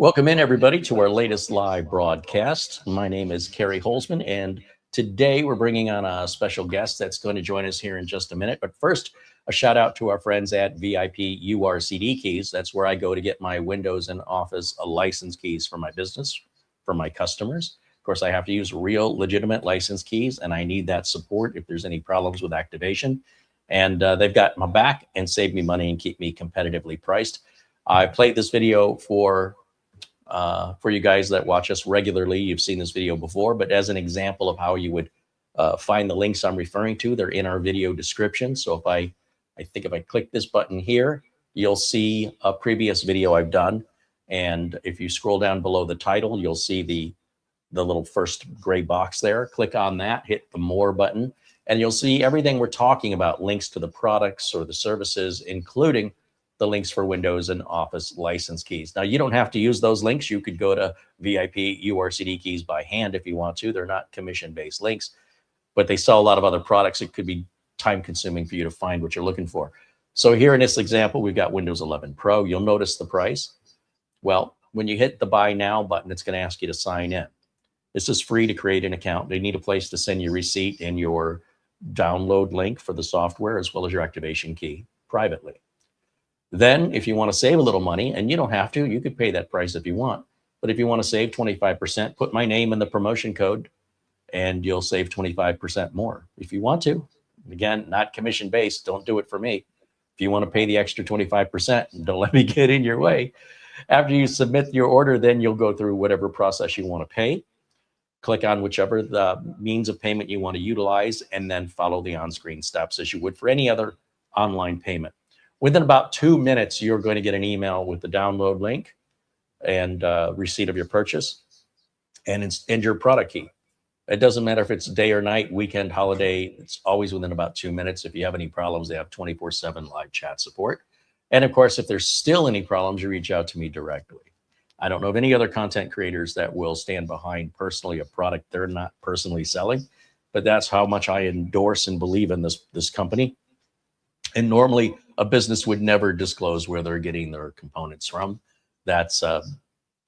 Welcome in, everybody, to our latest live broadcast. My name is Carey Holzman, and today we're bringing on a special guest that's going to join us here in just a minute. But first, a shout out to our friends at VIP URCD Keys. That's where I go to get my Windows and Office license keys for my business, for my customers. Of course, I have to use real, legitimate license keys, and I need that support if there's any problems with activation. And they've got my back and saved me money and keep me competitively priced. I played this video for you guys that watch us regularly. You've seen this video before, but as an example of how you would find the links I'm referring to, they're in our video description. So if I think if I click this button here, you'll see a previous video I've done. And if you scroll down below the title, you'll see the little first gray box there. Click on that, hit the more button, and you'll see everything we're talking about, links to the products or the services, including the links for Windows and Office license keys. Now, you don't have to use those links. You could go to VIP URCD Keys by hand if you want to. They're not commission-based links, but they sell a lot of other products. It could be time-consuming for you to find what you're looking for. So here in this example, we've got Windows 11 Pro. You'll notice the price. Well, when you hit the Buy Now button, it's going to ask you to sign in. This is free to create an account. They need a place to send your receipt and your download link for the software, as well as your activation key privately. Then if you want to save a little money, and you don't have to, you could pay that price if you want. But if you want to save 25%, put my name in the promotion code and you'll save 25% more if you want to. Again, not commission based. Don't do it for me. If you want to pay the extra 25%, don't let me get in your way. After you submit your order, then you'll go through whatever process you want to pay. Click on whichever the means of payment you want to utilize, and then follow the on-screen steps as you would for any other online payment. Within about 2 minutes, you're going to get an email with the download link and receipt of your purchase and your product key. It doesn't matter if it's day or night, weekend, holiday, it's always within about 2 minutes. If you have any problems, they have 24/7 live chat support. And of course, if there's still any problems, you reach out to me directly. I don't know of any other content creators that will stand behind personally a product they're not personally selling, but that's how much I endorse and believe in this company. And normally a business would never disclose where they're getting their components from. That's a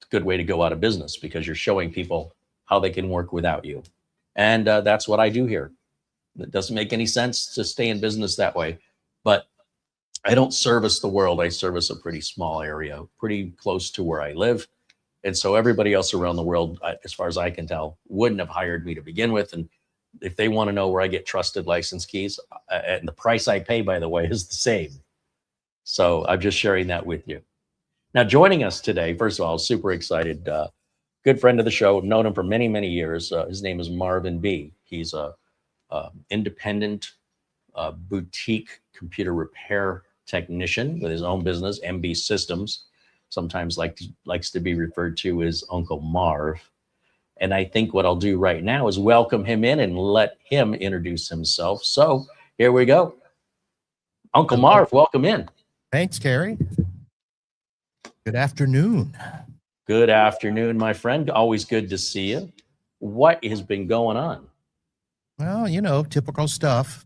good way to go out of business, because you're showing people how they can work without you. And that's what I do here. It doesn't make any sense to stay in business that way, but I don't service the world. I service a pretty small area, pretty close to where I live. And so everybody else around the world, as far as I can tell, wouldn't have hired me to begin with. And if they want to know where I get trusted license keys, and the price I pay, by the way, is the same. So I'm just sharing that with you. Now, joining us today, first of all, super excited. Good friend of the show, known him for many, many years. His name is Marvin B. He's a independent boutique computer repair technician with his own business, MB Systems. Sometimes likes to be referred to as Uncle Marv. And I think what I'll do right now is welcome him in and let him introduce himself. So here we go. Uncle Marv, welcome in. Thanks, Carey. Good afternoon. Good afternoon, my friend. Always good to see you. What has been going on? Well, you know, typical stuff.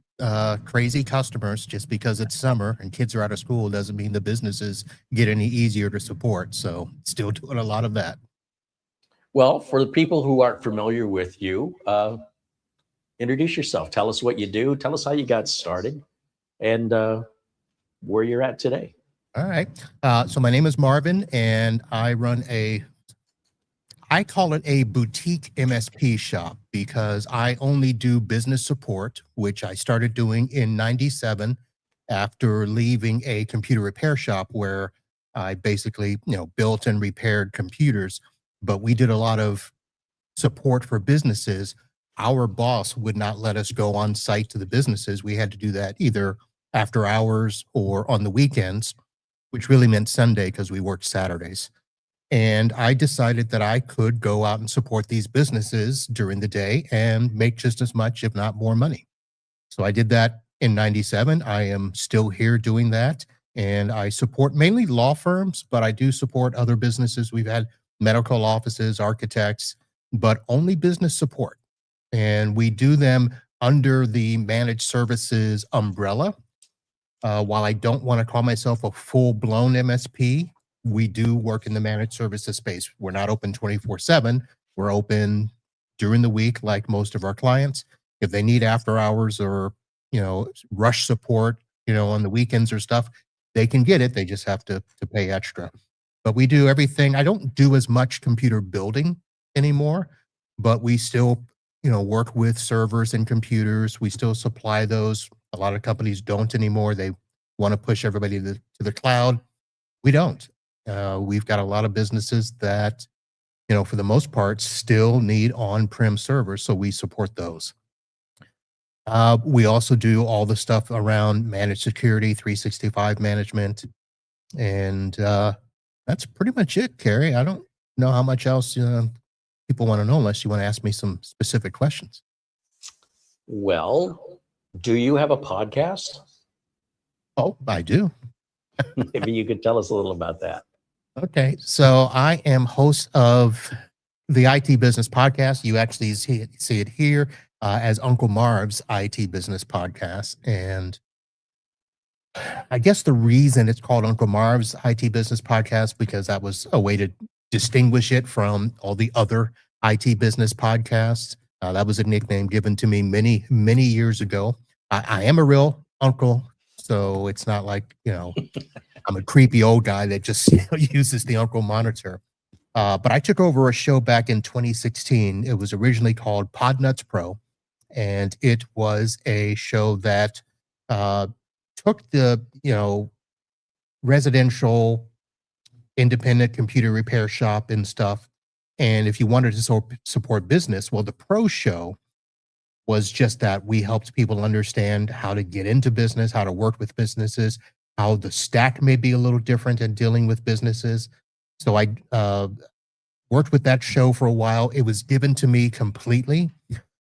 Crazy customers. Just because it's summer and kids are out of school doesn't mean the businesses get any easier to support. So still doing a lot of that. Well, for the people who aren't familiar with you, introduce yourself. Tell us what you do. Tell us how you got started and where you're at today. All right. So my name is Marvin, and I run I call it a boutique MSP shop, because I only do business support, which I started doing in '97 after leaving a computer repair shop where I basically, built and repaired computers. But we did a lot of support for businesses. Our boss would not let us go on site to the businesses. We had to do that either after hours or on the weekends, which really meant Sunday because we worked Saturdays. And I decided that I could go out and support these businesses during the day and make just as much, if not more money. So I did that in '97. I am still here doing that. And I support mainly law firms, but I do support other businesses. We've had medical offices, architects, but only business support. And we do them under the managed services umbrella. While I don't want to call myself a full-blown MSP, we do work in the managed services space. We're not open 24/7. We're open during the week, like most of our clients. If they need after hours or, rush support, on the weekends or stuff, they can get it. They just have to pay extra. But we do everything. I don't do as much computer building anymore, but we still, work with servers and computers. We still supply those. A lot of companies don't anymore. They want to push everybody to the cloud. We don't. We've got a lot of businesses that, for the most part, still need on-prem servers, so we support those. We also do all the stuff around managed security, 365 management, and that's pretty much it, Carey. I don't know how much else people want to know unless you want to ask me some specific questions. Well, do you have a podcast? Oh, I do. Maybe you could tell us a little about that. Okay, so I am host of the IT Business Podcast. You actually see it here as Uncle Marv's IT Business Podcast. And I guess the reason it's called Uncle Marv's IT Business Podcast, because that was a way to distinguish it from all the other IT business podcasts. That was a nickname given to me many, many years ago. I am a real uncle, so it's not like, I'm a creepy old guy that just uses the uncle monitor. But I took over a show back in 2016. It was originally called Podnuts Pro, and it was a show that took the, residential independent computer repair shop and stuff. And if you wanted to support business, well, the Pro Show was just that. We helped people understand how to get into business, how to work with businesses, how the stack may be a little different in dealing with businesses. So I worked with that show for a while. It was given to me completely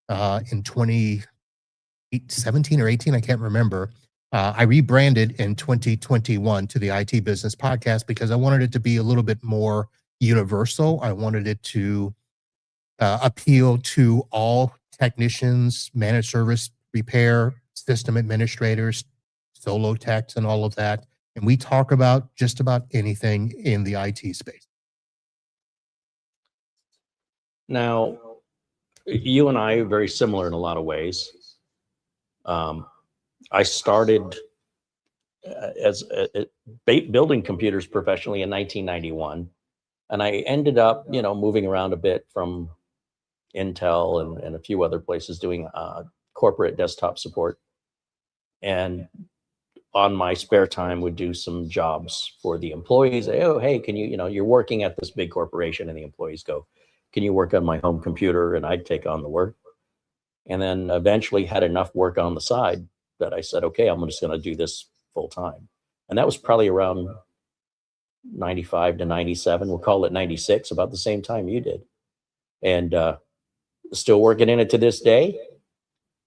in 2017 or 18, I can't remember. I rebranded in 2021 to the IT Business Podcast because I wanted it to be a little bit more universal. I wanted it to appeal to all technicians, managed service repair, system administrators, solo techs, and all of that. And we talk about just about anything in the IT space. Now, you and I are very similar in a lot of ways. I started as building computers professionally in 1991, and I ended up, moving around a bit from Intel and a few other places doing corporate desktop support. And on my spare time would do some jobs for the employees. Oh, hey, can you, you're working at this big corporation, and the employees go, can you work on my home computer? And I'd take on the work. And then eventually had enough work on the side that I said, okay, I'm just going to do this full time. And that was probably around 95 to 97. We'll call it 96, about the same time you did. And still working in it to this day.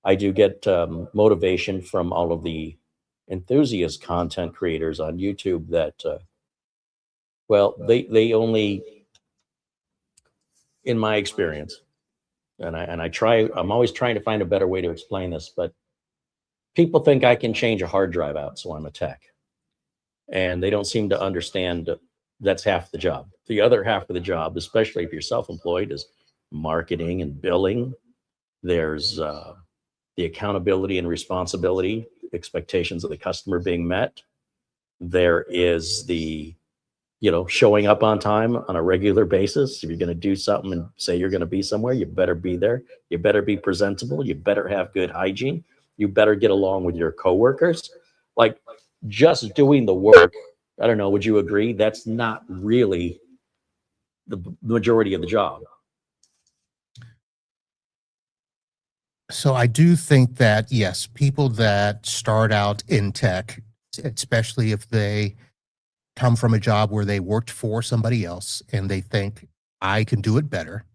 I do get motivation from all of the enthusiast content creators on YouTube that, they only, in my experience, and I'm always trying to find a better way to explain this, but people think I can change a hard drive out, so I'm a tech. And they don't seem to understand that's half the job. The other half of the job, especially if you're self-employed, is marketing and billing. There's the accountability and responsibility, expectations of the customer being met. There is the, showing up on time on a regular basis. If you're going to do something and say you're going to be somewhere, you better be there. You better be presentable. You better have good hygiene. You better get along with your coworkers. Like, just doing the work, I don't know, would you agree? That's not really the majority of the job. So I do think that, yes, people that start out in tech, especially if they come from a job where they worked for somebody else and they think I can do it better,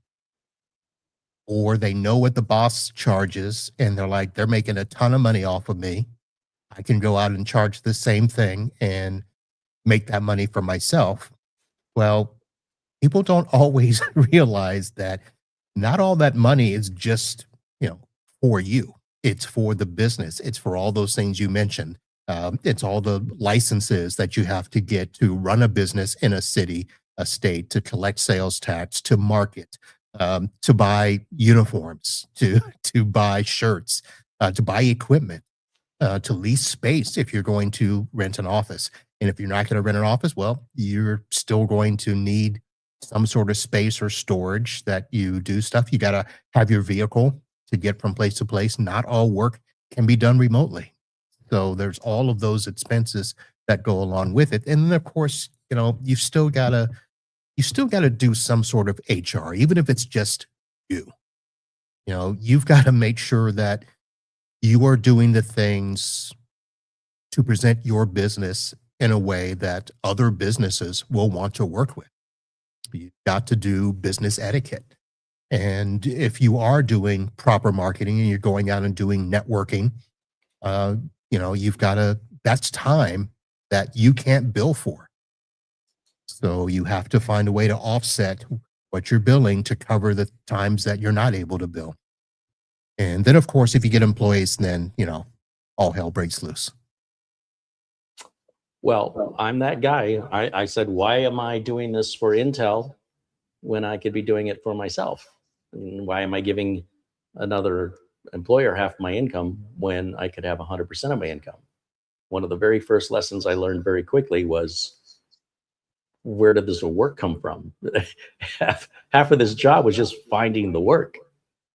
or they know what the boss charges and they're like, they're making a ton of money off of me, I can go out and charge the same thing and make that money for myself. Well, people don't always realize that not all that money is just, for you. It's for the business. It's for all those things you mentioned. It's all the licenses that you have to get to run a business in a city, a state, to collect sales tax, to market, to buy uniforms, to buy shirts, to buy equipment, to lease space if you're going to rent an office. And if you're not going to rent an office, well, you're still going to need some sort of space or storage that you do stuff. You got to have your vehicle to get from place to place. Not all work can be done remotely. So there's all of those expenses that go along with it. And then of course, you've still got to do some sort of HR, even if it's just you. You've got to make sure that you are doing the things to present your business in a way that other businesses will want to work with. You've got to do business etiquette. And if you are doing proper marketing and you're going out and doing networking, you've got to, that's time that you can't bill for. So you have to find a way to offset what you're billing to cover the times that you're not able to bill. And then, of course, if you get employees, then, all hell breaks loose. Well, I'm that guy. I said, why am I doing this for Intel when I could be doing it for myself? And why am I giving another employer half my income when I could have 100% of my income? One of the very first lessons I learned very quickly was, where did this work come from? half of this job was just finding the work.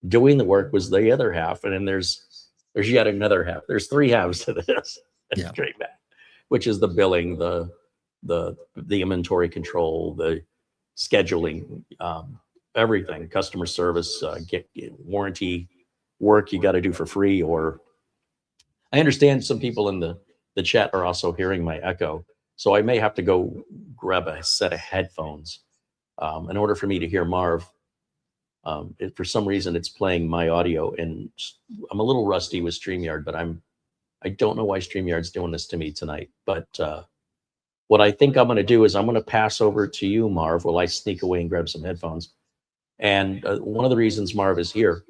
Doing the work was the other half. And then there's yet another half. There's three halves to this. Yeah. Straight back, which is the billing, the inventory control, the scheduling, everything, customer service, get warranty work you got to do for free. Or I understand some people in the chat are also hearing my echo, so I may have to go grab a set of headphones in order for me to hear Marv. For some reason, it's playing my audio, and I'm a little rusty with StreamYard, but I don't know why StreamYard's doing this to me tonight. But what I think I'm going to do is I'm going to pass over to you, Marv, while I sneak away and grab some headphones. And one of the reasons Marv is here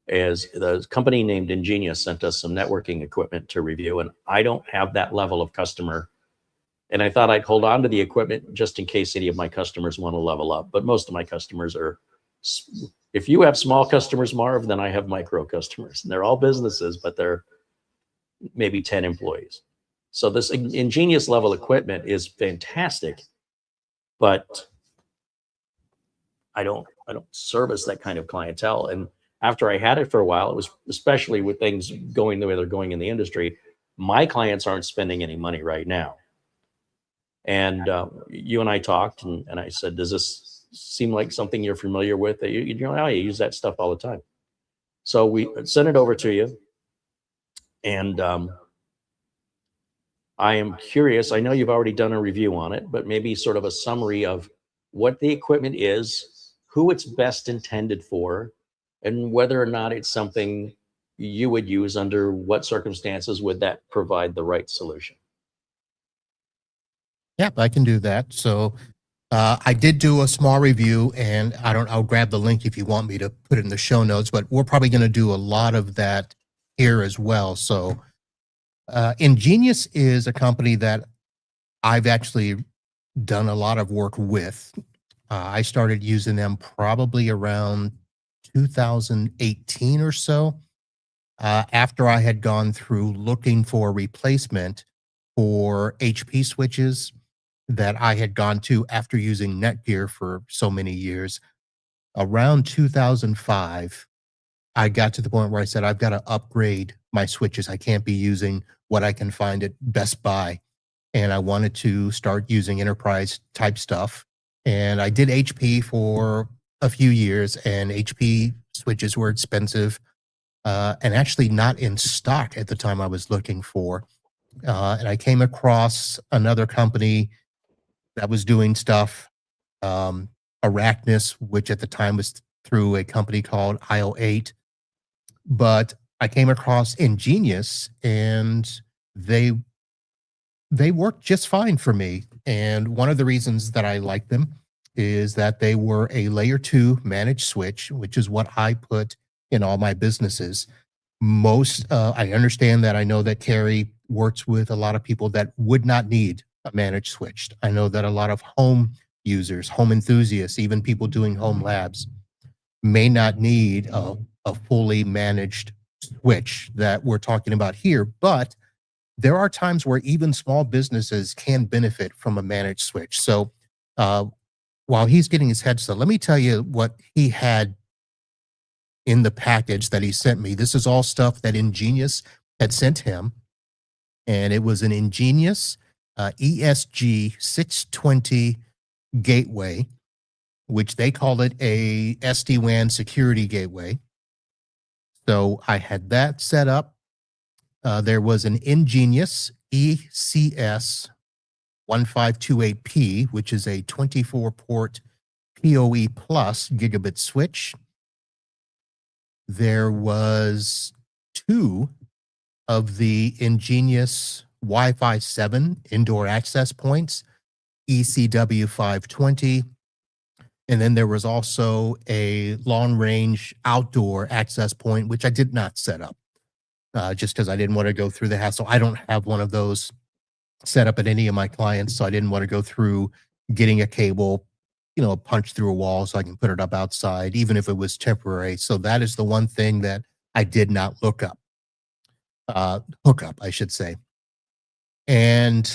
is the company named EnGenius sent us some networking equipment to review, and I don't have that level of customer. And I thought I'd hold on to the equipment just in case any of my customers want to level up. But most of my customers are, if you have small customers, Marv, then I have micro customers. And they're all businesses, but they're maybe 10 employees. So this EnGenius level equipment is fantastic, but I don't service that kind of clientele. And after I had it for a while, it was, especially with things going the way they're going in the industry, my clients aren't spending any money right now. And you and I talked, and I said, does this seem like something you're familiar with? You use that stuff all the time. So we sent it over to you. And I am curious, I know you've already done a review on it, but maybe sort of a summary of what the equipment is, who it's best intended for, and whether or not it's something you would use. Under what circumstances would that provide the right solution? Yep, I can do that. So I did do a small review, and I'll grab the link if you want me to put it in the show notes, but we're probably going to do a lot of that here as well. So EnGenius is a company that I've actually done a lot of work with. I started using them probably around 2018 or so, after I had gone through looking for a replacement for HP switches that I had gone to after using Netgear for so many years. Around 2005, I got to the point where I said, I've got to upgrade my switches. I can't be using what I can find at Best Buy. And I wanted to start using enterprise type stuff. And I did HP for a few years, and HP switches were expensive and actually not in stock at the time I was looking for. And I came across another company that was doing stuff, Araknis, which at the time was through a company called IO8. But I came across EnGenius, and they worked just fine for me. And one of the reasons that I like them is that they were a layer 2 managed switch, which is what I put in all my businesses. I understand that, I know that Carey works with a lot of people that would not need a managed switch. I know that a lot of home users, home enthusiasts, even people doing home labs may not need a fully managed switch that we're talking about here, but there are times where even small businesses can benefit from a managed switch. So while he's getting his headset, let me tell you what he had in the package that he sent me. This is all stuff that EnGenius had sent him, and it was an EnGenius ESG 620 gateway, which they call it a SD-WAN security gateway. So I had that set up. There was an EnGenius ECS 1528P, which is a 24-port PoE plus gigabit switch. There was 2 of the EnGenius Wi-Fi 7 indoor access points, ECW 520. And then there was also a long-range outdoor access point, which I did not set up, just because I didn't want to go through the hassle. I don't have one of those set up at any of my clients, so I didn't want to go through getting a cable, punch through a wall so I can put it up outside, even if it was temporary. So that is the one thing that I did not hook up, I should say. And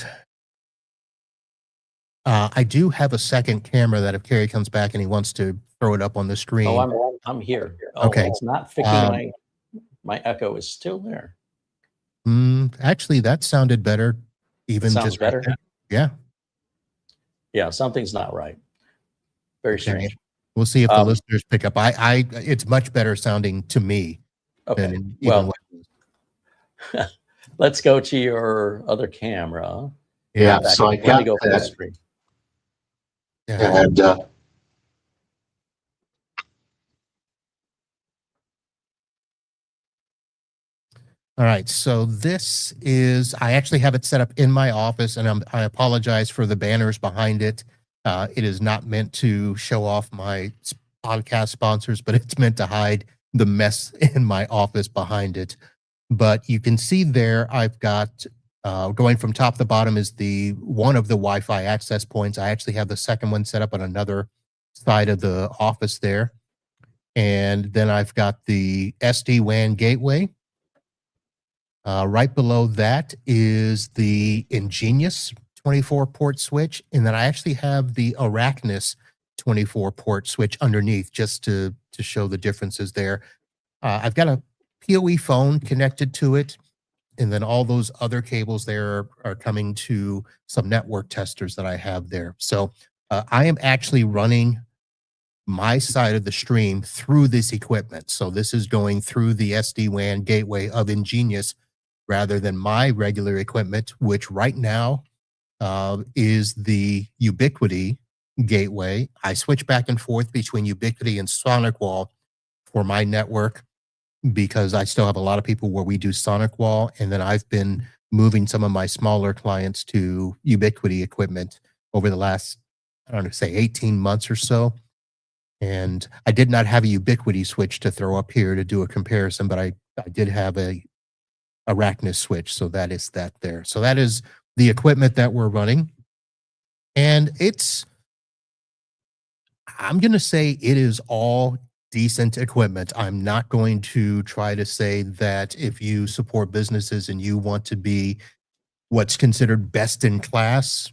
I do have a second camera that if Carey comes back and he wants to throw it up on the screen. Oh, I'm here. Oh, okay. It's not fixing my echo is still there. Actually, that sounded better. Even sounds just better. Right. Yeah. Yeah, something's not right. Very strange. We'll see if the listeners pick up. It's much better sounding to me. Okay. Well, let's go to your other camera. Yeah. So I got go full screen. Yeah. And all right, so this is, I actually have it set up in my office, and I apologize for the banners behind it. It is not meant to show off my podcast sponsors, but it's meant to hide the mess in my office behind it. But you can see there, I've got, going from top to bottom is one of the Wi-Fi access points. I actually have the second one set up on another side of the office there. And then I've got the SD-WAN gateway. Right below that is the EnGenius 24-port switch, and then I actually have the Araknis 24-port switch underneath just to show the differences there. I've got a PoE phone connected to it, and then all those other cables there are coming to some network testers that I have there. So I am actually running my side of the stream through this equipment. So this is going through the SD-WAN gateway of EnGenius rather than my regular equipment, which right now is the Ubiquiti gateway. I switch back and forth between Ubiquiti and SonicWall for my network because I still have a lot of people where we do SonicWall, and then I've been moving some of my smaller clients to Ubiquiti equipment over the last, I don't know, say 18 months or so. And I did not have a Ubiquiti switch to throw up here to do a comparison, but I did have a Araknis switch, so that is that there. So that is the equipment that we're running, and I'm going to say it is all decent equipment. I'm not going to try to say that if you support businesses and you want to be what's considered best in class,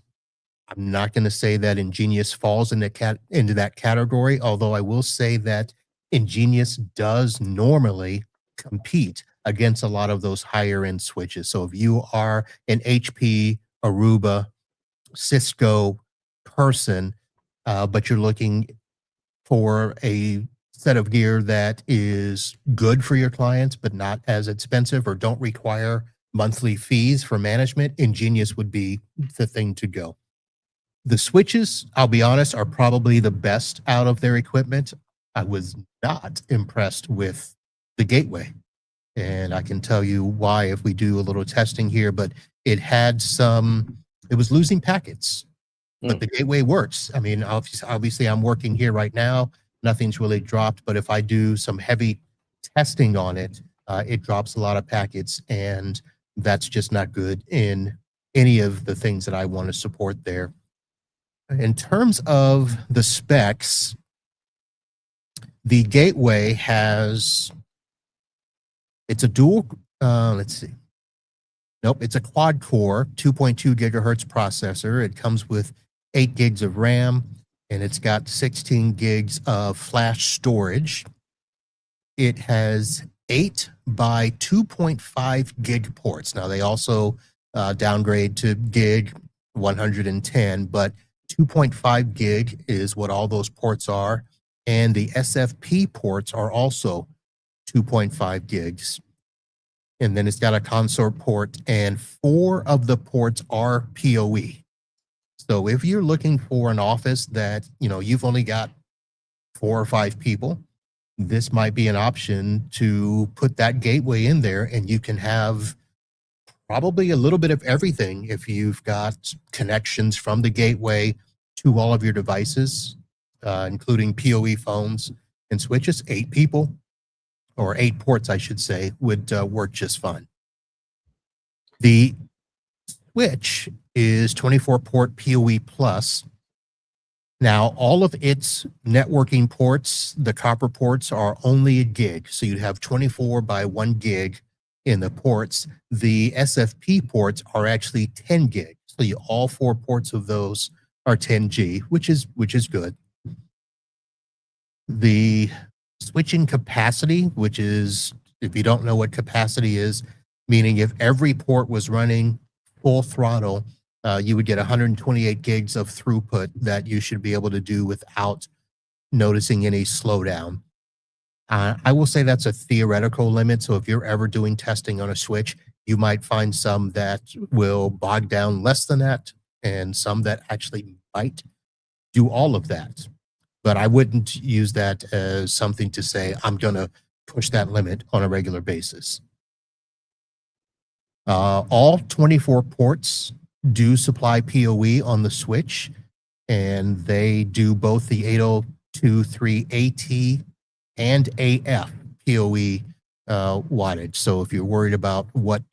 I'm not going to say that EnGenius falls into that category, although I will say that EnGenius does normally compete against a lot of those higher end switches. So if you are an HP, Aruba, Cisco person, but you're looking for a set of gear that is good for your clients, but not as expensive or don't require monthly fees for management, EnGenius would be the thing to go. The switches, I'll be honest, are probably the best out of their equipment. I was not impressed with the gateway. And I can tell you why if we do a little testing here, but it was losing packets, but the gateway works. I mean, obviously I'm working here right now. Nothing's really dropped, but if I do some heavy testing on it, it drops a lot of packets. And That's just not good in any of the things that I want to support there. In terms of the specs, the gateway has, it's a dual, let's see. Nope, it's a quad core 2.2 gigahertz processor. It comes with 8 gigs of RAM, and it's got 16 gigs of flash storage. It has 8 by 2.5 gig ports. Now, they also downgrade to gig 110, but 2.5 gig is what all those ports are. And the SFP ports are also 2.5 gigs. And then it's got a consort port, and 4 of the ports are PoE. So if you're looking for an office that, you know, you've only got 4 or 5 people, this might be an option to put that gateway in there, and you can have probably a little bit of everything if you've got connections from the gateway to all of your devices, including PoE phones and switches. 8 people, or 8 ports, I should say, would work just fine. The switch is 24-port PoE plus. Now, all of its networking ports, the copper ports, are only a gig. So you'd have 24 by 1 gig in the ports. The SFP ports are actually 10 gig. So all 4 ports of those are 10G, which is good. The switching capacity, which is, if you don't know what capacity is, meaning if every port was running full throttle, you would get 128 gigs of throughput that you should be able to do without noticing any slowdown. I will say that's a theoretical limit. So if you're ever doing testing on a switch, you might find some that will bog down less than that, and some that actually might do all of that. But I wouldn't use that as something to say, I'm going to push that limit on a regular basis. All 24 ports do supply PoE on the switch, and they do both the 802.3 AT and AF PoE wattage. So if you're worried about what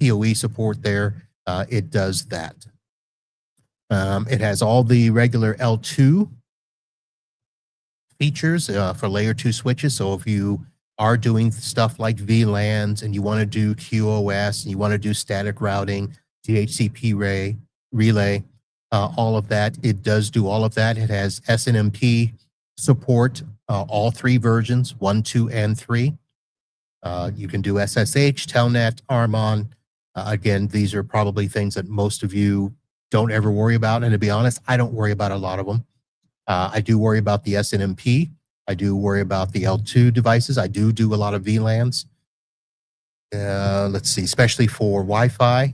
PoE support there, it does that. It has all the regular L2 features for layer 2 switches. So if you are doing stuff like VLANs and you want to do QoS and you want to do static routing, DHCP relay, all of that, it does do all of that. It has SNMP support, all 3 versions, 1, 2, and 3. You can do SSH, Telnet, Armon. Again, these are probably things that most of you don't ever worry about. And to be honest, I don't worry about a lot of them. I do worry about the SNMP. I do worry about the L2 devices. I do a lot of VLANs. Let's see, especially for Wi-Fi.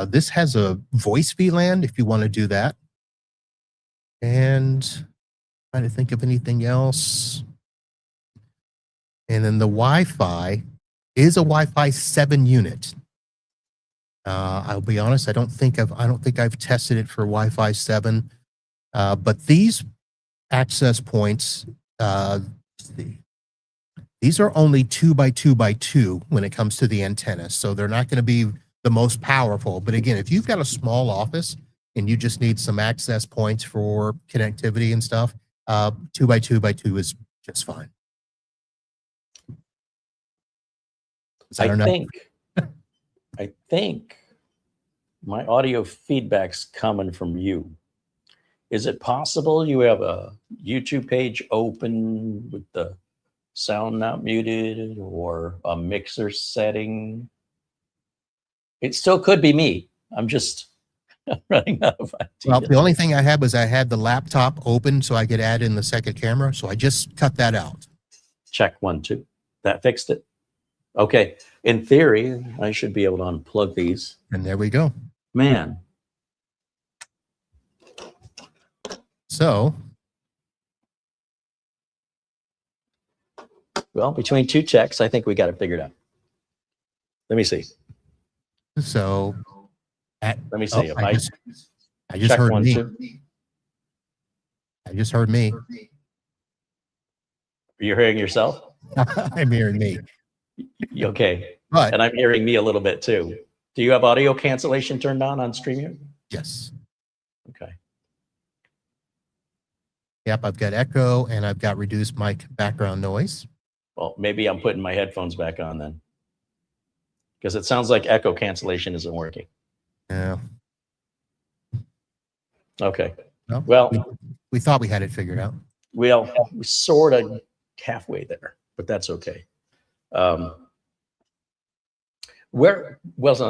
This has a voice VLAN if you want to do that. And trying to think of anything else. And then the Wi-Fi is a Wi-Fi 7 unit. I'll be honest, I don't think I've tested it for Wi-Fi 7. But these access points, these are only 2 by 2 by 2 when it comes to the antenna. So they're not going to be the most powerful. But again, if you've got a small office and you just need some access points for connectivity and stuff, 2 by 2 by 2 is just fine. I think my audio feedback's coming from you. Is it possible you have a YouTube page open with the sound not muted or a mixer setting? It still could be me. I'm just running out of ideas. Well, the only thing I had was I had the laptop open so I could add in the second camera. So I just cut that out. Check 1, 2. That fixed it. Okay. In theory, I should be able to unplug these. And there we go. Man. So, well, between 2 checks, I think we got it figured out. Let me see. So, let me see. I just heard 1, me. 2. I just heard me. You're hearing yourself? I'm hearing me. Okay. But and I'm hearing me a little bit too. Do you have audio cancellation turned on StreamYard? Yes. Okay. Yep, I've got echo and I've got reduced mic background noise. Well, maybe I'm putting my headphones back on then, because it sounds like echo cancellation isn't working. Yeah. Okay. Well, Well, we thought we had it figured out. we're sort of halfway there, but that's okay. Well,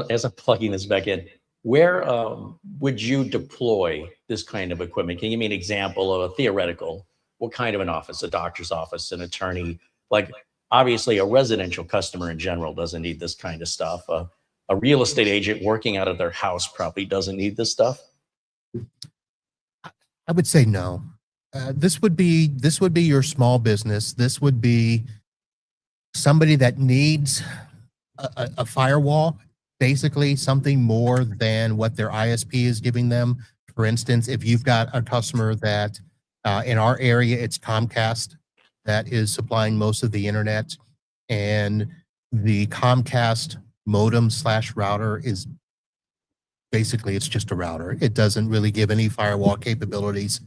as I'm plugging this back in, where would you deploy this kind of equipment? Can you give me an example of a theoretical? What kind of an office? A doctor's office, an attorney? Like, obviously, a residential customer in general doesn't need this kind of stuff. A real estate agent working out of their house probably doesn't need this stuff. I would say no. This would be your small business. This would be somebody that needs a firewall, basically something more than what their ISP is giving them. For instance, if you've got a customer that in our area, it's Comcast that is supplying most of the internet, and the Comcast modem / router is basically, it's just a router. It doesn't really give any firewall capabilities.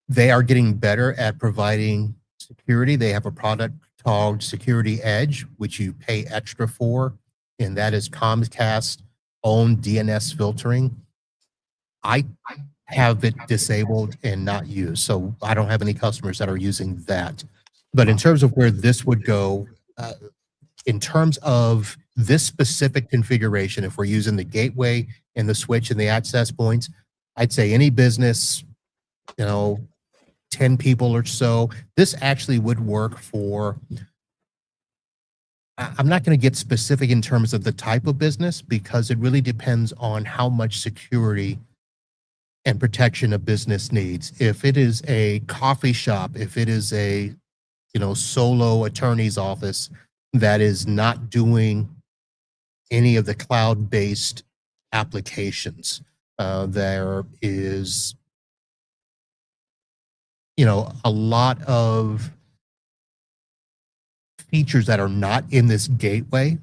They are getting better at providing security. They have a product called Security Edge, which you pay extra for, and that is Comcast's own DNS filtering. I have it disabled and not used, so I don't have any customers that are using that. But in terms of where this would go, in terms of this specific configuration, if we're using the gateway and the switch and the access points, I'd say any business, 10 people or so, this actually would work for, I'm not going to get specific in terms of the type of business, because it really depends on how much security and protection a business needs. If it is a coffee shop, if it is a, solo attorney's office that is not doing any of the cloud-based applications, there is, a lot of features that are not in this gateway.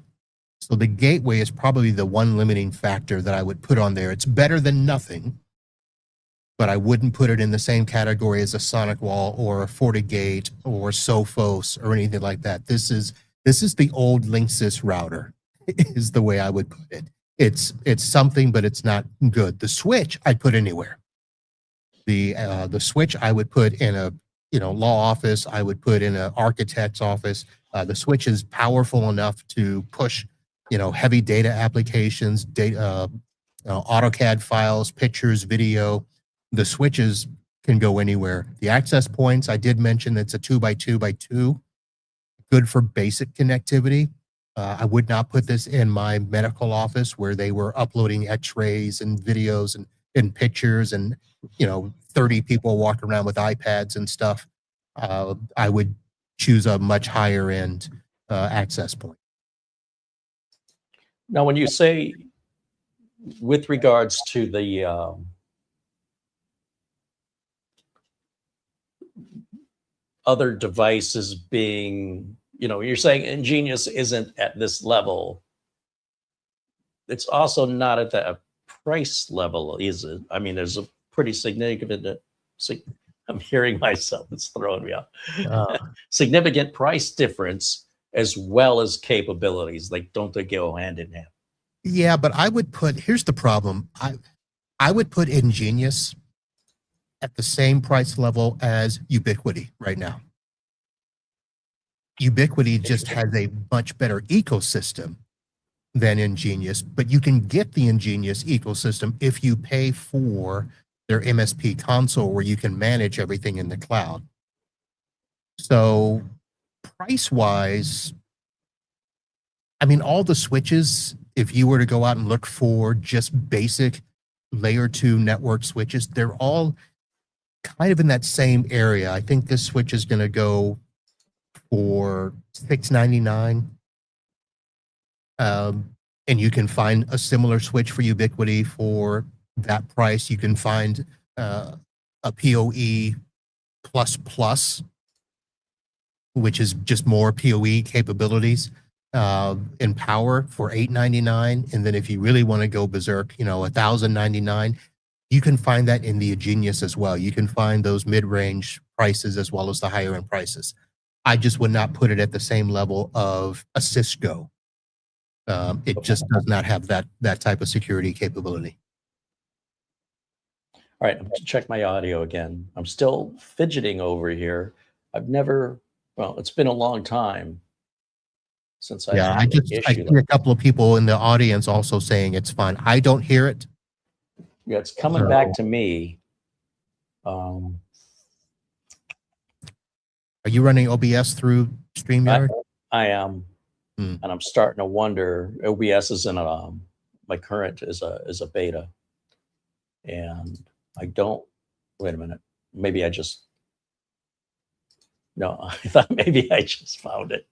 So the gateway is probably the one limiting factor that I would put on there. It's better than nothing, but I wouldn't put it in the same category as a SonicWall or a FortiGate or Sophos or anything like that. This is the old Linksys router, is the way I would put it. It's something, but it's not good. The switch I'd put anywhere. The switch I would put in a law office. I would put in an architect's office. The switch is powerful enough to push heavy data applications, AutoCAD files, pictures, video. The switches can go anywhere. The access points, I did mention it's a 2x2x2, good for basic connectivity. I would not put this in my medical office where they were uploading x-rays and videos and pictures and 30 people walking around with iPads and stuff. I would choose a much higher end access point. Now, when you say with regards to the other devices being, you're saying EnGenius isn't at this level. It's also not at that price level, is it? I mean, there's a pretty significant, I'm hearing myself, it's throwing me off. Significant price difference as well as capabilities. Like, don't they go hand in hand? Yeah, but I would put, here's the problem. I would put EnGenius at the same price level as Ubiquiti right now. Ubiquiti just has a much better ecosystem than EnGenius, but you can get the EnGenius ecosystem if you pay for their MSP console where you can manage everything in the cloud. So price-wise, I mean, all the switches, if you were to go out and look for just basic layer 2 network switches, they're all kind of in that same area. I think this switch is going to go for $699. And you can find a similar switch for Ubiquiti for that price. You can find a PoE++, which is just more PoE capabilities. in power for $899, and then if you really want to go berserk, $1,099. You can find that in the EnGenius as well. You can find those mid-range prices as well as the higher end prices. I just would not put it at the same level of a Cisco. It just does not have that type of security capability. All right, I'm going to check my audio again. I'm still fidgeting over here. It's been a long time since I had I hear a couple of people in the audience also saying it's fine. I don't hear it. Yeah, it's coming back to me. Are you running OBS through StreamYard? I am, and I'm starting to wonder. OBS is in my current is a beta, and I don't. Wait a minute. Maybe I just. No, I thought maybe I just found it.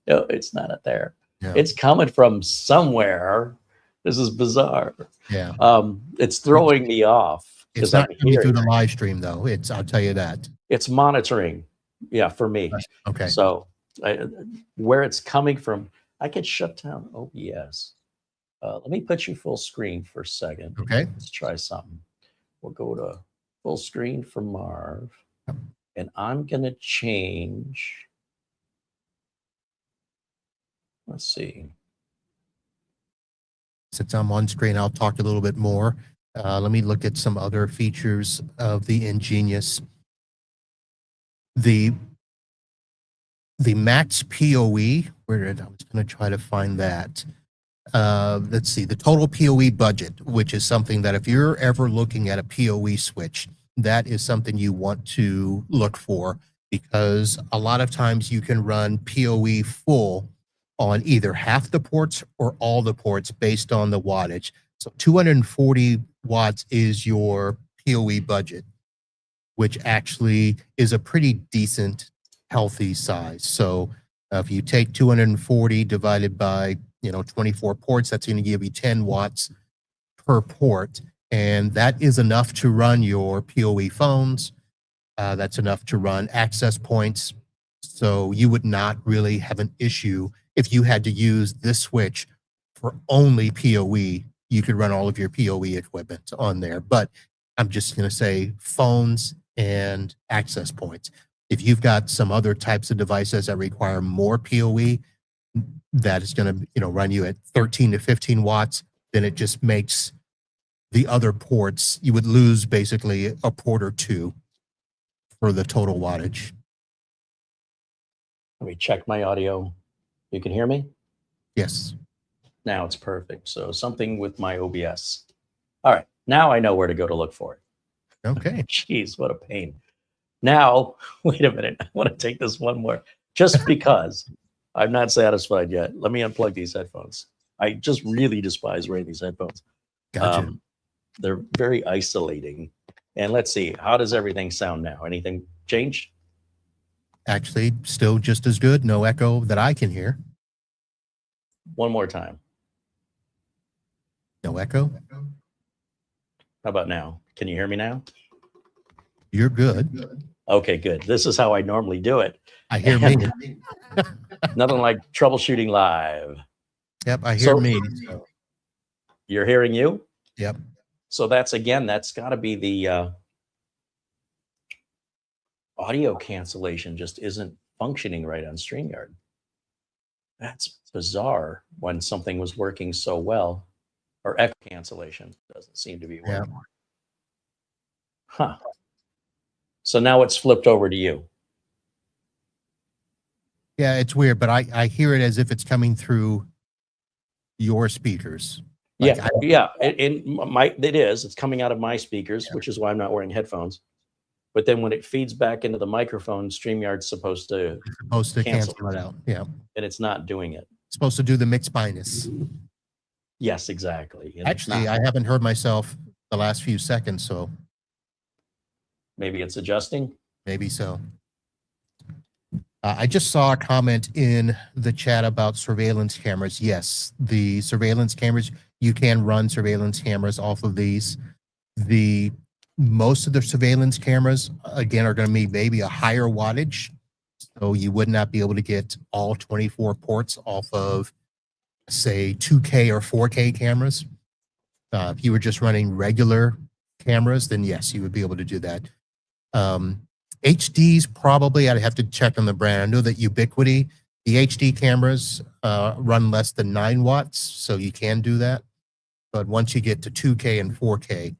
No, it's not up there. Yeah. It's coming from somewhere. This is bizarre. Yeah. It's throwing me off. It's not coming through the live stream though. I'll tell you that. It's monitoring. Yeah, for me. Okay. So where it's coming from, I could shut down OBS. Let me put you full screen for a second. Okay. Let's try something. We'll go to full screen for Marv. And I'm going to change. Let's see. Since I'm on screen, I'll talk a little bit more. Let me look at some other features of the EnGenius. The max PoE, I was going to try to find that. Let's see, the total PoE budget, which is something that if you're ever looking at a PoE switch, that is something you want to look for, because a lot of times you can run PoE full on either half the ports or all the ports based on the wattage. So 240 watts is your PoE budget, which actually is a pretty decent, healthy size. So if you take 240 divided by 24 ports, that's going to give you 10 watts per port. And that is enough to run your PoE phones. That's enough to run access points. So you would not really have an issue if you had to use this switch for only PoE. You could run all of your PoE equipment on there. But I'm just going to say phones and access points. If you've got some other types of devices that require more PoE, that is going to run you at 13 to 15 watts, then it just makes the other ports, you would lose basically a port or two for the total wattage. Let me check my audio. You can hear me? Yes. Now it's perfect. So something with my OBS. All right. Now I know where to go to look for it. Okay. Jeez, what a pain. Now, wait a minute. I want to take this one more just because I'm not satisfied yet. Let me unplug these headphones. I just really despise wearing these headphones. Gotcha. They're very isolating. And let's see, how does everything sound now? Anything changed? Actually, still just as good. No echo that I can hear. One more time. No echo. How about now? Can you hear me now? You're good. Okay, good. This is how I normally do it. I hear me. Nothing like troubleshooting live. Yep, I hear me. You're hearing you? Yep. So that's got to be the audio cancellation just isn't functioning right on StreamYard. That's bizarre when something was working so well. Or echo cancellation doesn't seem to be working. Yeah. Huh. So now it's flipped over to you. Yeah, it's weird, but I hear it as if it's coming through your speakers. Like it is. It's coming out of my speakers, which is why I'm not wearing headphones. But then when it feeds back into the microphone, StreamYard's supposed to cancel it out. Yeah. And it's not doing it. It's supposed to do the mixed minus. Yes, exactly. And actually, I haven't heard myself the last few seconds, so maybe it's adjusting. Maybe so. I just saw a comment in the chat about surveillance cameras. Yes, the surveillance cameras, you can run surveillance cameras off of these. Most of the surveillance cameras, again, are going to be maybe a higher wattage. So you would not be able to get all 24 ports off of, say, 2K or 4K cameras. If you were just running regular cameras, then yes, you would be able to do that. HDs, probably, I'd have to check on the brand. I know that Ubiquiti, the HD cameras run less than 9 watts, so you can do that. But once you get to 2K and 4K,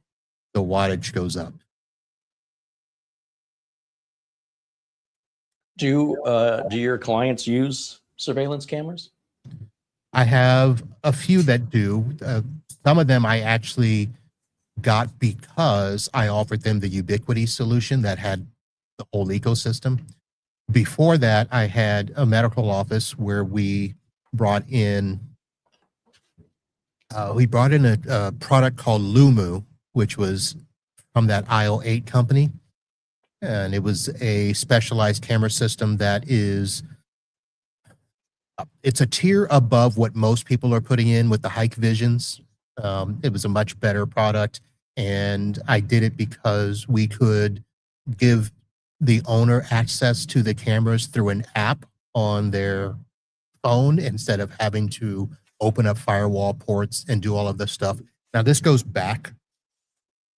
the wattage goes up. Do your clients use surveillance cameras? I have a few that do. Some of them I actually got because I offered them the Ubiquiti solution that had the whole ecosystem. Before that, I had a medical office where we brought in a product called Lumu, which was from that IO8 company. And it was a specialized camera system that is, it's a tier above what most people are putting in with the Hike Visions. It was a much better product. And I did it because we could give the owner access to the cameras through an app on their phone instead of having to open up firewall ports and do all of this stuff. Now, this goes back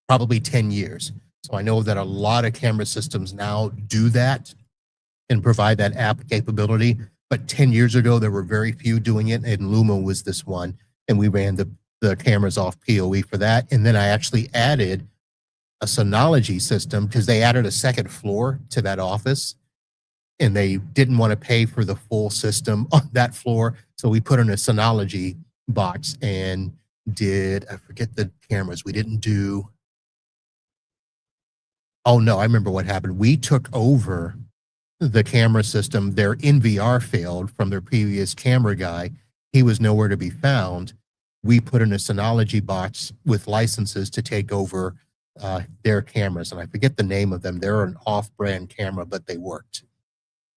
probably 10 years. So I know that a lot of camera systems now do that and provide that app capability. But 10 years ago, there were very few doing it, and Lumo was this one. And we ran the cameras off PoE for that. And then I actually added a Synology system because they added a second floor to that office. And they didn't want to pay for the full system on that floor. So we put in a Synology box and did, I forget the cameras. We didn't do, oh no, I remember what happened. We took over the camera system. Their NVR failed from their previous camera guy. He was nowhere to be found. We put in a Synology box with licenses to take over their cameras. And I forget the name of them. They're an off-brand camera, but they worked.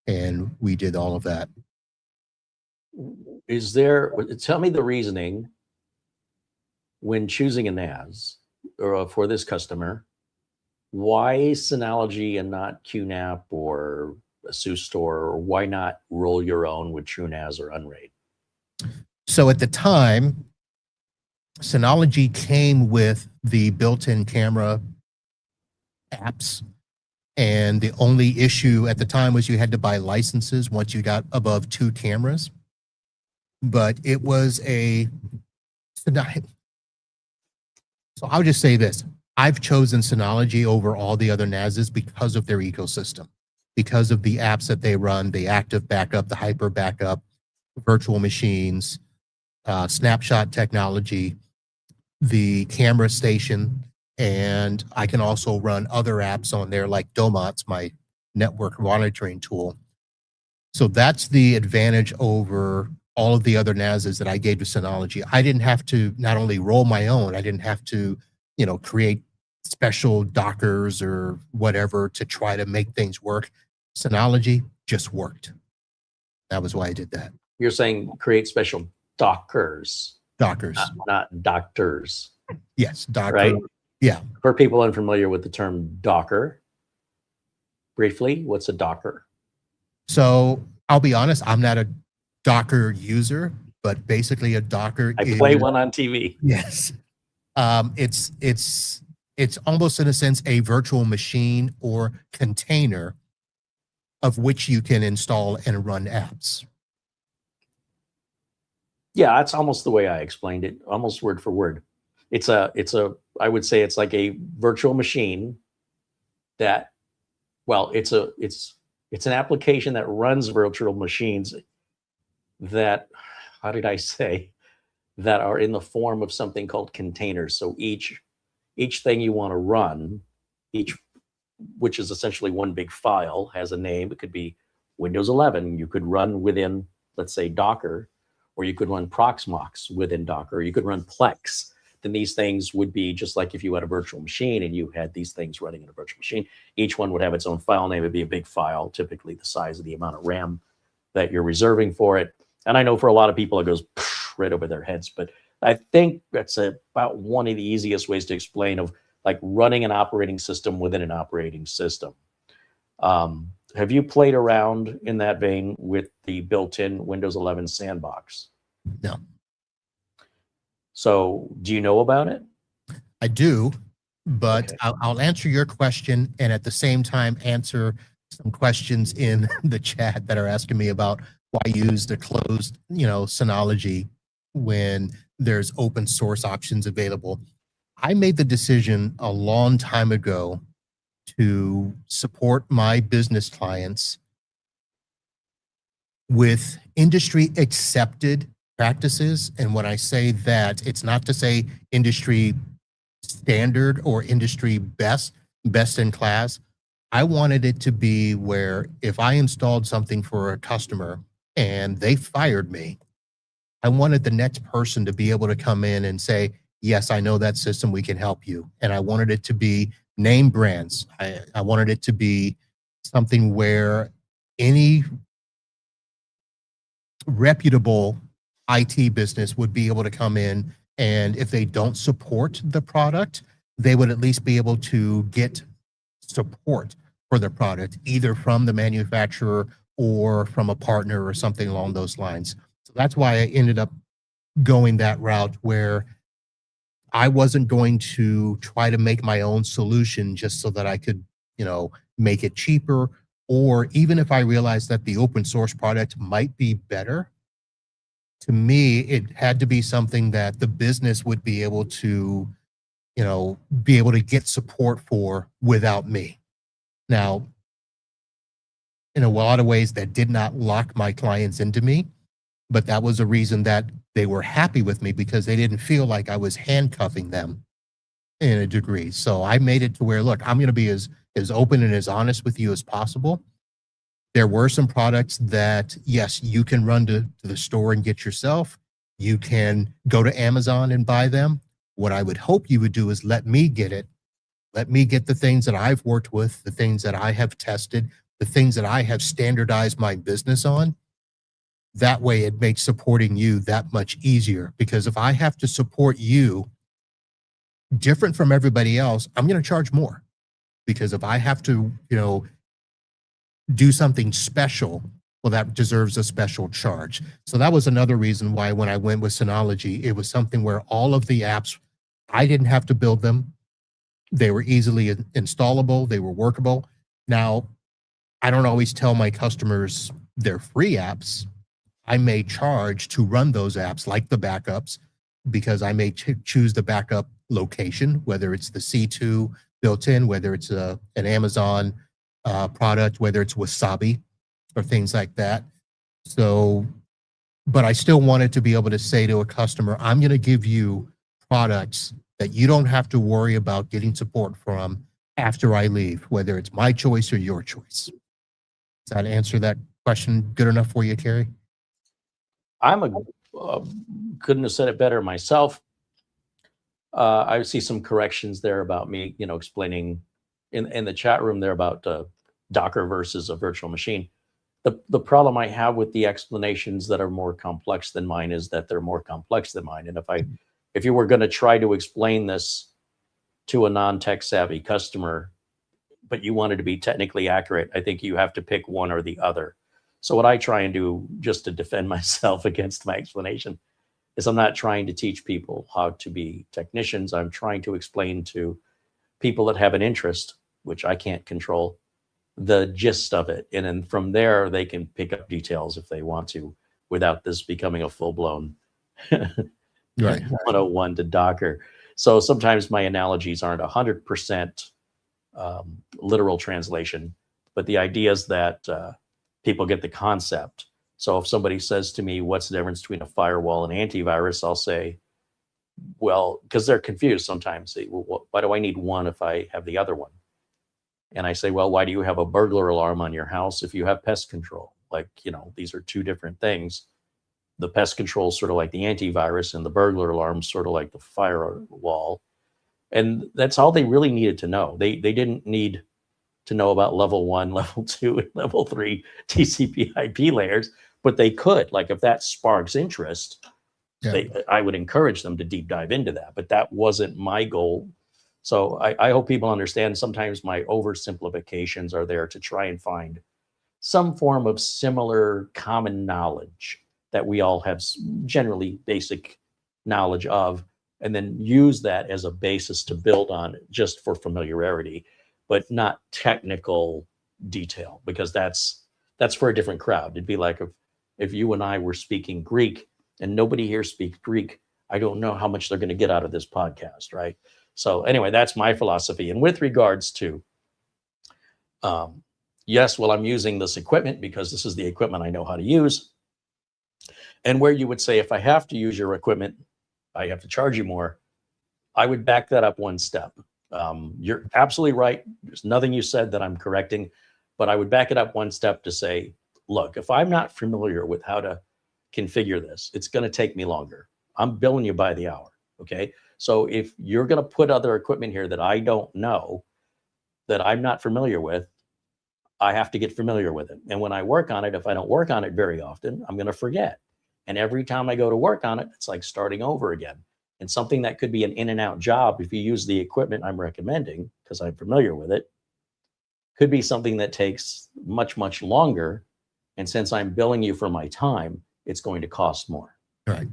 And we did all of that. Is there, tell me the reasoning when choosing a NAS or for this customer, why Synology and not QNAP or a SUSE store, or why not roll your own with TrueNAS or Unraid? So at the time, Synology came with the built-in camera apps. And the only issue at the time was you had to buy licenses once you got above 2 cameras. But it was a, so I'll just say this. I've chosen Synology over all the other NASs because of their ecosystem, because of the apps that they run, the active backup, the hyper backup, virtual machines, snapshot technology, the camera station, and I can also run other apps on there like Domotz, my network monitoring tool. So that's the advantage over all of the other NASs that I gave to Synology. I didn't have to not only roll my own, I didn't have to, create special Dockers or whatever to try to make things work. Synology just worked. That was why I did that. You're saying create special Dockers. Dockers. Not doctors. Yes, Docker. Right? Yeah. For people unfamiliar with the term Docker, briefly, what's a Docker? So I'll be honest, I'm not a Docker user, but basically a Docker I play one on TV. Yes. It's almost in a sense a virtual machine or container of which you can install and run apps. Yeah, that's almost the way I explained it, almost word for word. I would say it's like a virtual machine that, well, it's an application that runs virtual machines that, how did I say, that are in the form of something called containers. So each thing you want to run, which is essentially one big file, has a name. It could be Windows 11. You could run within, let's say, Docker, or you could run Proxmox within Docker, or you could run Plex. Then these things would be just like if you had a virtual machine and you had these things running in a virtual machine. Each one would have its own file name. It'd be a big file, typically the size of the amount of RAM that you're reserving for it. And I know for a lot of people, it goes right over their heads, but I think that's about one of the easiest ways to explain of like running an operating system within an operating system. Have you played around in that vein with the built-in Windows 11 sandbox? No. So do you know about it? I do, but Okay. I'll answer your question and at the same time answer some questions in the chat that are asking me about why use the closed, Synology when there's open source options available. I made the decision a long time ago to support my business clients with industry accepted practices. And when I say that, it's not to say industry standard or industry best in class. I wanted it to be where if I installed something for a customer and they fired me, I wanted the next person to be able to come in and say, yes, I know that system, we can help you. And I wanted it to be name brands. I wanted it to be something where any reputable IT business would be able to come in, and if they don't support the product, they would at least be able to get support for the product, either from the manufacturer or from a partner or something along those lines. So that's why I ended up going that route, where I wasn't going to try to make my own solution just so that I could, make it cheaper, or even if I realized that the open source product might be better. To me, it had to be something that the business would be able to, be able to get support for without me. Now, in a lot of ways, that did not lock my clients into me, but that was a reason that they were happy with me, because they didn't feel like I was handcuffing them in a degree. So I made it to where, look, I'm going to be as open and as honest with you as possible. There were some products that, yes, you can run to the store and get yourself. You can go to Amazon and buy them. What I would hope you would do is let me get it. Let me get the things that I've worked with, the things that I have tested, the things that I have standardized my business on. That way it makes supporting you that much easier, because if I have to support you different from everybody else, I'm going to charge more, because if I have to, do something special, well, that deserves a special charge. So that was another reason why when I went with Synology, it was something where all of the apps, I didn't have to build them. They were easily installable. They were workable. Now, I don't always tell my customers they're free apps. I may charge to run those apps, like the backups, because I may choose the backup location, whether it's the C2 built in, whether it's an Amazon product, whether it's Wasabi or things like that. So, but I still wanted to be able to say to a customer, I'm going to give you products that you don't have to worry about getting support from after I leave, whether it's my choice or your choice. Does that answer that question good enough for you, Carey? Couldn't have said it better myself. I see some corrections there about me, explaining in the chat room there about Docker versus a virtual machine. The problem I have with the explanations that are more complex than mine is that they're more complex than mine. And if you were going to try to explain this to a non-tech savvy customer, but you wanted to be technically accurate, I think you have to pick one or the other. So what I try and do, just to defend myself against my explanation, is I'm not trying to teach people how to be technicians. I'm trying to explain to people that have an interest, which I can't control, the gist of it. And then from there, they can pick up details if they want to, without this becoming a full-blown Right. 101 to Docker. So sometimes my analogies aren't 100% literal translation, but the idea is that people get the concept. So if somebody says to me, what's the difference between a firewall and antivirus? I'll say, well, because they're confused sometimes. Say, well, why do I need one if I have the other one? And I say, well, why do you have a burglar alarm on your house if you have pest control? Like, these are two different things. The pest control is sort of like the antivirus, and the burglar alarm is sort of like the firewall. And that's all they really needed to know. They didn't need to know about level 1, level 2, and level 3 TCP IP layers, but they could. Like, if that sparks interest, Yeah. I would encourage them to deep dive into that. But that wasn't my goal. So I hope people understand sometimes my oversimplifications are there to try and find some form of similar common knowledge that we all have generally basic knowledge of, and then use that as a basis to build on just for familiarity, but not technical detail, because that's for a different crowd. It'd be like if you and I were speaking Greek and nobody here speaks Greek, I don't know how much they're going to get out of this podcast, right? So anyway, that's my philosophy. And with regards to, yes, well, I'm using this equipment because this is the equipment I know how to use. And where you would say, if I have to use your equipment, I have to charge you more, I would back that up one step. You're absolutely right. There's nothing you said that I'm correcting, but I would back it up one step to say, look, if I'm not familiar with how to configure this, it's going to take me longer. I'm billing you by the hour. Okay. So if you're going to put other equipment here that I don't know, that I'm not familiar with, I have to get familiar with it. And when I work on it, if I don't work on it very often, I'm going to forget. And every time I go to work on it, it's like starting over again. And something that could be an in and out job, if you use the equipment I'm recommending, because I'm familiar with it, could be something that takes much, much longer. And since I'm billing you for my time, it's going to cost more. Right.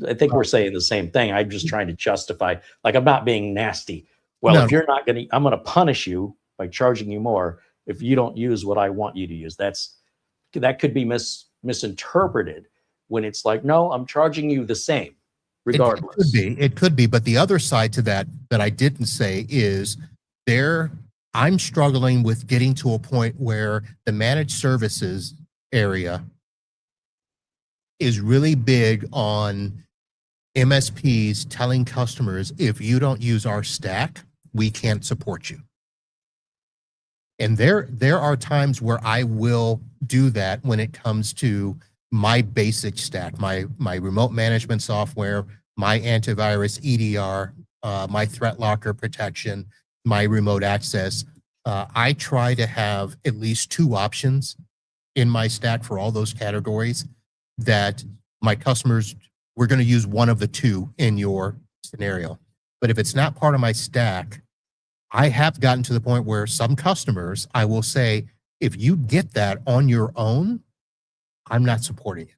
I think we're saying the same thing. I'm just trying to justify, like, I'm not being nasty. Well, No. if you're not going to, I'm going to punish you by charging you more if you don't use what I want you to use. That could be misinterpreted when it's like, no, I'm charging you the same regardless. It could be. But the other side to that I didn't say is I'm struggling with getting to a point where the managed services area is really big on MSPs telling customers, if you don't use our stack, we can't support you. And there are times where I will do that when it comes to my basic stack, my remote management software, my antivirus EDR, my threat locker protection, my remote access. I try to have at least 2 options in my stack for all those categories that my customers, we're going to use one of the 2 in your scenario. But if it's not part of my stack, I have gotten to the point where some customers, I will say, if you get that on your own, I'm not supporting it,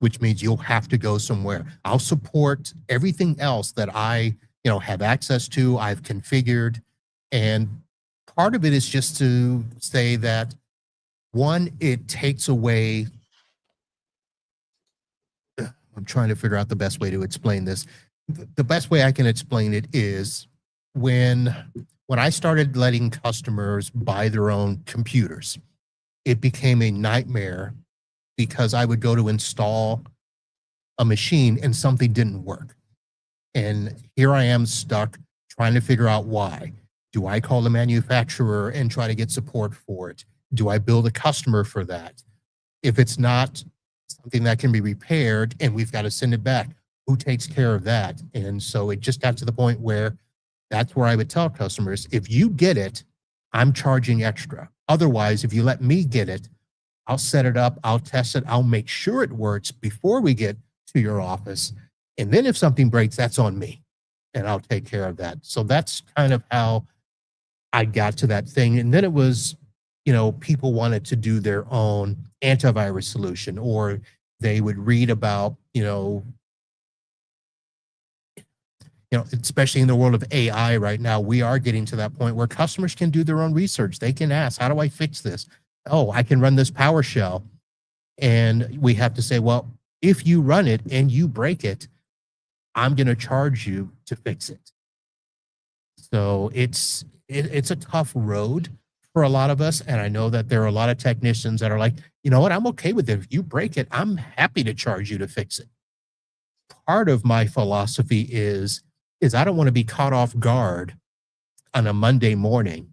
which means you'll have to go somewhere. I'll support everything else that I, have access to, I've configured. And part of it is just to say that, one, it takes away, I'm trying to figure out the best way to explain this. The best way I can explain it is when I started letting customers buy their own computers, it became a nightmare because I would go to install a machine and something didn't work. And here I am stuck trying to figure out why. Do I call the manufacturer and try to get support for it? Do I build a customer for that? If it's not something that can be repaired and we've got to send it back, who takes care of that? And so it just got to the point where that's where I would tell customers, if you get it, I'm charging extra. Otherwise, if you let me get it, I'll set it up, I'll test it, I'll make sure it works before we get to your office. And then if something breaks, that's on me and I'll take care of that. So that's kind of how I got to that thing. And then it was, people wanted to do their own antivirus solution, or they would read about, especially in the world of AI right now, we are getting to that point where customers can do their own research. They can ask, how do I fix this? Oh, I can run this PowerShell. And we have to say, well, if you run it and you break it, I'm going to charge you to fix it. So it's a tough road for a lot of us. And I know that there are a lot of technicians that are like, you know what, I'm okay with it. If you break it, I'm happy to charge you to fix it. Part of my philosophy is I don't want to be caught off guard on a Monday morning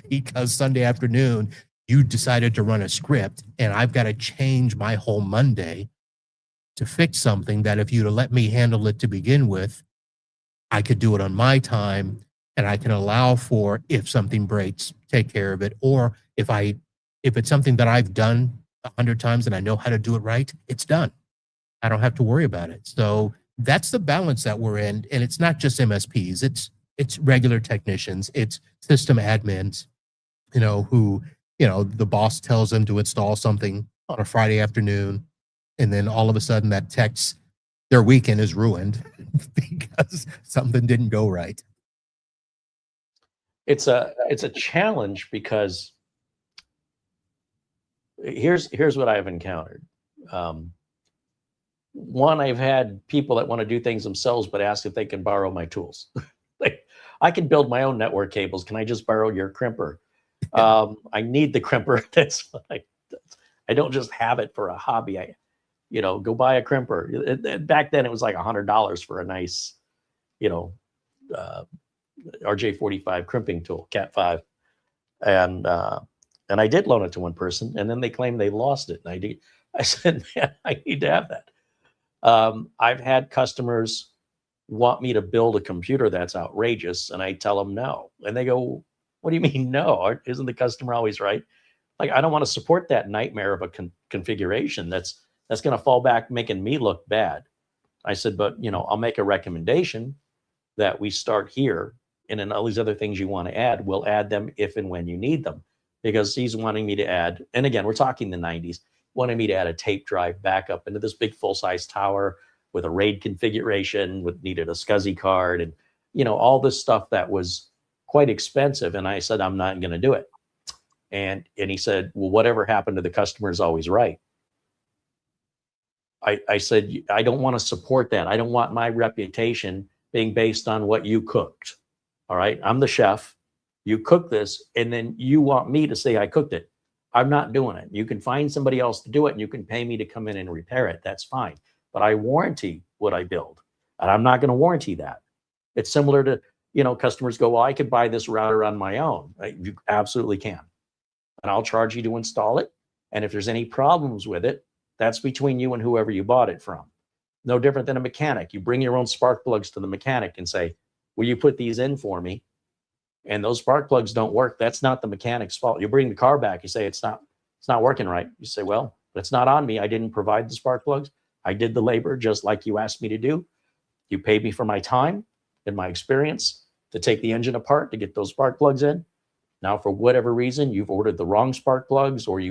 because Sunday afternoon you decided to run a script and I've got to change my whole Monday to fix something that if you'd have let me handle it to begin with, I could do it on my time and I can allow for, if something breaks, take care of it. Or if it's something that I've done 100 times and I know how to do it right, it's done. I don't have to worry about it. So that's the balance that we're in. And it's not just MSPs, it's regular technicians, it's system admins, who the boss tells them to install something on a Friday afternoon, and then all of a sudden that tech's their weekend is ruined because something didn't go right. It's a challenge because here's what I've encountered. One, I've had people that want to do things themselves, but ask if they can borrow my tools. Like, I can build my own network cables. Can I just borrow your crimper? I need the crimper. That's what I don't just have it for a hobby. Go buy a crimper. Back then it was like $100 for a nice, RJ45 crimping tool, Cat 5. And I did loan it to one person, and then they claimed they lost it. And I said, man, I need to have that. I've had customers want me to build a computer that's outrageous, and I tell them no. And they go, what do you mean no? Isn't the customer always right? Like, I don't want to support that nightmare of a configuration that's going to fall back making me look bad. I said, but I'll make a recommendation that we start here, and then all these other things you want to add, we'll add them if and when you need them. Because he's wanting me to add, and again, we're talking the 90s, wanted me to add a tape drive backup into this big full-size tower with a RAID configuration, needed a SCSI card, and all this stuff that was quite expensive. And I said, I'm not going to do it. And he said, well, whatever happened to the customer is always right. I said, I don't want to support that. I don't want my reputation being based on what you cooked. All right, I'm the chef. You cook this, and then you want me to say I cooked it. I'm not doing it. You can find somebody else to do it, and you can pay me to come in and repair it. That's fine. But I warranty what I build, and I'm not going to warranty that. It's similar to, customers go, well, I could buy this router on my own. You absolutely can. And I'll charge you to install it. And if there's any problems with it, that's between you and whoever you bought it from. No different than a mechanic. You bring your own spark plugs to the mechanic and say, will you put these in for me? And those spark plugs don't work. That's not the mechanic's fault. You bring the car back. You say, it's not working right. You say, well, it's not on me. I didn't provide the spark plugs. I did the labor just like you asked me to do. You paid me for my time and my experience to take the engine apart to get those spark plugs in. Now, for whatever reason, you've ordered the wrong spark plugs, or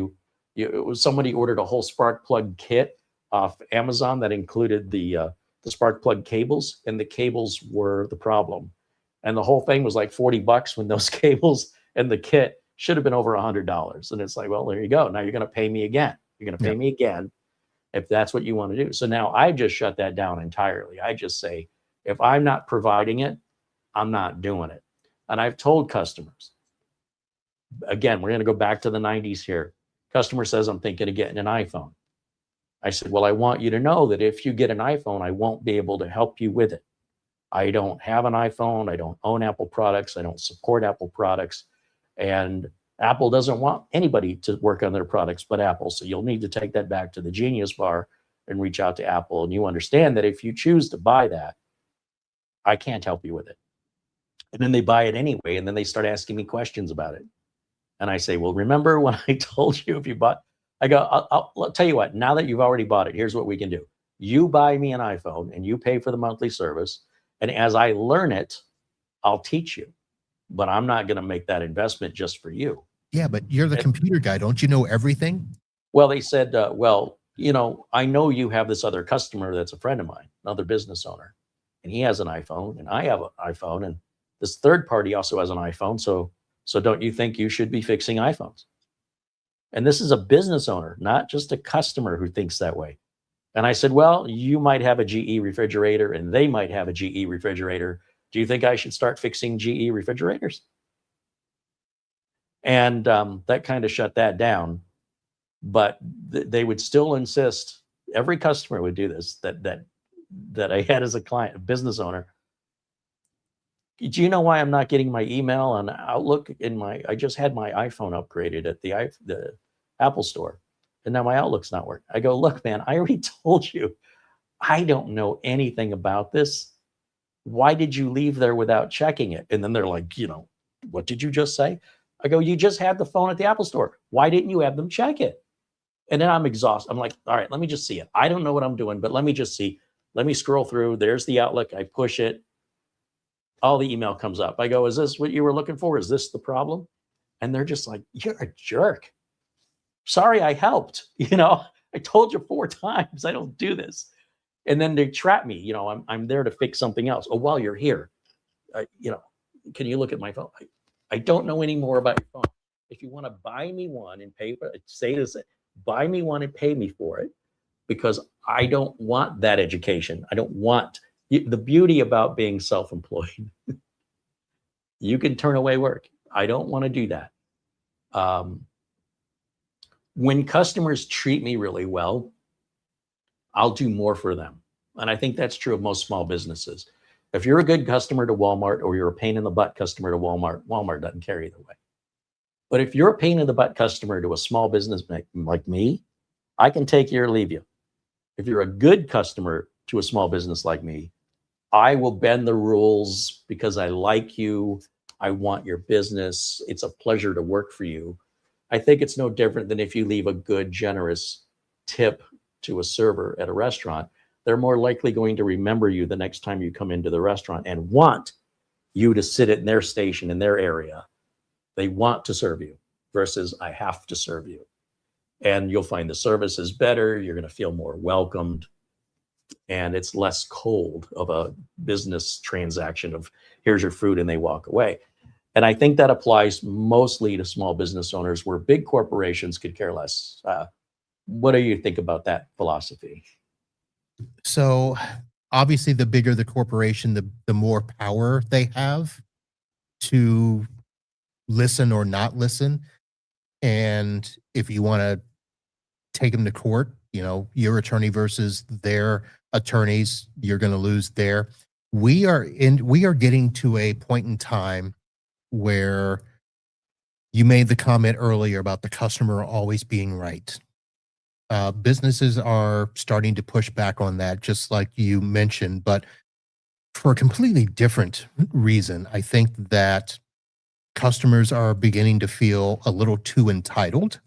somebody ordered a whole spark plug kit off Amazon that included the spark plug cables, and the cables were the problem. And the whole thing was like $40 when those cables and the kit should have been over $100. And it's like, well, there you go. Now you're going to pay me again. You're going to pay me again if that's what you want to do. So now I just shut that down entirely. I just say, if I'm not providing it, I'm not doing it. And I've told customers, again, we're going to go back to the 90s here. Customer says, I'm thinking of getting an iPhone. I said, well, I want you to know that if you get an iPhone, I won't be able to help you with it. I don't have an iPhone. I don't own Apple products. I don't support Apple products. And Apple doesn't want anybody to work on their products but Apple. So you'll need to take that back to the Genius Bar and reach out to Apple. And you understand that if you choose to buy that, I can't help you with it. And then they buy it anyway. And then they start asking me questions about it. And I say, well, remember when I told you if you bought, I go, I'll tell you what, now that you've already bought it, here's what we can do. You buy me an iPhone and you pay for the monthly service. And as I learn it, I'll teach you. But I'm not going to make that investment just for you. Yeah, but you're the computer guy. Don't you know everything? Well, they said, well, I know you have this other customer that's a friend of mine, another business owner, and he has an iPhone and I have an iPhone, and this third party also has an iPhone. So don't you think you should be fixing iPhones? And this is a business owner, not just a customer who thinks that way. And I said, well, you might have a GE refrigerator and they might have a GE refrigerator. Do you think I should start fixing GE refrigerators? And that kind of shut that down. But they would still insist, every customer would do this, that I had as a client, a business owner. Do you know why I'm not getting my email on Outlook I just had my iPhone upgraded at the Apple store, and now my Outlook's not working. I go, look, man, I already told you, I don't know anything about this. Why did you leave there without checking it? And then they're like, what did you just say? I go, you just had the phone at the Apple store. Why didn't you have them check it? And then I'm exhausted. I'm like, all right, let me just see it. I don't know what I'm doing, but let me just see. Let me scroll through. There's the Outlook. I push it. All the email comes up. I go, is this what you were looking for? Is this the problem? And they're just like, you're a jerk. Sorry, I helped. You know, I told you 4 times I don't do this. And then they trap me. You know, I'm there to fix something else. Oh, while you're here, you know, can you look at my phone? I don't know any more about your phone. If you want to buy me one and pay for it, say this, buy me one and pay me for it, because I don't want that education. I don't want the beauty about being self-employed. You can turn away work. I don't want to do that. When customers treat me really well, I'll do more for them. And I think that's true of most small businesses. If you're a good customer to Walmart, or you're a pain in the butt customer to Walmart, Walmart doesn't care either way. But if you're a pain in the butt customer to a small business like me, I can take you or leave you. If you're a good customer to a small business like me, I will bend the rules because I like you. I want your business. It's a pleasure to work for you. I think it's no different than if you leave a good, generous tip to a server at a restaurant. They're more likely going to remember you the next time you come into the restaurant and want you to sit in their station, in their area. They want to serve you versus I have to serve you. And you'll find the service is better. You're going to feel more welcomed. And it's less cold of a business transaction of here's your food and they walk away. And I think that applies mostly to small business owners, where big corporations could care less. What do you think about that philosophy? So obviously, the bigger the corporation, the more power they have to listen or not listen. And if you want to take them to court, you know, your attorney versus their attorneys, you're going to lose there. We are getting to a point in time where you made the comment earlier about the customer always being right. Businesses are starting to push back on that, just like you mentioned, but for a completely different reason. I think that customers are beginning to feel a little too entitled,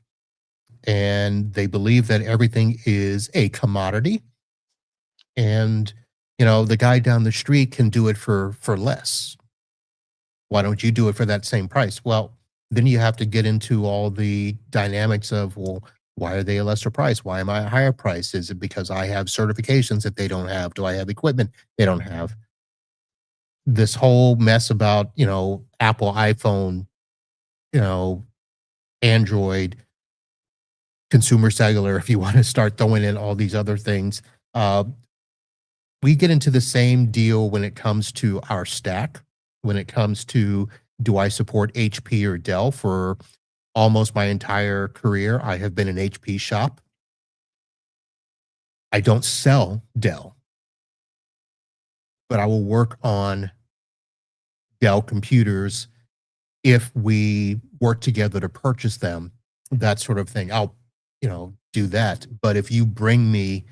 and they believe that everything is a commodity. And, you know, the guy down the street can do it for less. Why don't you do it for that same price? Well, then you have to get into all the dynamics of, well, why are they a lesser price? Why am I a higher price? Is it because I have certifications that they don't have? Do I have equipment they don't have? This whole mess about, you know, Apple, iPhone, you know, Android, consumer cellular, if you want to start throwing in all these other things. We get into the same deal when it comes to our stack, when it comes to, do I support HP or Dell? For almost my entire career, I have been an HP shop. I don't sell Dell, but I will work on Dell computers if we work together to purchase them, that sort of thing. I'll, you know, do that. But if you bring me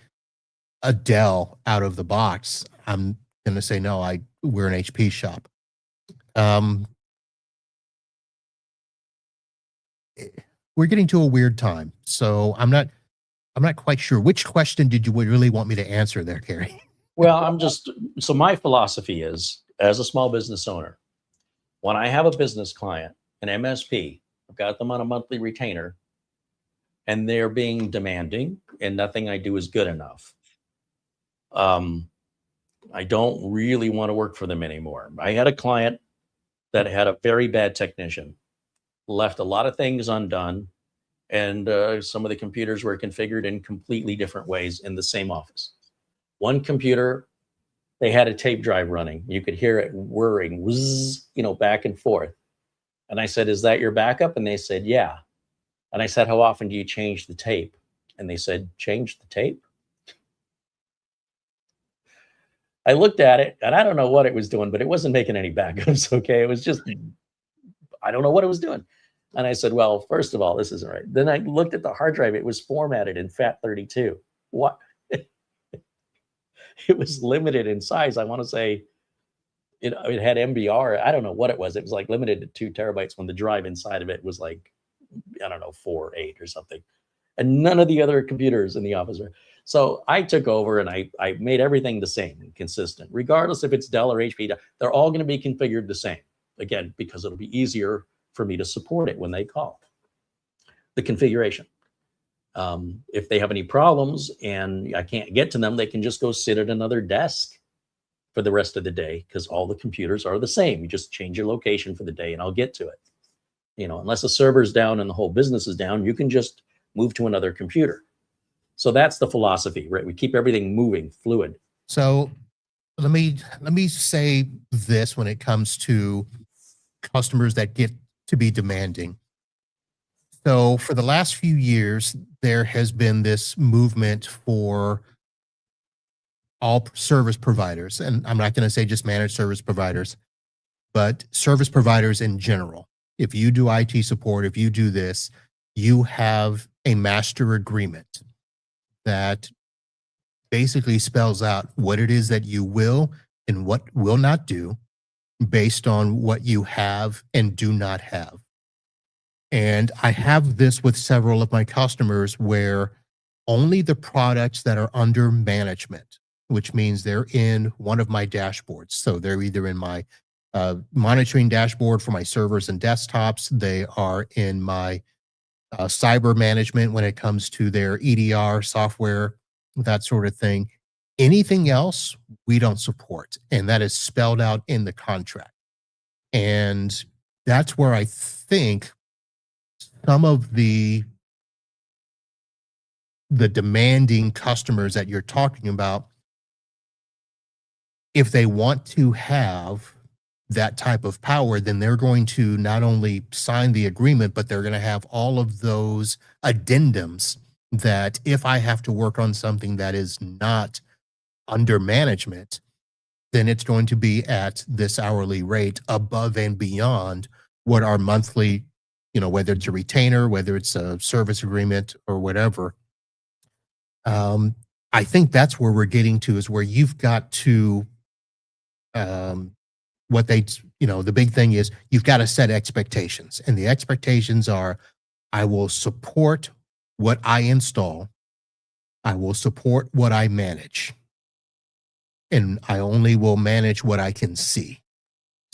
a Dell out of the box, I'm going to say, no, we're an HP shop. We're getting to a weird time. So I'm not quite sure. Which question did you really want me to answer there, Carey? Well, so my philosophy is, as a small business owner, when I have a business client, an MSP, I've got them on a monthly retainer, and they're being demanding, and nothing I do is good enough. I don't really want to work for them anymore. I had a client that had a very bad technician, left a lot of things undone, and some of the computers were configured in completely different ways in the same office. One computer, they had a tape drive running. You could hear it whirring, whizz, you know, back and forth. And I said, is that your backup? And they said, yeah. And I said, how often do you change the tape? And they said, change the tape? I looked at it, and I don't know what it was doing, but it wasn't making any backups, okay? It was just, I don't know what it was doing. And I said, well, first of all, this isn't right. Then I looked at the hard drive. It was formatted in FAT32. What? It was limited in size. I want to say it had MBR. I don't know what it was. It was like limited to 2 terabytes when the drive inside of it was like, I don't know, 4 or 8 or something. And none of the other computers in the office were. So I took over and I made everything the same and consistent, regardless if it's Dell or HP. They're all going to be configured the same. Again, because it'll be easier for me to support it when they call. The configuration. If they have any problems and I can't get to them, they can just go sit at another desk for the rest of the day, because all the computers are the same. You just change your location for the day and I'll get to it. You know, unless the server's down and the whole business is down, you can just move to another computer. So that's the philosophy, right? We keep everything moving, fluid. So let me say this when it comes to customers that get to be demanding. So for the last few years, there has been this movement for all service providers, and I'm not going to say just managed service providers, but service providers in general. If you do IT support, if you do this, you have a master agreement that basically spells out what it is that you will and what will not do based on what you have and do not have. And I have this with several of my customers where only the products that are under management, which means they're in one of my dashboards. So they're either in my monitoring dashboard for my servers and desktops. They are in my cyber management when it comes to their EDR software, that sort of thing. Anything else, we don't support. And that is spelled out in the contract. And that's where I think some of the demanding customers that you're talking about, if they want to have that type of power, then they're going to not only sign the agreement, but they're going to have all of those addendums that if I have to work on something that is not under management, then it's going to be at this hourly rate above and beyond what our monthly, you know, whether it's a retainer, whether it's a service agreement or whatever. I think that's where we're getting to, is where you've got to, what they, you know, the big thing is you've got to set expectations, and the expectations are, I will support what I install. I will support what I manage, and I only will manage what I can see.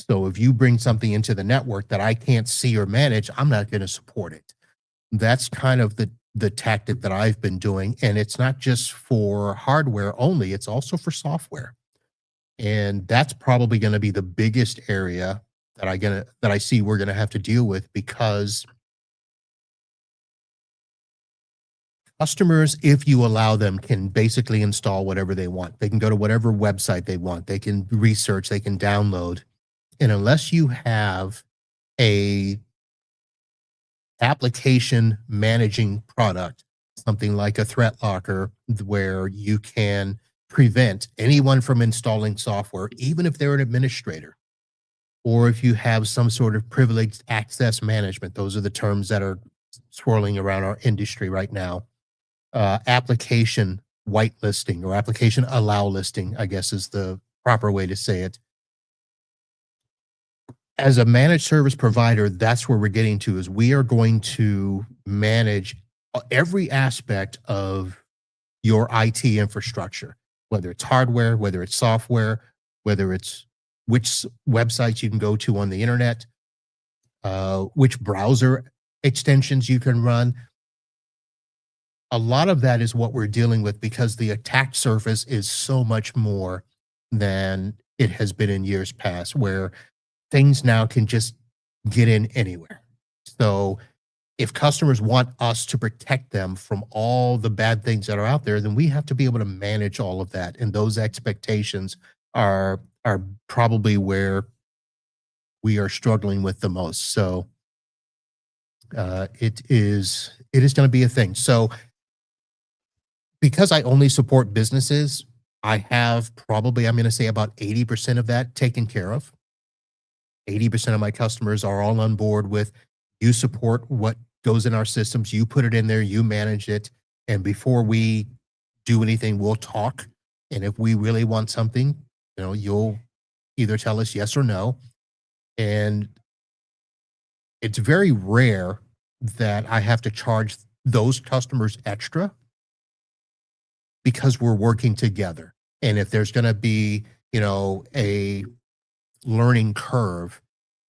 So if you bring something into the network that I can't see or manage, I'm not going to support it. That's kind of the tactic that I've been doing. And it's not just for hardware only, it's also for software. And that's probably going to be the biggest area that I see we're going to have to deal with, because customers, if you allow them, can basically install whatever they want. They can go to whatever website they want. They can research, they can download. And unless you have a application managing product, something like a threat locker, where you can prevent anyone from installing software, even if they're an administrator, or if you have some sort of privileged access management. Those are the terms that are swirling around our industry right now. Application whitelisting, or application allow listing, I guess is the proper way to say it. As a managed service provider, that's where we're getting to, is we are going to manage every aspect of your IT infrastructure, whether it's hardware, whether it's software, whether it's which websites you can go to on the internet, which browser extensions you can run. A lot of that is what we're dealing with, because the attack surface is so much more than it has been in years past, where things now can just get in anywhere. So if customers want us to protect them from all the bad things that are out there, then we have to be able to manage all of that. And those expectations are probably where we are struggling with the most. So it is going to be a thing. So because I only support businesses, I have probably, I'm going to say, about 80% of that taken care of. 80% of my customers are all on board with, you support what goes in our systems, you put it in there, you manage it. And before we do anything, we'll talk. And if we really want something, you know, you'll either tell us yes or no. And it's very rare that I have to charge those customers extra, because we're working together. And if there's going to be, you know, a learning curve,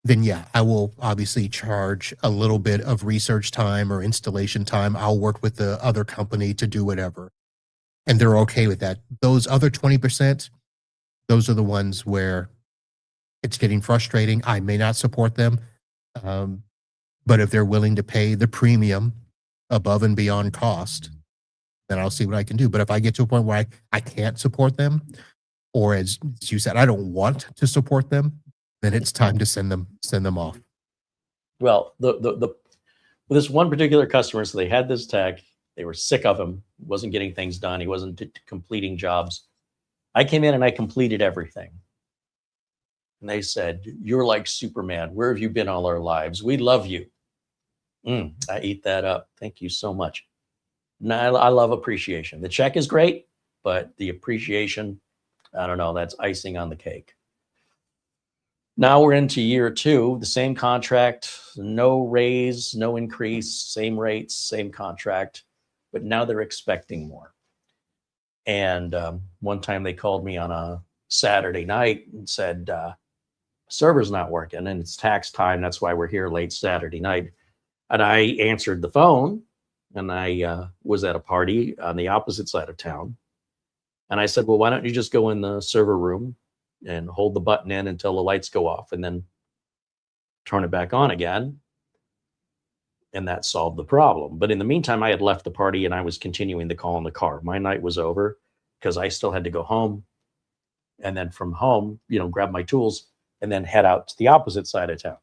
then yeah, I will obviously charge a little bit of research time or installation time. I'll work with the other company to do whatever. And they're okay with that. Those other 20%, those are the ones where it's getting frustrating. I may not support them. Um, but if they're willing to pay the premium above and beyond cost, then I'll see what I can do. But if I get to a point where I can't support them, or as you said, I don't want to support them, then it's time to send them off. Well, this one particular customer, so they had this tech, they were sick of him, wasn't getting things done, he wasn't completing jobs. I came in and I completed everything. And they said, "You're like Superman. Where have you been all our lives? We love you." I eat that up. Thank you so much. Now, I love appreciation. The check is great, but the appreciation, I don't know, that's icing on the cake. Now we're into year 2, the same contract, no raise, no increase, same rates, same contract, but now they're expecting more. And one time they called me on a Saturday night and said, server's not working and it's tax time. That's why we're here late Saturday night. And I answered the phone, and I was at a party on the opposite side of town. And I said, well, why don't you just go in the server room and hold the button in until the lights go off and then turn it back on again. And that solved the problem. But in the meantime, I had left the party and I was continuing the call in the car. My night was over because I still had to go home. And then from home, grab my tools and then head out to the opposite side of town.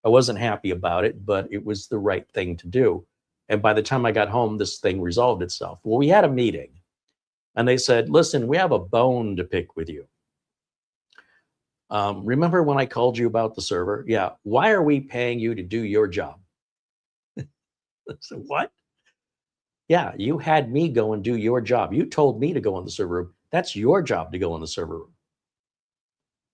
I wasn't happy about it, but it was the right thing to do. And by the time I got home, this thing resolved itself. Well, we had a meeting and they said, listen, we have a bone to pick with you. Remember when I called you about the server? Yeah. Why are we paying you to do your job? So what? Yeah, you had me go and do your job. You told me to go in the server room. That's your job to go in the server room.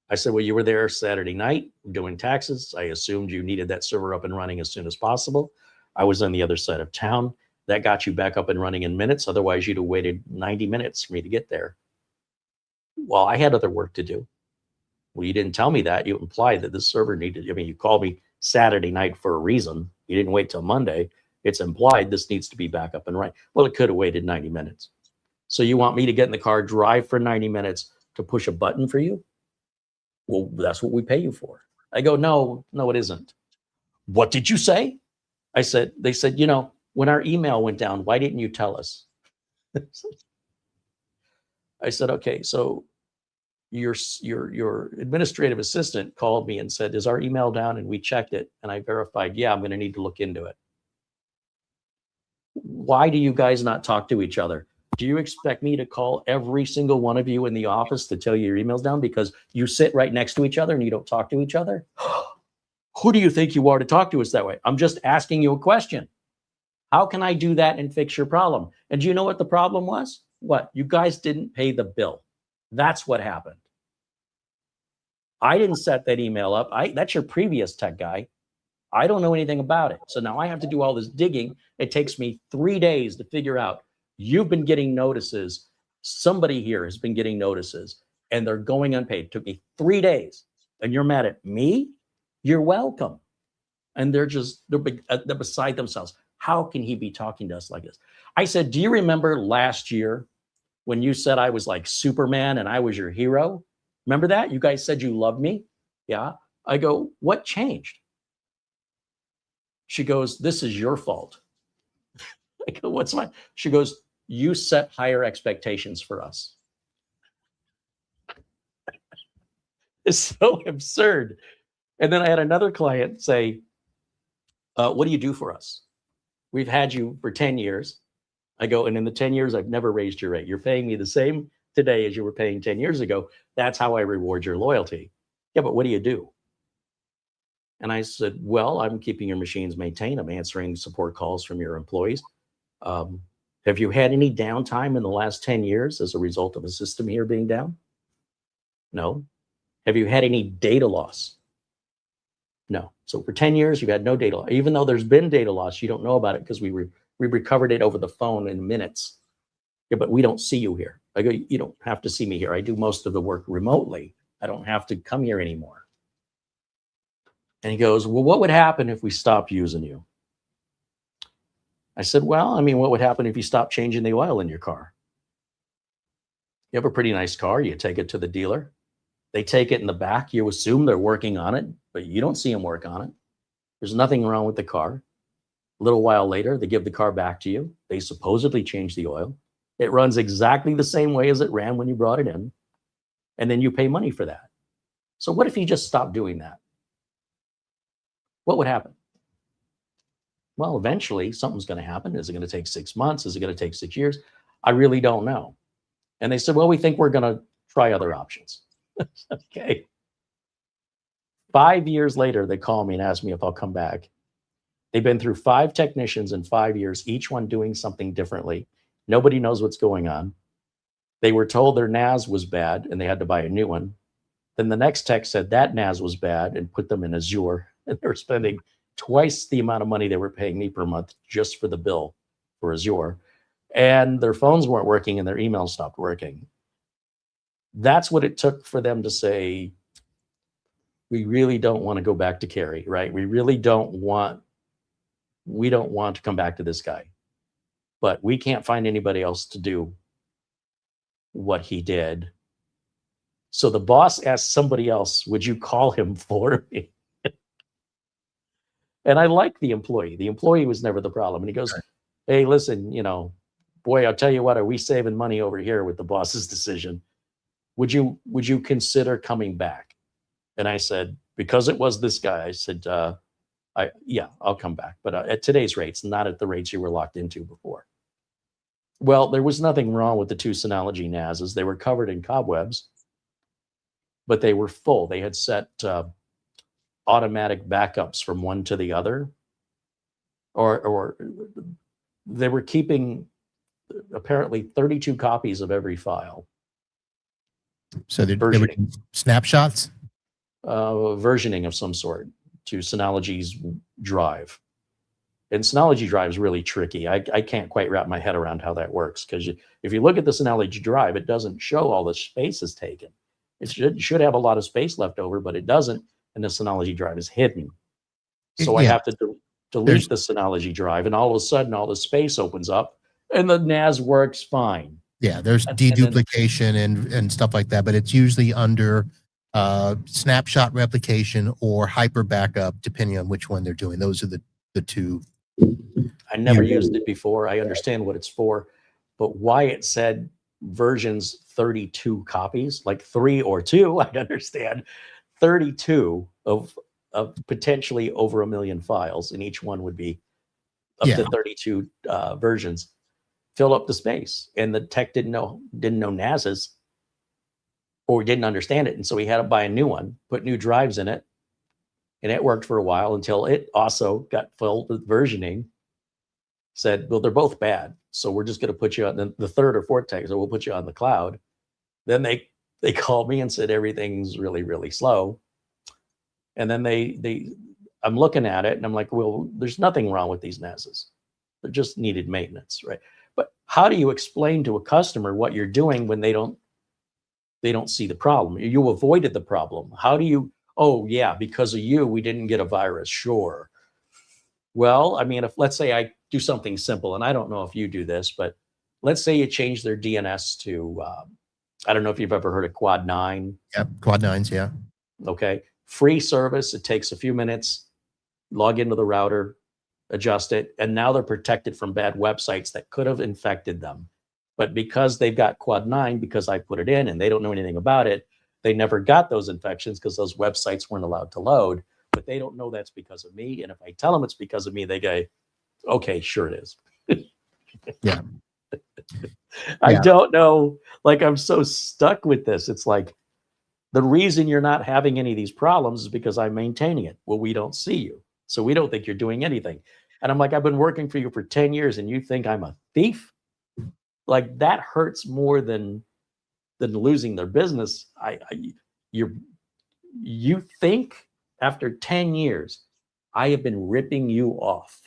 I said, well, you were there Saturday night doing taxes. I assumed you needed that server up and running as soon as possible. I was on the other side of town. That got you back up and running in minutes. Otherwise, you'd have waited 90 minutes for me to get there. Well, I had other work to do. Well, you didn't tell me that. You implied that this server needed, you called me Saturday night for a reason. You didn't wait till Monday. It's implied this needs to be back up and running. Well, it could have waited 90 minutes. So you want me to get in the car, drive for 90 minutes to push a button for you? Well, that's what we pay you for. I go, no, it isn't. What did you say? They said, when our email went down, why didn't you tell us? I said, okay, so your administrative assistant called me and said, is our email down? And we checked it and I verified, yeah, I'm going to need to look into it. Why do you guys not talk to each other? Do you expect me to call every single one of you in the office to tell you your email's down because you sit right next to each other and you don't talk to each other? Who do you think you are to talk to us that way? I'm just asking you a question. How can I do that and fix your problem? And do you know what the problem was? What? You guys didn't pay the bill. That's what happened. I didn't set that email up. That's your previous tech guy. I don't know anything about it. So now I have to do all this digging. It takes me 3 days to figure out. You've been getting notices. Somebody here has been getting notices and they're going unpaid. It took me 3 days and you're mad at me? You're welcome. And they're beside themselves. How can he be talking to us like this? I said, do you remember last year when you said I was like Superman and I was your hero? Remember that? You guys said you loved me? Yeah. I go, what changed? She goes, this is your fault. I go, what's mine? She goes, you set higher expectations for us. It's so absurd. And then I had another client say, what do you do for us? We've had you for 10 years. I go, and in the 10 years, I've never raised your rate. You're paying me the same today as you were paying 10 years ago. That's how I reward your loyalty. Yeah, but what do you do? And I said, well, I'm keeping your machines maintained. I'm answering support calls from your employees. Have you had any downtime in the last 10 years as a result of a system here being down? No. Have you had any data loss? No. So for 10 years, you've had no data loss. Even though there's been data loss, you don't know about it because we recovered it over the phone in minutes. Yeah, but we don't see you here. I go, you don't have to see me here. I do most of the work remotely. I don't have to come here anymore. And he goes, well, what would happen if we stopped using you? I said, well, I mean, what would happen if you stopped changing the oil in your car? You have a pretty nice car. You take it to the dealer. They take it in the back. You assume they're working on it, but you don't see them work on it. There's nothing wrong with the car. A little while later, they give the car back to you. They supposedly change the oil. It runs exactly the same way as it ran when you brought it in. And then you pay money for that. So what if you just stopped doing that? What would happen? Well, eventually something's going to happen. Is it going to take 6 months? Is it going to take 6 years? I really don't know. And they said, well, we think we're going to try other options. Okay. 5 years later, they call me and ask me if I'll come back. They've been through 5 technicians in 5 years, each one doing something differently. Nobody knows what's going on. They were told their NAS was bad and they had to buy a new one. Then the next tech said that NAS was bad and put them in Azure. And they were spending twice the amount of money they were paying me per month just for the bill for Azure. And their phones weren't working and their emails stopped working. That's what it took for them to say, we really don't want to go back to Carey, right? We don't want to come back to this guy. But we can't find anybody else to do what he did. So the boss asked somebody else, would you call him for me? And I like the employee. The employee was never the problem. And he goes, hey, listen, boy, I'll tell you what, are we saving money over here with the boss's decision? Would you consider coming back? And I said, because it was this guy, I said, yeah, I'll come back. But at today's rates, not at the rates you were locked into before. Well, there was nothing wrong with the 2 Synology NASs. They were covered in cobwebs, but they were full. They had set automatic backups from one to the other, or they were keeping apparently 32 copies of every file. So they were doing snapshots? Versioning of some sort to Synology's drive. And Synology drive is really tricky. I can't quite wrap my head around how that works, because if you look at the Synology drive, it doesn't show all the space is taken. It should have a lot of space left over, but it doesn't, and the Synology drive is hidden. So I have to delete the Synology drive, and all of a sudden all the space opens up and the NAS works fine. Yeah, there's deduplication and stuff like that, but it's usually under snapshot replication or hyper backup, depending on which one they're doing. Those are the 2. I never used it before. I understand what it's for, but why it said versions 32 copies, like 3 or 2, I'd understand. 32 of potentially over 1 million files, and each one would be up to 32 versions. Fill up the space, and the tech didn't know NASs, or didn't understand it, and so he had to buy a new one, put new drives in it, and it worked for a while until it also got filled with versioning. Said, well, they're both bad, so we're just going to put you on the 3rd or 4th tech, so we'll put you on the cloud. Then they called me and said everything's really, really slow. And then I'm looking at it and I'm like, well, there's nothing wrong with these NASs. They just needed maintenance, right? But how do you explain to a customer what you're doing when they don't see the problem? You avoided the problem. How do you, oh yeah, because of you, we didn't get a virus, sure. Well, I mean, if let's say I do something simple, and I don't know if you do this, but let's say you change their DNS to, I don't know if you've ever heard of Quad 9. Yep, Quad 9s, yeah. Okay, free service. It takes a few minutes. Log into the router, adjust it, and now they're protected from bad websites that could have infected them. But because they've got Quad 9, because I put it in and they don't know anything about it, they never got those infections because those websites weren't allowed to load. But they don't know that's because of me. And if I tell them it's because of me, they go, okay, sure it is. Yeah. I don't know. Like, I'm so stuck with this. It's like, the reason you're not having any of these problems is because I'm maintaining it. Well, we don't see you, so we don't think you're doing anything. And I'm like, I've been working for you for 10 years and you think I'm a thief? Like, that hurts more than losing their business. You think after 10 years, I have been ripping you off.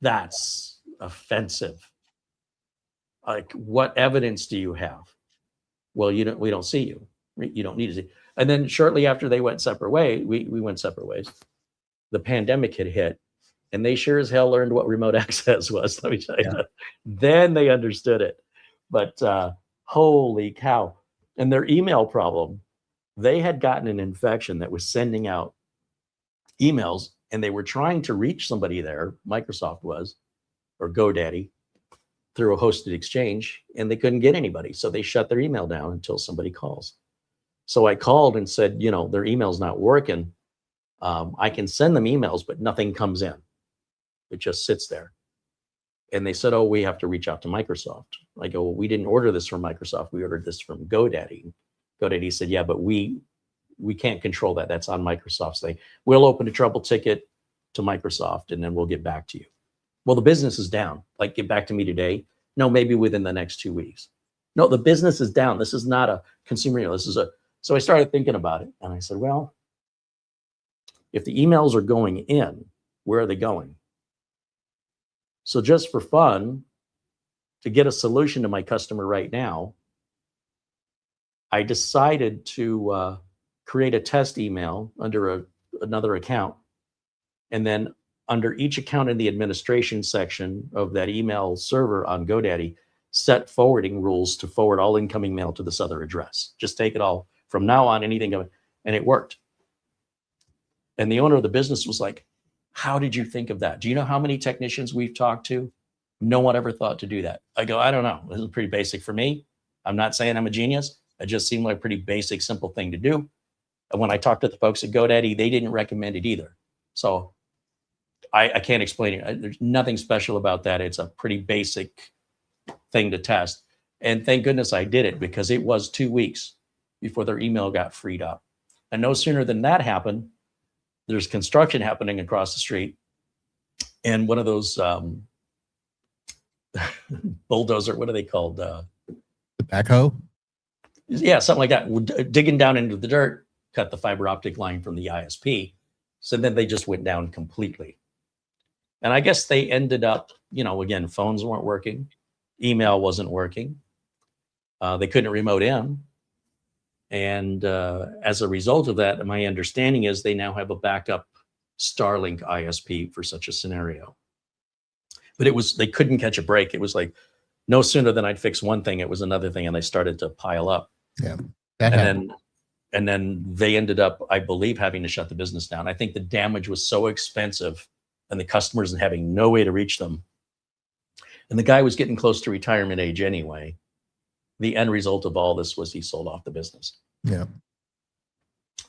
That's offensive. Like, what evidence do you have? Well, we don't see you. You don't need to see. And then shortly after they went separate ways, we went separate ways. The pandemic had hit, and they sure as hell learned what remote access was. Let me tell you. Yeah. Then they understood it. But holy cow! And their email problem, they had gotten an infection that was sending out emails, and they were trying to reach somebody there. Microsoft was, or GoDaddy, through a hosted exchange, and they couldn't get anybody. So they shut their email down until somebody calls. So I called and said, their email's not working. I can send them emails, but nothing comes in. It just sits there. And they said, oh, we have to reach out to Microsoft. I go, well, we didn't order this from Microsoft. We ordered this from GoDaddy. GoDaddy said, yeah, but we can't control that. That's on Microsoft's thing. We'll open a trouble ticket to Microsoft, and then we'll get back to you. Well, the business is down. Like, get back to me today. No, maybe within the next 2 weeks. No, the business is down. This is not a consumer. So I started thinking about it, and I said, well, if the emails are going in, where are they going? So just for fun, to get a solution to my customer right now, I decided to create a test email under another account, and then under each account in the administration section of that email server on GoDaddy, set forwarding rules to forward all incoming mail to this other address. Just take it all from now on, anything, and it worked. And the owner of the business was like, how did you think of that? Do you know how many technicians we've talked to? No one ever thought to do that. I go, I don't know. This is pretty basic for me. I'm not saying I'm a genius. It just seemed like a pretty basic, simple thing to do. And when I talked to the folks at GoDaddy, they didn't recommend it either. So I can't explain it. There's nothing special about that. It's a pretty basic thing to test. And thank goodness I did it, because it was 2 weeks before their email got freed up. And no sooner than that happened, there's construction happening across the street. And one of those bulldozer, what are they called? The backhoe? Yeah, something like that. Digging down into the dirt, cut the fiber optic line from the ISP. So then they just went down completely. And I guess they ended up, again, phones weren't working. Email wasn't working. They couldn't remote in. And as a result of that, my understanding is they now have a backup Starlink ISP for such a scenario. But they couldn't catch a break. It was like, no sooner than I'd fix one thing, it was another thing, and they started to pile up. Yeah. And then they ended up, I believe, having to shut the business down. I think the damage was so expensive, and the customers having no way to reach them. And the guy was getting close to retirement age anyway. The end result of all this was he sold off the business. Yeah.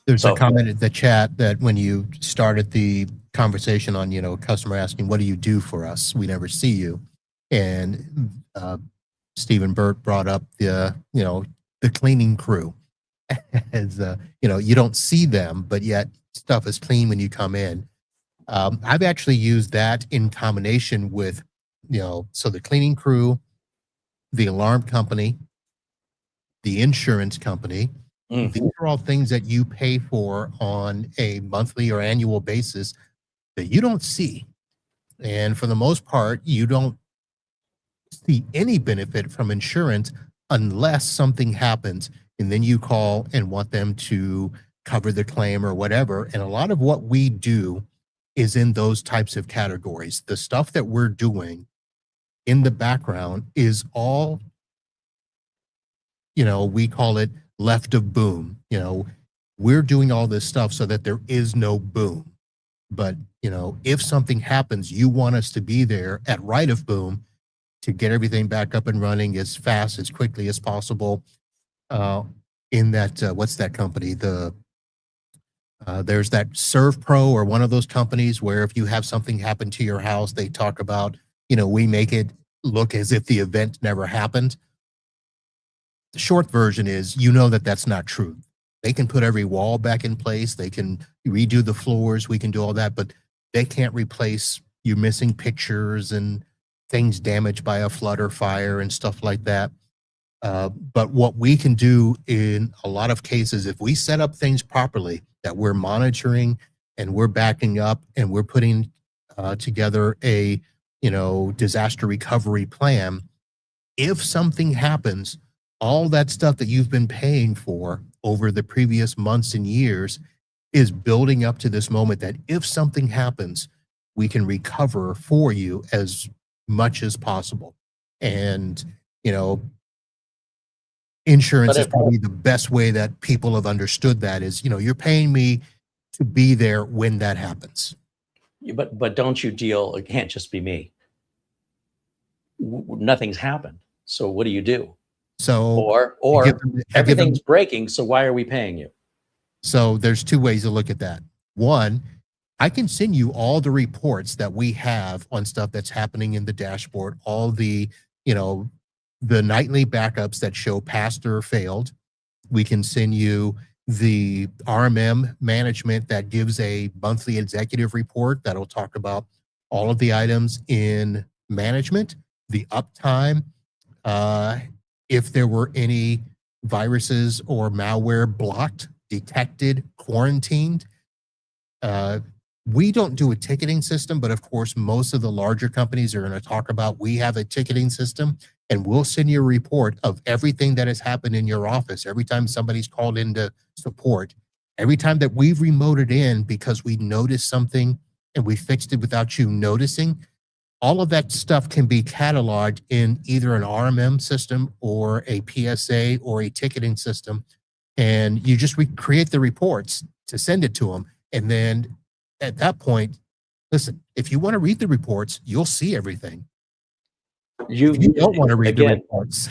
There's a comment in the chat that when you started the conversation on, a customer asking, what do you do for us? We never see you. And Stephen Burt brought up the cleaning crew. As you don't see them, but yet stuff is clean when you come in. I've actually used that in combination with, so the cleaning crew, the alarm company, the insurance company. These are all things that you pay for on a monthly or annual basis that you don't see. And for the most part, you don't see any benefit from insurance unless something happens, and then you call and want them to cover the claim or whatever. And a lot of what we do is in those types of categories. The stuff that we're doing in the background is all, we call it left of boom. We're doing all this stuff so that there is no boom. But, if something happens, you want us to be there at right of boom to get everything back up and running as fast, as quickly as possible. In that, what's that company? There's that ServPro, or one of those companies where if you have something happen to your house, they talk about, we make it look as if the event never happened. The short version is, that's not true. They can put every wall back in place. They can redo the floors. We can do all that, but they can't replace you missing pictures and things damaged by a flood or fire and stuff like that. But what we can do in a lot of cases, if we set up things properly, that we're monitoring and we're backing up and we're putting together a, disaster recovery plan, if something happens, all that stuff that you've been paying for over the previous months and years is building up to this moment that if something happens, we can recover for you as much as possible. And, you know, insurance is probably the best way that people have understood that is, you know, you're paying me to be there when that happens. But don't you deal, it can't just be me. Nothing's happened. So what do you do? So, or everything's breaking. So why are we paying you? So there's two ways to look at that. One, I can send you all the reports that we have on stuff that's happening in the dashboard, all the, you know, the nightly backups that show passed or failed. We can send you the RMM management that gives a monthly executive report that'll talk about all of the items in management, the uptime, if there were any viruses or malware blocked, detected, quarantined. We don't do a ticketing system, but of course, most of the larger companies are going to talk about we have a ticketing system, and we'll send you a report of everything that has happened in your office. Every time somebody's called into support, every time that we've remoted in because we noticed something and we fixed it without you noticing, all of that stuff can be cataloged in either an RMM system or a PSA or a ticketing system. And you just create the reports to send it to them. And then at that point, listen, if you want to read the reports, you'll see everything. You don't want to read the reports.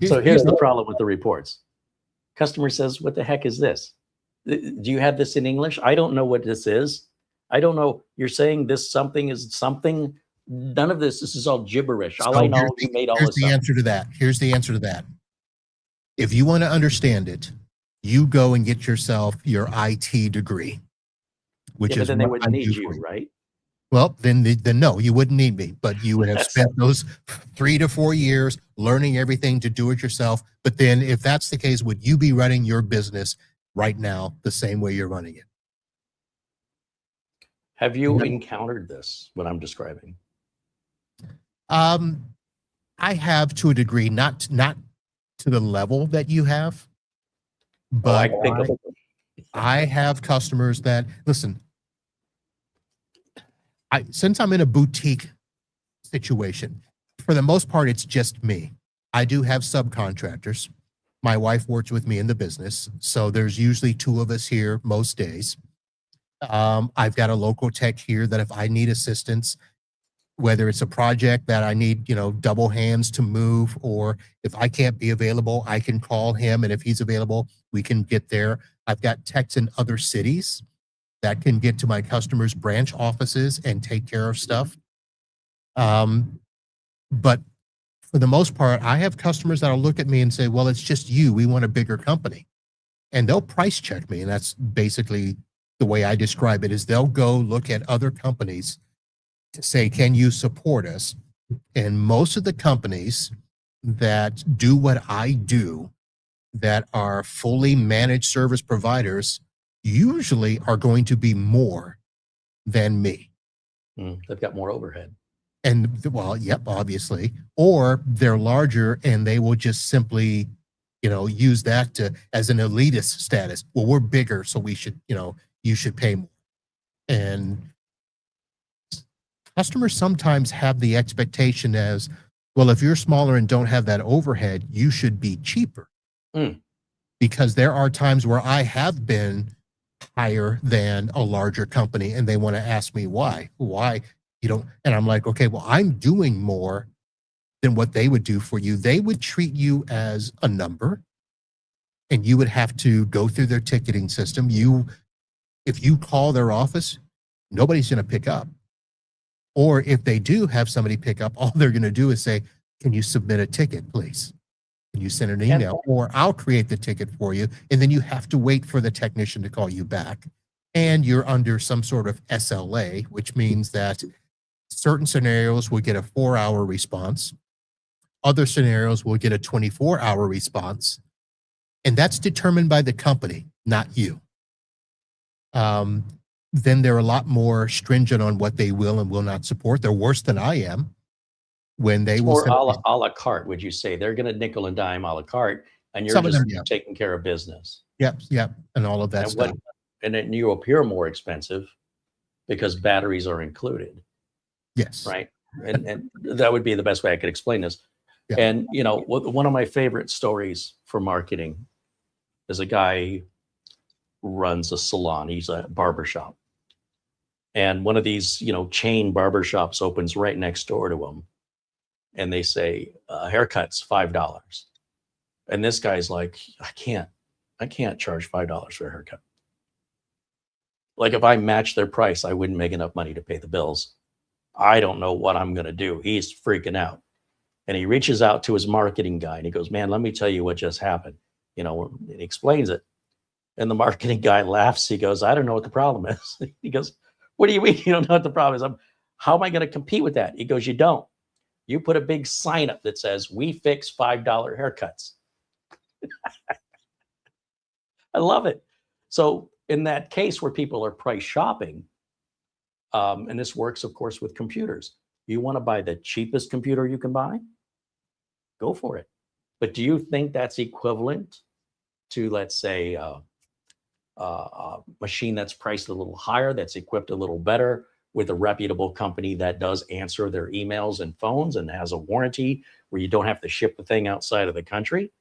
So here's the problem with the reports. Customer says, what the heck is this? Do you have this in English? I don't know what this is. I don't know. You're saying this something is something. None of this is all gibberish. All I know, you made all this up. Here's the answer to that. Here's the answer to that. If you want to understand it, you go and get yourself your IT degree, which is then they wouldn't need you, right? Well, then no, you wouldn't need me, but you would have spent those 3 to 4 years learning everything to do it yourself. But then if that's the case, would you be running your business right now the same way you're running it? Have you encountered this, what I'm describing? I have to a degree, not to the level that you have, but I have customers that, listen, since I'm in a boutique situation, for the most part, it's just me. I do have subcontractors. My wife works with me in the business, so there's usually 2 of us here most days. I've got a local tech here that if I need assistance, whether it's a project that I need, you know, double hands to move, or if I can't be available, I can call him, and if he's available, we can get there. I've got techs in other cities that can get to my customers' branch offices and take care of stuff. But for the most part, I have customers that'll look at me and say, well, it's just you. We want a bigger company. And they'll price check me. And that's basically the way I describe it, is they'll go look at other companies to say, can you support us? And most of the companies that do what I do, that are fully managed service providers, usually are going to be more than me. They've got more overhead. And well, yep, obviously, or they're larger and they will just simply, you know, use that to as an elitist status. Well, we're bigger, so we should, you know, you should pay more. And customers sometimes have the expectation as, well, if you're smaller and don't have that overhead, you should be cheaper. Because there are times where I have been higher than a larger company and they want to ask me why you don't. And I'm like, okay, well, I'm doing more than what they would do for you. They would treat you as a number and you would have to go through their ticketing system. If you call their office, nobody's going to pick up. Or if they do have somebody pick up, all they're going to do is say, can you submit a ticket, please? Can you send an email? Or I'll create the ticket for you. And then you have to wait for the technician to call you back. And you're under some sort of SLA, which means that certain scenarios will get a 4-hour response. Other scenarios will get a 24-hour response. And that's determined by the company, not you. Then they're a lot more stringent on what they will and will not support. They're worse than I am. When they will, or a la carte, would you say? They're going to nickel and dime a la carte, and you're just taking care of business. Yep, and all of that And stuff. and then you appear more expensive because batteries are included, Yes. right? And that would be the best way I could explain this. Yeah. And one of my favorite stories for marketing is a guy who runs a salon. He's a barbershop. And one of these, chain barbershops opens right next door to him. And they say, haircut's $5. And this guy's like, I can't charge $5 for a haircut. Like if I matched their price, I wouldn't make enough money to pay the bills. I don't know what I'm going to do. He's freaking out. And he reaches out to his marketing guy and he goes, man, let me tell you what just happened. And he explains it. And the marketing guy laughs. He goes, I don't know what the problem is. He goes, what do you mean you don't know what the problem is? How am I going to compete with that? He goes, you don't. You put a big sign up that says, we fix $5 haircuts. I love it. So in that case where people are price shopping, and this works, of course, with computers, you want to buy the cheapest computer you can buy? Go for it. But do you think that's equivalent to, let's say, a machine that's priced a little higher, that's equipped a little better with a reputable company that does answer their emails and phones and has a warranty where you don't have to ship the thing outside of the country?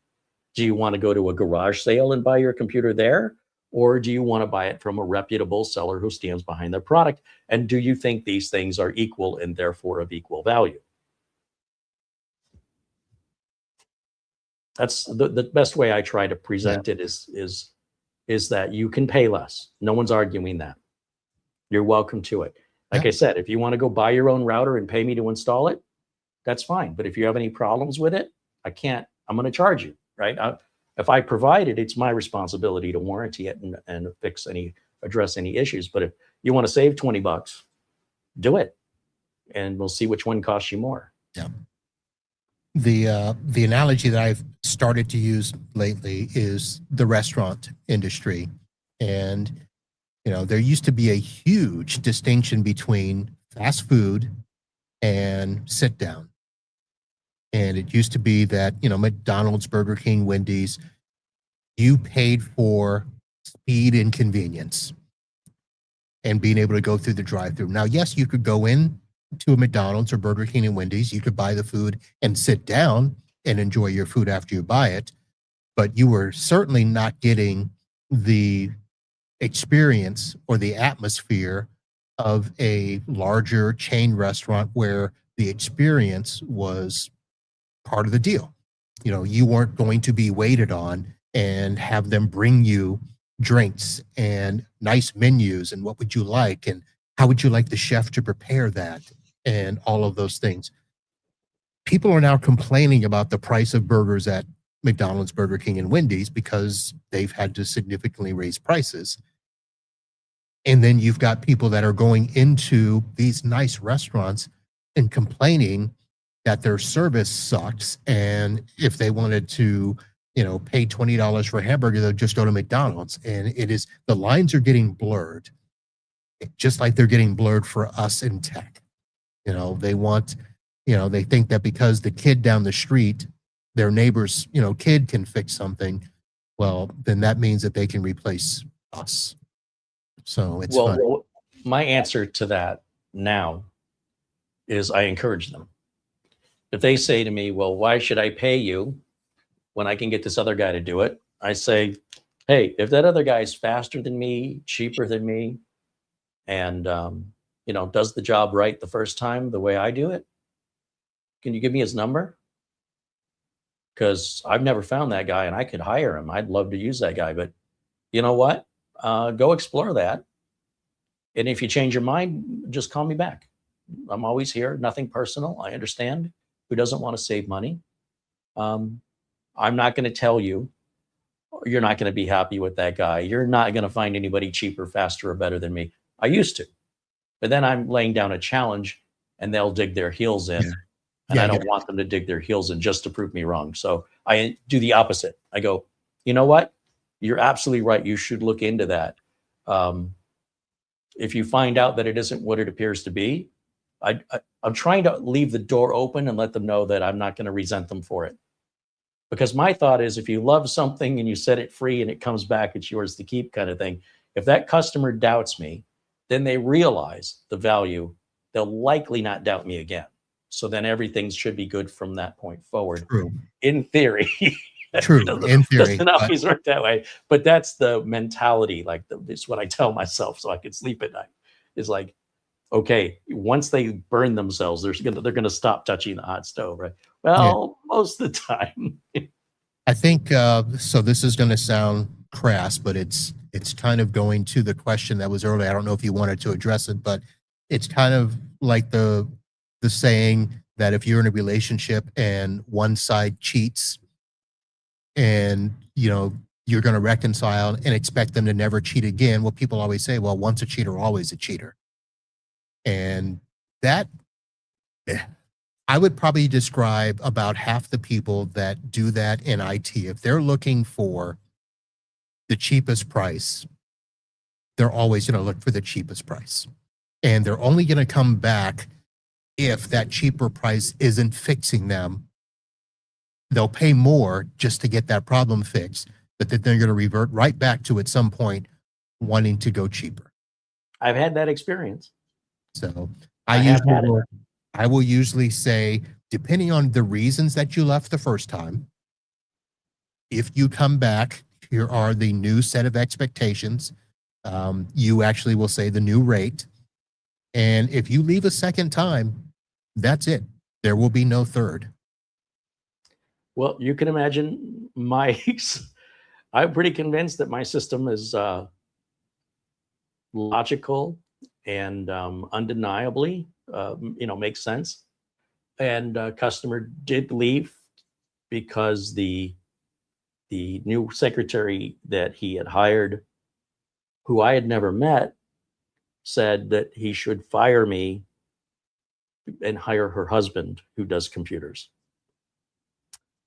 Do you want to go to a garage sale and buy your computer there? Or do you want to buy it from a reputable seller who stands behind their product? And do you think these things are equal and therefore of equal value? That's the best way I try to present it is that you can pay less. No one's arguing that. You're welcome to it. Like I said, if you want to go buy your own router and pay me to install it, that's fine. But if you have any problems with it, I'm going to charge you, right? If I provide it, it's my responsibility to warranty it and address any issues. But if you want to save $20, do it. And we'll see which one costs you more. Yeah. The analogy that I've started to use lately is the restaurant industry. And, there used to be a huge distinction between fast food and sit down. And it used to be that, McDonald's, Burger King, Wendy's, you paid for speed and convenience and being able to go through the drive-through. Now, yes, you could go in to a McDonald's or Burger King and Wendy's. You could buy the food and sit down and enjoy your food after you buy it. But you were certainly not getting the experience or the atmosphere of a larger chain restaurant where the experience was part of the deal. You weren't going to be waited on and have them bring you drinks and nice menus and what would you like and how would you like the chef to prepare that and all of those things. People are now complaining about the price of burgers at McDonald's, Burger King, and Wendy's because they've had to significantly raise prices. And then you've got people that are going into these nice restaurants and complaining that their service sucks. And if they wanted to, pay $20 for a hamburger, they'll just go to McDonald's. And the lines are getting blurred, just like they're getting blurred for us in tech. They want, they think that because the kid down the street, their neighbor's, kid can fix something, well, then that means that they can replace us. So it's fun. Well, my answer to that now is I encourage them. If they say to me, well, why should I pay you when I can get this other guy to do it? I say, hey, if that other guy is faster than me, cheaper than me, and does the job right the first time the way I do it, can you give me his number? Because I've never found that guy and I could hire him. I'd love to use that guy, but you know what? Go explore that. And if you change your mind, just call me back. I'm always here. Nothing personal. I understand. Who doesn't want to save money? I'm not going to tell you you're not going to be happy with that guy. You're not going to find anybody cheaper, faster, or better than me. I used to. But then I'm laying down a challenge and they'll dig their heels in. And I don't want them to dig their heels in just to prove me wrong. So I do the opposite. I go, you know what? You're absolutely right. You should look into that. If you find out that it isn't what it appears to be, I'm trying to leave the door open and let them know that I'm not going to resent them for it. Because my thought is, if you love something and you set it free and it comes back, it's yours to keep kind of thing. If that customer doubts me, then they realize the value, they'll likely not doubt me again. So then everything should be good from that point forward. True. In theory. True. In theory. Doesn't always work that way. But that's the mentality. Like, it's what I tell myself so I can sleep at night. Is like, okay, once they burn themselves, they're gonna stop touching the hot stove, right? Well, most of the time. I think so. This is going to sound crass, but it's kind of going to the question that was earlier. I don't know if you wanted to address it, but it's kind of like the saying that if you're in a relationship and one side cheats, and you're going to reconcile and expect them to never cheat again. Well, people always say, well, once a cheater, always a cheater. And that, I would probably describe about half the people that do that in IT. If they're looking for the cheapest price, they're always going to look for the cheapest price. And they're only going to come back if that cheaper price isn't fixing them. They'll pay more just to get that problem fixed, but then they're going to revert right back to, at some point, wanting to go cheaper. I've had that experience. So I will usually say, depending on the reasons that you left the first time, if you come back, here are the new set of expectations. You actually will say the new rate. And if you leave a second time, that's it. There will be no third. Well, you can imagine I'm pretty convinced that my system is logical and undeniably, makes sense. And customer did leave because the new secretary that he had hired, who I had never met, said that he should fire me and hire her husband, who does computers.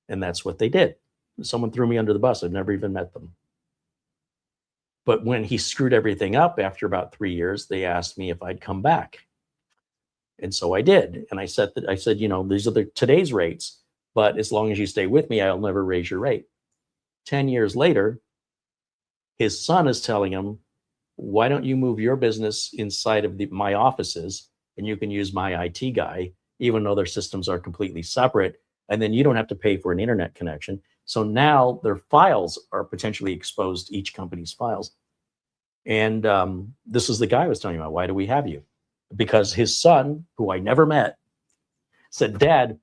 And that's what they did. Someone threw me under the bus. I've never even met them. But when he screwed everything up after about 3 years, they asked me if I'd come back. And so I did. And I said, these are today's rates, but as long as you stay with me, I'll never raise your rate. 10 years later, his son is telling him, why don't you move your business inside of my offices and you can use my IT guy, even though their systems are completely separate. And then you don't have to pay for an internet connection. So now their files are potentially exposed, each company's files. And this is the guy I was telling you about. Why do we have you? Because his son, who I never met, said, Dad,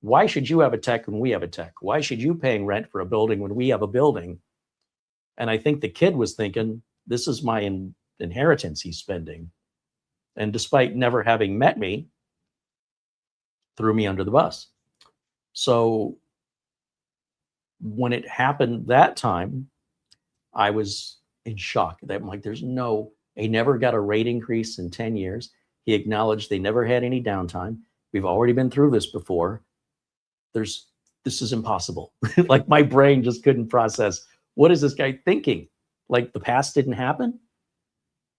why should you have a tech when we have a tech? Why should you paying rent for a building when we have a building? And I think the kid was thinking, this is my inheritance he's spending. And despite never having met me, threw me under the bus. So when it happened that time, I was in shock. I'm like, he never got a rate increase in 10 years. He acknowledged they never had any downtime. We've already been through this before. This is impossible. Like, my brain just couldn't process, what is this guy thinking? Like, the past didn't happen?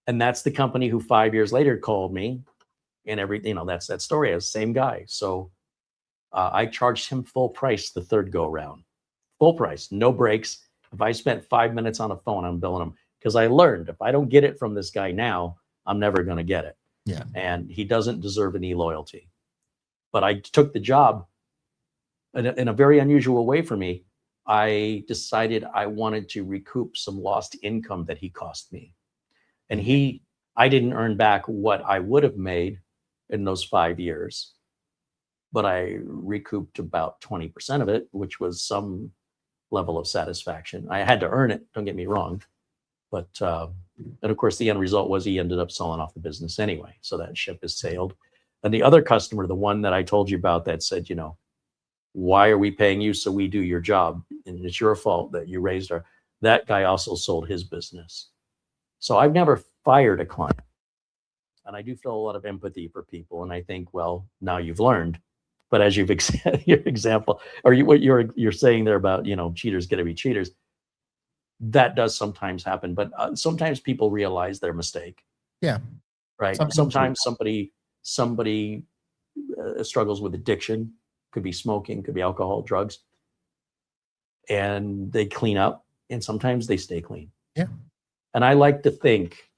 And that's the company who 5 years later called me, and everything, that's that story. I was the same guy. So I charged him full price the third go around. Full price, no breaks. If I spent 5 minutes on a phone, I'm billing him, because I learned if I don't get it from this guy now, I'm never going to get it. Yeah. And he doesn't deserve any loyalty. But I took the job in a very unusual way for me. I decided I wanted to recoup some lost income that he cost me. And I didn't earn back what I would have made in those 5 years, but I recouped about 20% of it, which was some level of satisfaction. I had to earn it, don't get me wrong. But, and of course, the end result was he ended up selling off the business anyway. So that ship has sailed. And the other customer, the one that I told you about that said, why are we paying you so we do your job? And it's your fault that you raised that guy also sold his business. So I've never fired a client. And I do feel a lot of empathy for people. And I think, well, now you've learned. But as you've your example, or what you're saying there about, cheaters get to be cheaters, that does sometimes happen. But sometimes people realize their mistake. Yeah. Right. Sometimes somebody struggles with addiction. Could be smoking, could be alcohol, drugs. and they clean up, and sometimes they stay clean. Yeah. And I like to think,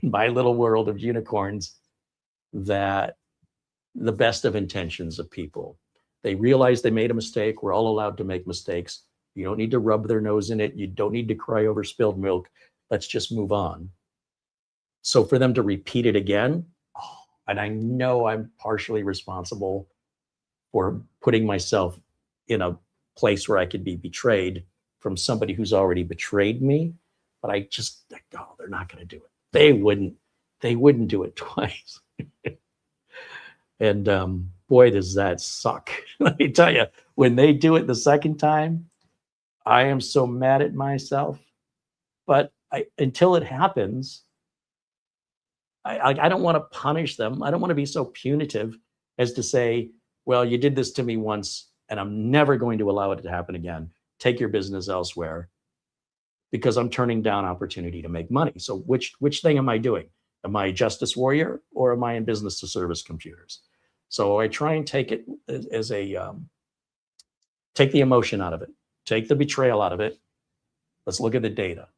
in my little world of unicorns, that the best of intentions of people, they realize they made a mistake. We're all allowed to make mistakes. You don't need to rub their nose in it. You don't need to cry over spilled milk. Let's just move on. So for them to repeat it again, and I know I'm partially responsible for putting myself in a place where I could be betrayed from somebody who's already betrayed me, but I just, oh, they're not going to do it. They wouldn't do it twice. And boy, does that suck. Let me tell you, when they do it the second time, I am so mad at myself. But until it happens, I don't want to punish them. I don't want to be so punitive as to say, well, you did this to me once, and I'm never going to allow it to happen again. Take your business elsewhere, because I'm turning down opportunity to make money. So which thing am I doing? Am I a justice warrior, or am I in business to service computers? So I try and take it as take the emotion out of it, take the betrayal out of it. Let's look at the data.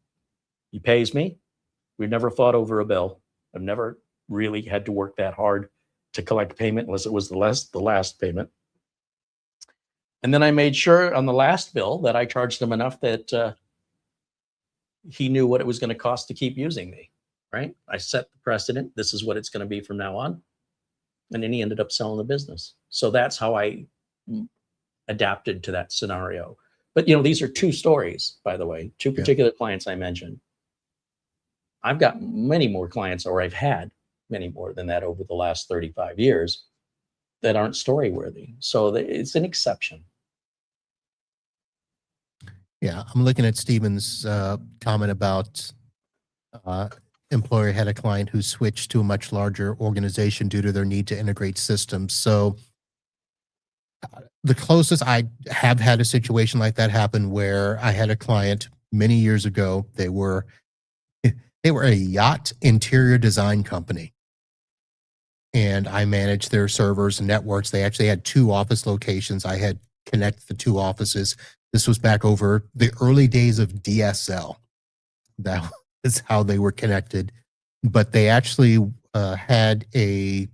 He pays me. We've never fought over a bill. I've never really had to work that hard to collect payment unless it was the last payment. And then I made sure on the last bill that I charged him enough that he knew what it was going to cost to keep using me, right? I set the precedent. This is what it's going to be from now on. And then he ended up selling the business. So that's how I adapted to that scenario. But these are two stories, by the way, two particular clients I mentioned. I've got many more clients, or I've had many more than that over the last 35 years that aren't story worthy. So it's an exception. Yeah, I'm looking at Stephen's comment about employer had a client who switched to a much larger organization due to their need to integrate systems. So the closest I have had a situation like that happen where I had a client many years ago. They were a yacht interior design company, and I managed their servers and networks. They actually had 2 office locations. I had connected the 2 offices. This was back over the early days of DSL. That is how they were connected. But they actually had a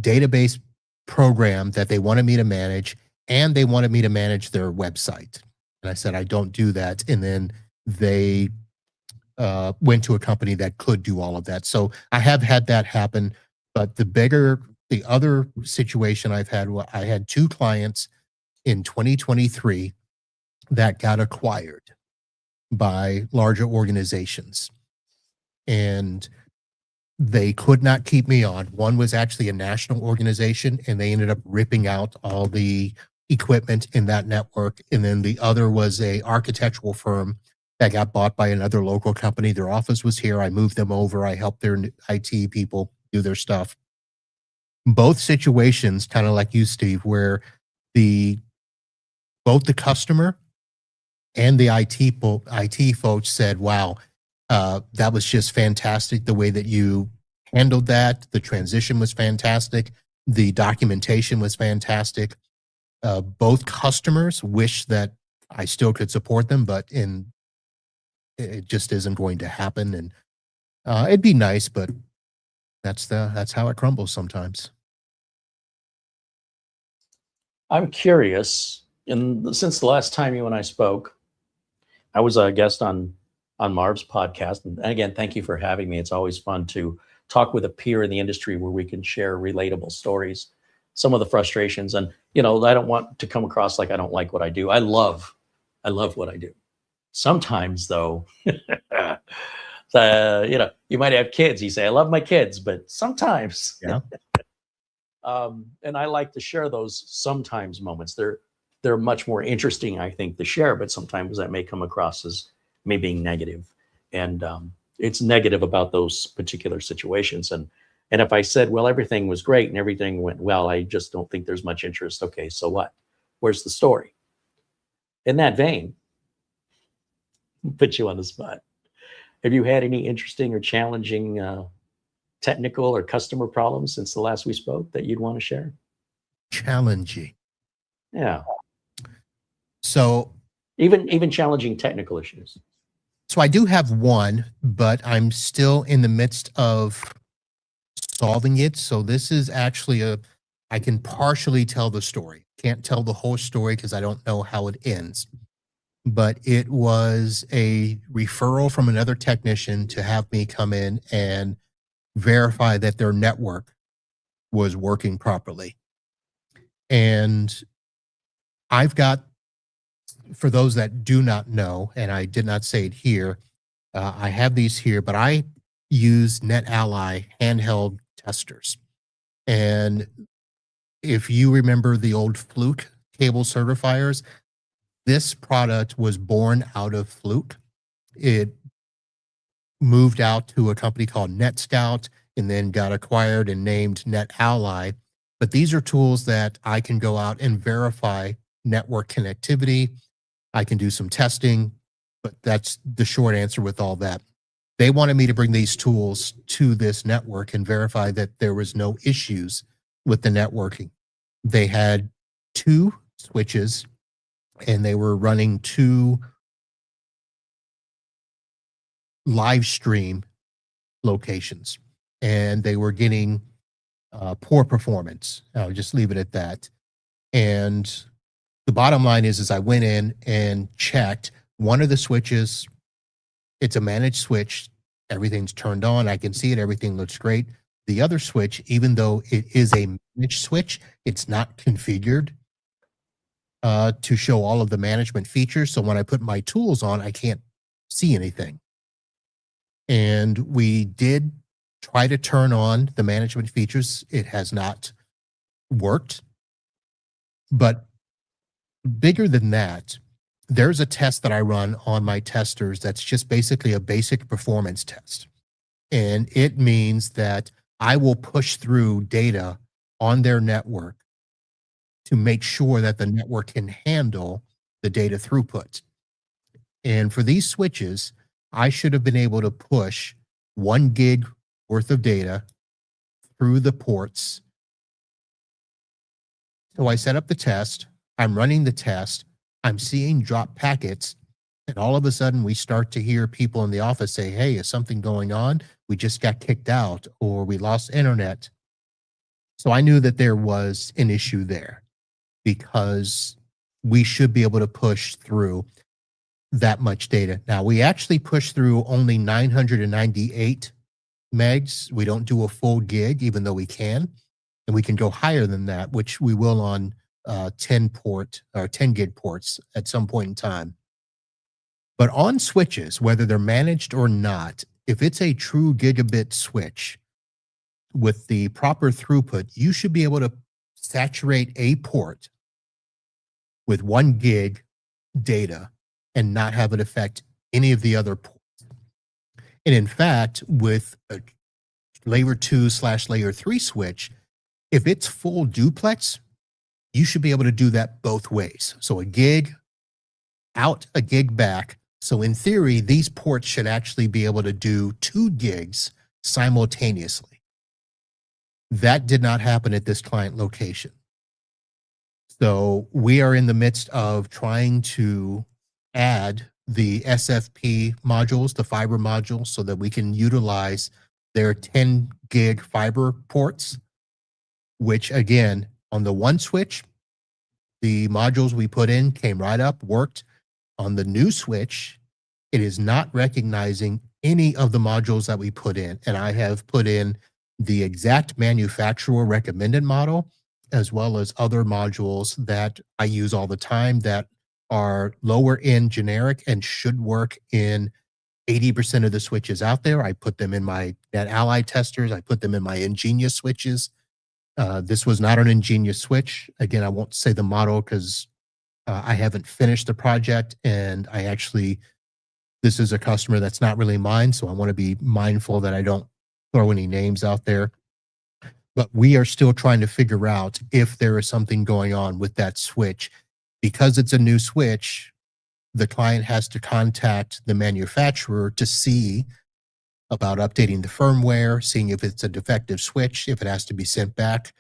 database program that they wanted me to manage, and they wanted me to manage their website. And I said, I don't do that. And then they went to a company that could do all of that. So I have had that happen. But the other situation I've had, I had 2 clients in 2023 that got acquired by larger organizations, and they could not keep me on. One was actually a national organization, and they ended up ripping out all the equipment in that network. And then the other was a architectural firm that got bought by another local company. Their office was here. I moved them over. I helped their IT people do their stuff. Both situations, kind of like you, Steve, where both the customer and the IT folks said, wow, that was just fantastic. The way that you handled that, the transition was fantastic. The documentation was fantastic. Both customers wish that I still could support them, but it just isn't going to happen. And it'd be nice, but that's how it crumbles sometimes. I'm curious, since the last time you and I spoke, I was a guest on Marv's podcast. And again, thank you for having me. It's always fun to talk with a peer in the industry where we can share relatable stories, some of the frustrations. And, I don't want to come across like I don't like what I do. I love what I do. Sometimes though, you might have kids. You say, I love my kids, but sometimes, and I like to share those sometimes moments. They're much more interesting, I think, to share, but sometimes that may come across as me being negative. And it's negative about those particular situations. And if I said, well, everything was great and everything went well, I just don't think there's much interest. Okay, so what? Where's the story? In that vein, put you on the spot. Have you had any interesting or challenging technical or customer problems since the last we spoke that you'd want to share? Challenging. Yeah. So Even challenging technical issues. So I do have one, but I'm still in the midst of solving it. So this is actually I can partially tell the story. Can't tell the whole story because I don't know how it ends. But it was a referral from another technician to have me come in and verify that their network was working properly. And I've got, for those that do not know, and I did not say it here, I have these here, but I use NetAlly handheld testers. And if you remember the old Fluke cable certifiers, this product was born out of Fluke. It moved out to a company called NetScout and then got acquired and named NetAlly. But these are tools that I can go out and verify network connectivity. I can do some testing, but that's the short answer with all that. They wanted me to bring these tools to this network and verify that there was no issues with the networking. They had 2 switches and they were running 2 live stream locations, and they were getting poor performance. I'll just leave it at that. And the bottom line is I went in and checked one of the switches. It's a managed switch. Everything's turned on. I can see it. Everything looks great. The other switch, even though it is a managed switch, it's not configured to show all of the management features. So when I put my tools on, I can't see anything. And we did try to turn on the management features. It has not worked. But bigger than that, there's a test that I run on my testers that's just basically a basic performance test. And it means that I will push through data on their network to make sure that the network can handle the data throughput. And for these switches, I should have been able to push 1 gig worth of data through the ports. So I set up the test. I'm running the test. I'm seeing drop packets. And all of a sudden, we start to hear people in the office say, hey, is something going on? We just got kicked out or we lost internet. So I knew that there was an issue there because we should be able to push through that much data. Now, we actually push through only 998 megs. We don't do a full gig, even though we can. And we can go higher than that, which we will on 10 gig ports at some point in time. But on switches, whether they're managed or not, if it's a true gigabit switch with the proper throughput, you should be able to saturate a port with 1 gig data and not have it affect any of the other ports. And in fact, with a layer 2/layer 3 switch, if it's full duplex, you should be able to do that both ways. So a gig out, a gig back. So in theory, these ports should actually be able to do 2 gigs simultaneously. That did not happen at this client location. So we are in the midst of trying to add the SFP modules, the fiber modules, so that we can utilize their 10 gig fiber ports, which again, on the one switch, the modules we put in came right up, worked. On the new switch, it is not recognizing any of the modules that we put in. And I have put in the exact manufacturer recommended model, as well as other modules that I use all the time that are lower end generic and should work in 80% of the switches out there. I put them in my NetAlly testers. I put them in my EnGenius switches. This was not an EnGenius switch. Again, I won't say the model because I haven't finished the project, and this is a customer that's not really mine, so I want to be mindful that I don't throw any names out there. But we are still trying to figure out if there is something going on with that switch. Because it's a new switch, the client has to contact the manufacturer to see about updating the firmware, seeing if it's a defective switch, if it has to be sent back.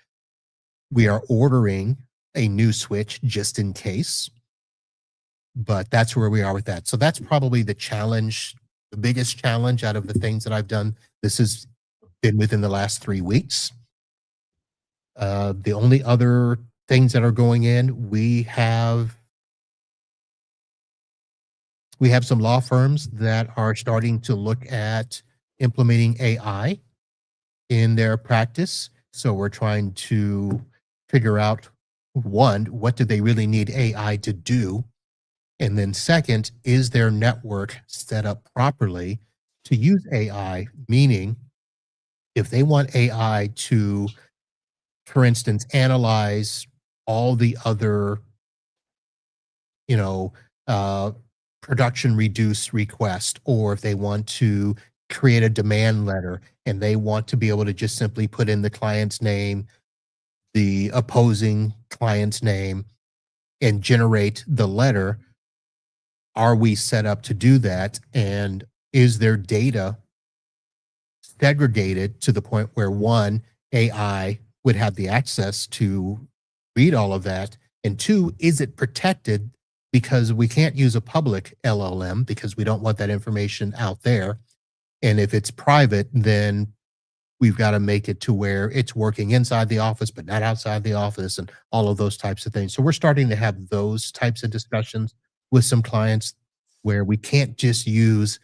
We are ordering a new switch just in case. but that's where we are with that. So that's probably the challenge, the biggest challenge out of the things that I've done. This has been within the last 3 weeks. The only other things that are going in, we have some law firms that are starting to look at implementing AI in their practice. So we're trying to figure out, one, what do they really need AI to do? And then second, is their network set up properly to use AI? Meaning, if they want AI to, for instance, analyze all the other, you know, production reduce request, or if they want to create a demand letter and they want to be able to just simply put in the client's name, the opposing client's name, and generate the letter, are we set up to do that? And is their data segregated to the point where, one, AI would have the access to read all of that, and two, is it protected? Because we can't use a public LLM because we don't want that information out there. And if it's private, then we've got to make it to where it's working inside the office, but not outside the office, and all of those types of things. So we're starting to have those types of discussions with some clients where we can't just use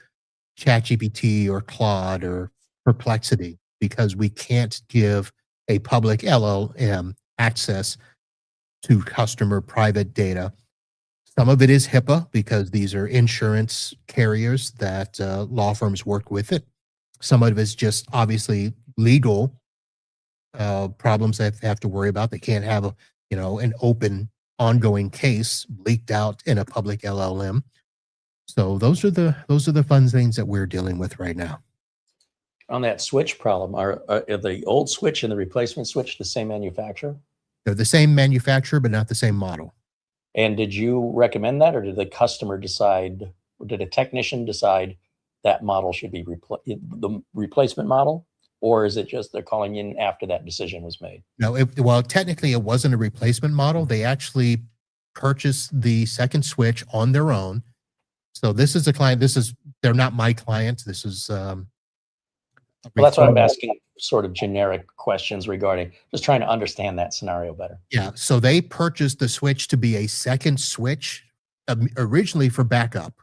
ChatGPT or Claude or Perplexity because we can't give a public LLM access to customer private data. Some of it is HIPAA because these are insurance carriers that law firms work with it. Some of it is just obviously legal problems that they have to worry about. They can't have an open, ongoing case leaked out in a public LLM. So those are the fun things that we're dealing with right now. On that switch problem, are the old switch and the replacement switch the same manufacturer? They're the same manufacturer, but not the same model. And did you recommend that, or did the customer decide, or did a technician decide that model should be the replacement model, or is it just they're calling in after that decision was made? No, well, technically it wasn't a replacement model. They actually purchased the second switch on their own. So this is a client. They're not my client. This is. Well, that's why I'm asking sort of generic questions regarding, just trying to understand that scenario better. Yeah. So they purchased the switch to be a second switch originally for backup,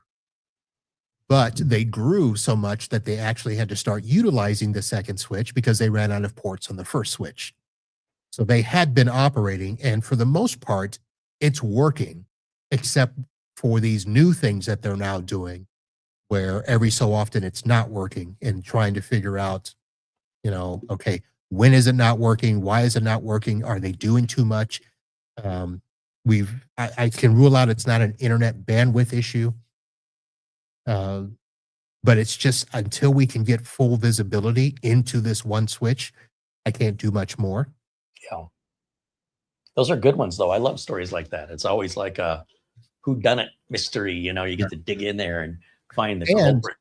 but they grew so much that they actually had to start utilizing the second switch because they ran out of ports on the first switch. So they had been operating, and for the most part, it's working, except for these new things that they're now doing, where every so often it's not working, and trying to figure out, okay, when is it not working? Why is it not working? Are they doing too much? I can rule out it's not an internet bandwidth issue. But it's just until we can get full visibility into this one switch, I can't do much more. Yeah. Those are good ones, though. I love stories like that. It's always like a whodunit mystery. You get to dig in there and find the culprit.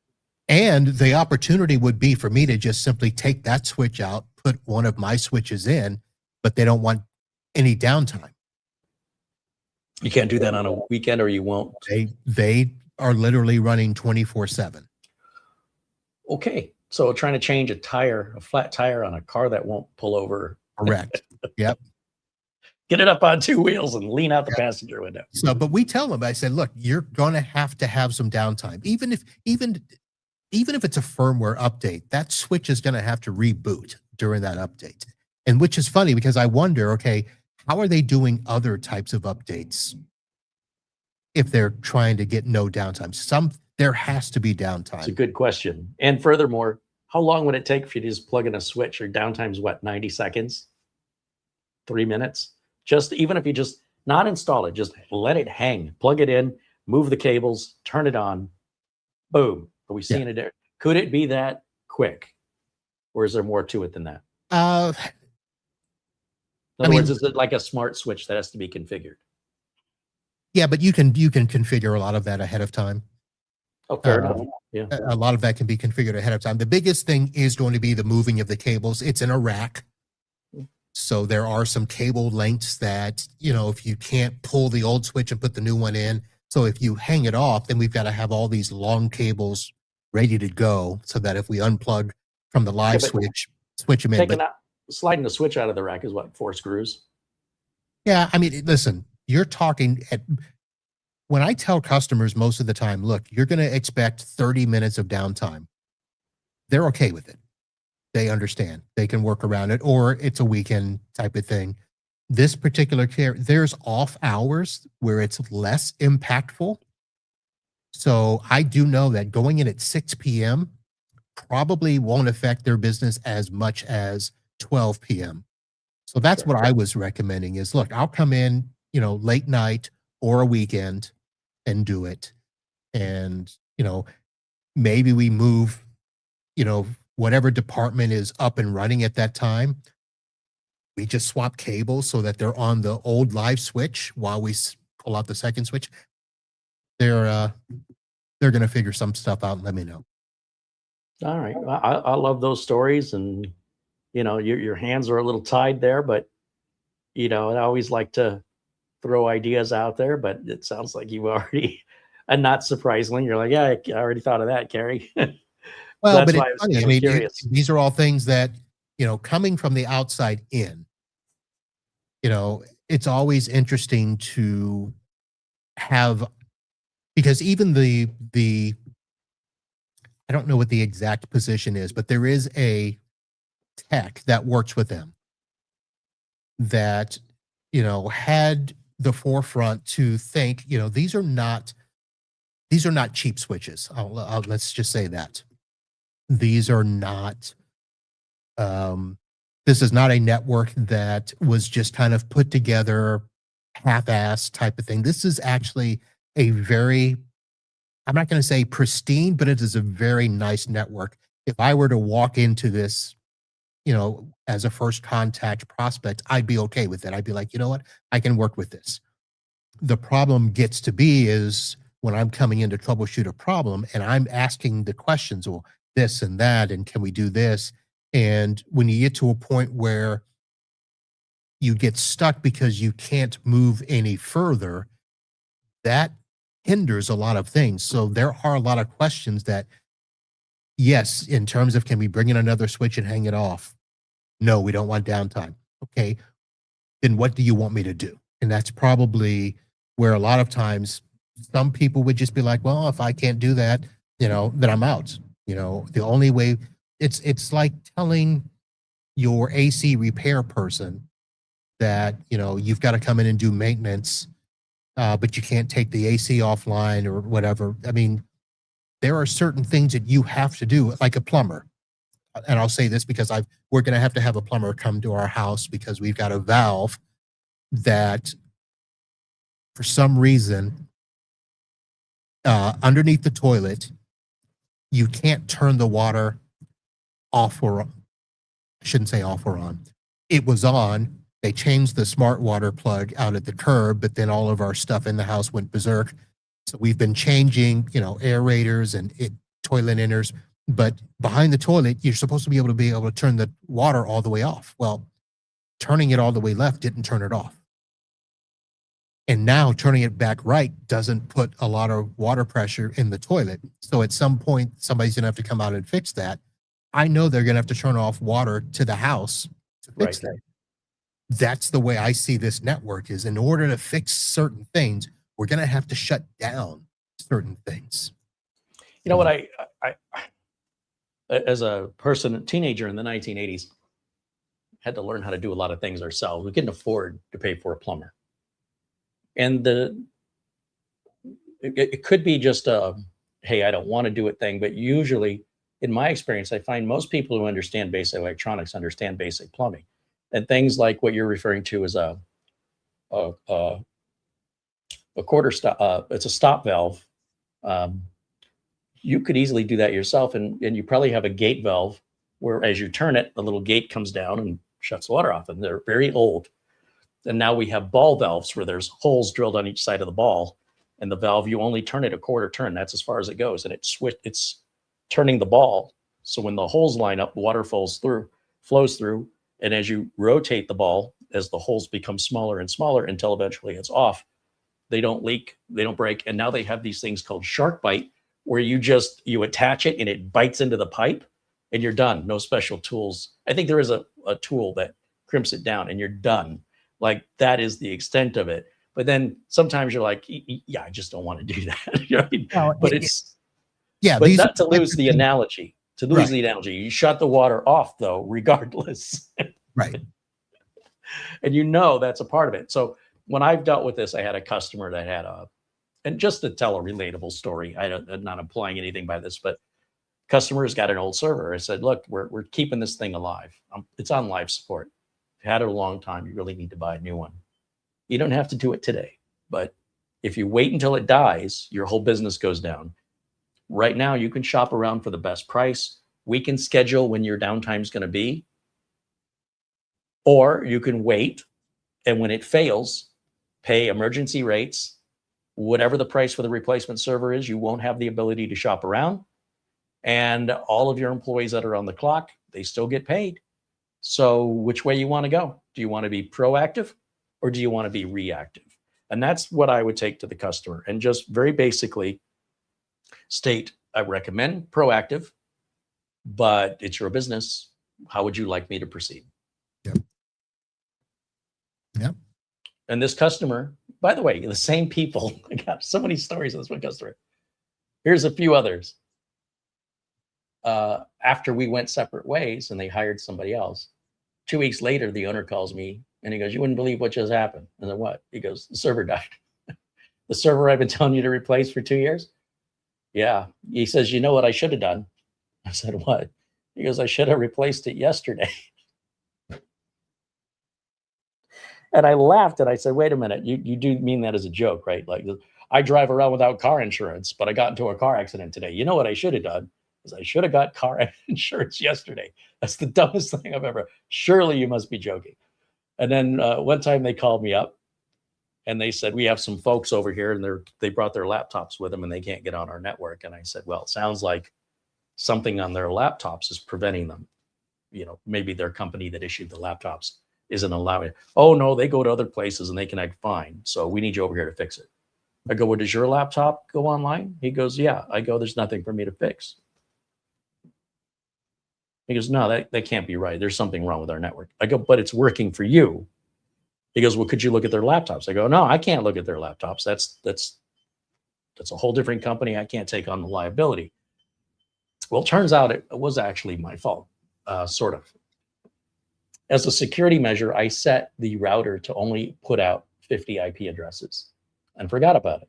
And the opportunity would be for me to just simply take that switch out, put one of my switches in, but they don't want any downtime. You can't do that on a weekend, or you won't. They are literally running 24/7. Okay. So trying to change a flat tire on a car that won't pull over. Correct. Yep. Get it up on two wheels and lean out the passenger window. So, but we tell them, I said, look, you're going to have some downtime. Even if it's a firmware update, that switch is going to have to reboot during that update. And which is funny because I wonder, okay, how are they doing other types of updates if they're trying to get no downtime? There has to be downtime. It's a good question. And furthermore, how long would it take for you to just plug in a switch? Your downtime's what, 90 seconds? 3 minutes? Just even if you just not install it, just let it hang, plug it in, move the cables, turn it on, boom. Are we seeing it there? Could it be that quick? Or is there more to it than that? In other words, is it like a smart switch that has to be configured? Yeah, but you can configure a lot of that ahead of time. Oh, fair enough. Yeah. A lot of that can be configured ahead of time. The biggest thing is going to be the moving of the cables. It's in a rack. So there are some cable lengths that, if you can't pull the old switch and put the new one in, So if you hang it off, then we've got to have all these long cables ready to go so that if we unplug from the live switch them in. But sliding the switch out of the rack is what, 4 screws? Yeah, I mean, listen, you're talking when I tell customers most of the time, look, you're going to expect 30 minutes of downtime. They're okay with it. They understand. They can work around it, or it's a weekend type of thing. This particular there's off hours where it's less impactful. So I do know that going in at 6 p.m. probably won't affect their business as much as 12 p.m. So that's what I was recommending is, look, I'll come in, late night or a weekend and do it. And, maybe we move, whatever department is up and running at that time. We just swap cables so that they're on the old live switch while we pull out the second switch. They're going to figure some stuff out and let me know. All right. I love those stories, and your hands are a little tied there, but I always like to throw ideas out there, but it sounds like you've already, and not surprisingly, you're like, yeah, I already thought of that, Carey. Well, but it's funny. I mean, these are all things that, coming from the outside in, it's always interesting to have, because even the I don't know what the exact position is, but there is a tech that works with them that, had the forefront to think, these are not cheap switches. Let's just say that. These are not, this is not a network that was just kind of put together half-ass type of thing. This is actually a very, I'm not going to say pristine, but it is a very nice network. If I were to walk into this, as a first contact prospect, I'd be okay with it. I'd be like, you know what? I can work with this. The problem gets to be is when I'm coming in to troubleshoot a problem and I'm asking the questions, well, this and that, and can we do this? And when you get to a point where you get stuck because you can't move any further, that hinders a lot of things. So there are a lot of questions that, yes, in terms of can we bring in another switch and hang it off? No, we don't want downtime. Okay, then what do you want me to do? And that's probably where a lot of times some people would just be like, well, if I can't do that, then I'm out. The only way, it's like telling your AC repair person that, you've got to come in and do maintenance, but you can't take the AC offline or whatever. I mean, there are certain things that you have to do, like a plumber. And I'll say this because we're going to have a plumber come to our house because we've got a valve that for some reason underneath the toilet, you can't turn the water off or on. I shouldn't say off or on. It was on. They changed the smart water plug out at the curb, but then all of our stuff in the house went berserk. So we've been changing, aerators and toilet inners, but behind the toilet, you're supposed to be able to turn the water all the way off. Well, turning it all the way left didn't turn it off. And now turning it back right doesn't put a lot of water pressure in the toilet. So at some point, somebody's going to have to come out and fix that. I know they're going to have to turn off water to the house to fix that. That's the way I see this network is in order to fix certain things, we're going to have to shut down certain things. You know what I as a teenager in the 1980s, had to learn how to do a lot of things ourselves. We couldn't afford to pay for a plumber. And it could be just a, hey, I don't want to do it thing. But usually, in my experience, I find most people who understand basic electronics understand basic plumbing. And things like what you're referring to as a quarter stop, it's a stop valve. You could easily do that yourself. And you probably have a gate valve where as you turn it, the little gate comes down and shuts the water off. And they're very old. And now we have ball valves where there's holes drilled on each side of the ball. And the valve, you only turn it a quarter turn. That's as far as it goes. And it's turning the ball. So when the holes line up, water flows through. And as you rotate the ball, as the holes become smaller and smaller until eventually it's off, they don't leak, they don't break. And now they have these things called shark bite, where you attach it and it bites into the pipe and you're done. No special tools. I think there is a tool that crimps it down and you're done. Like, that is the extent of it. But then sometimes you're like, yeah, I just don't want to do that. You know what I mean? Well, But it's, yeah, but these not to are lose the analogy. To lose Right. the analogy, you shut the water off though, regardless. right. And you know that's a part of it. So when I've dealt with this, I had a customer that had and just to tell a relatable story, I'm not implying anything by this, but customers got an old server. I said, look, we're keeping this thing alive. It's on life support. You've had it a long time. You really need to buy a new one. You don't have to do it today, but if you wait until it dies, your whole business goes down. Right now, you can shop around for the best price. We can schedule when your downtime is going to be, or you can wait, and when it fails, pay emergency rates. Whatever the price for the replacement server is, you won't have the ability to shop around. And all of your employees that are on the clock, they still get paid. So which way you want to go? Do you want to be proactive or do you want to be reactive? And that's what I would take to the customer and just very basically state, I recommend proactive, but it's your business. How would you like me to proceed? Yep. Yep. And this customer, by the way, the same people, I got so many stories of this one customer. Here's a few others. After we went separate ways and they hired somebody else, 2 weeks later, the owner calls me and he goes, you wouldn't believe what just happened. And then what? He goes, the server died. The server I've been telling you to replace for 2 years? Yeah. He says, you know what I should have done? I said, what? He goes, I should have replaced it yesterday. And I laughed and I said, wait a minute, you do mean that as a joke, right? Like, I drive around without car insurance, but I got into a car accident today. You know what I should have done? Is I should have got car insurance yesterday. That's the dumbest thing I've ever. Surely you must be joking. And then one time they called me up and they said, we have some folks over here and they brought their laptops with them and they can't get on our network. And I said, well, it sounds like something on their laptops is preventing them. You know, maybe their company that issued the laptops isn't allowing it. Oh no, they go to other places and they connect fine. So we need you over here to fix it. I go, well, does your laptop go online? He goes, yeah. I go, there's nothing for me to fix. He goes, no, that can't be right. There's something wrong with our network. I go, but it's working for you. He goes, well, could you look at their laptops? I go, no, I can't look at their laptops. That's a whole different company. I can't take on the liability. Well, it turns out it was actually my fault, sort of. As a security measure, I set the router to only put out 50 IP addresses and forgot about it.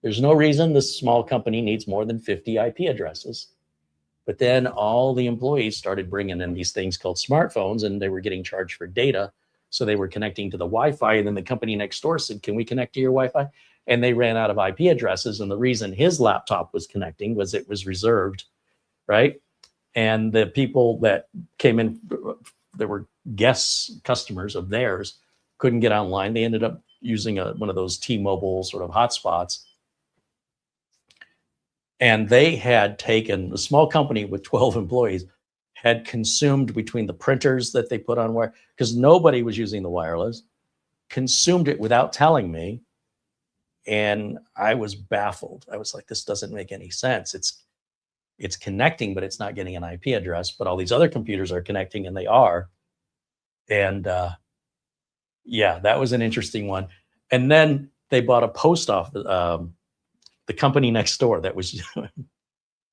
There's no reason this small company needs more than 50 IP addresses. But then all the employees started bringing in these things called smartphones and they were getting charged for data. So they were connecting to the Wi-Fi and then the company next door said, can we connect to your Wi-Fi? And they ran out of IP addresses. And the reason his laptop was connecting was it was reserved, right? And the people that came in, there were guests, customers of theirs, couldn't get online. They ended up using one of those T-Mobile sort of hotspots. And they had taken, a small company with 12 employees, had consumed between the printers that they put on wire, because nobody was using the wireless, consumed it without telling me. And I was baffled. I was like, this doesn't make any sense. It's connecting, but it's not getting an IP address. But all these other computers are connecting, and they are. And yeah, that was an interesting one. And then they bought a post office, the company next door that was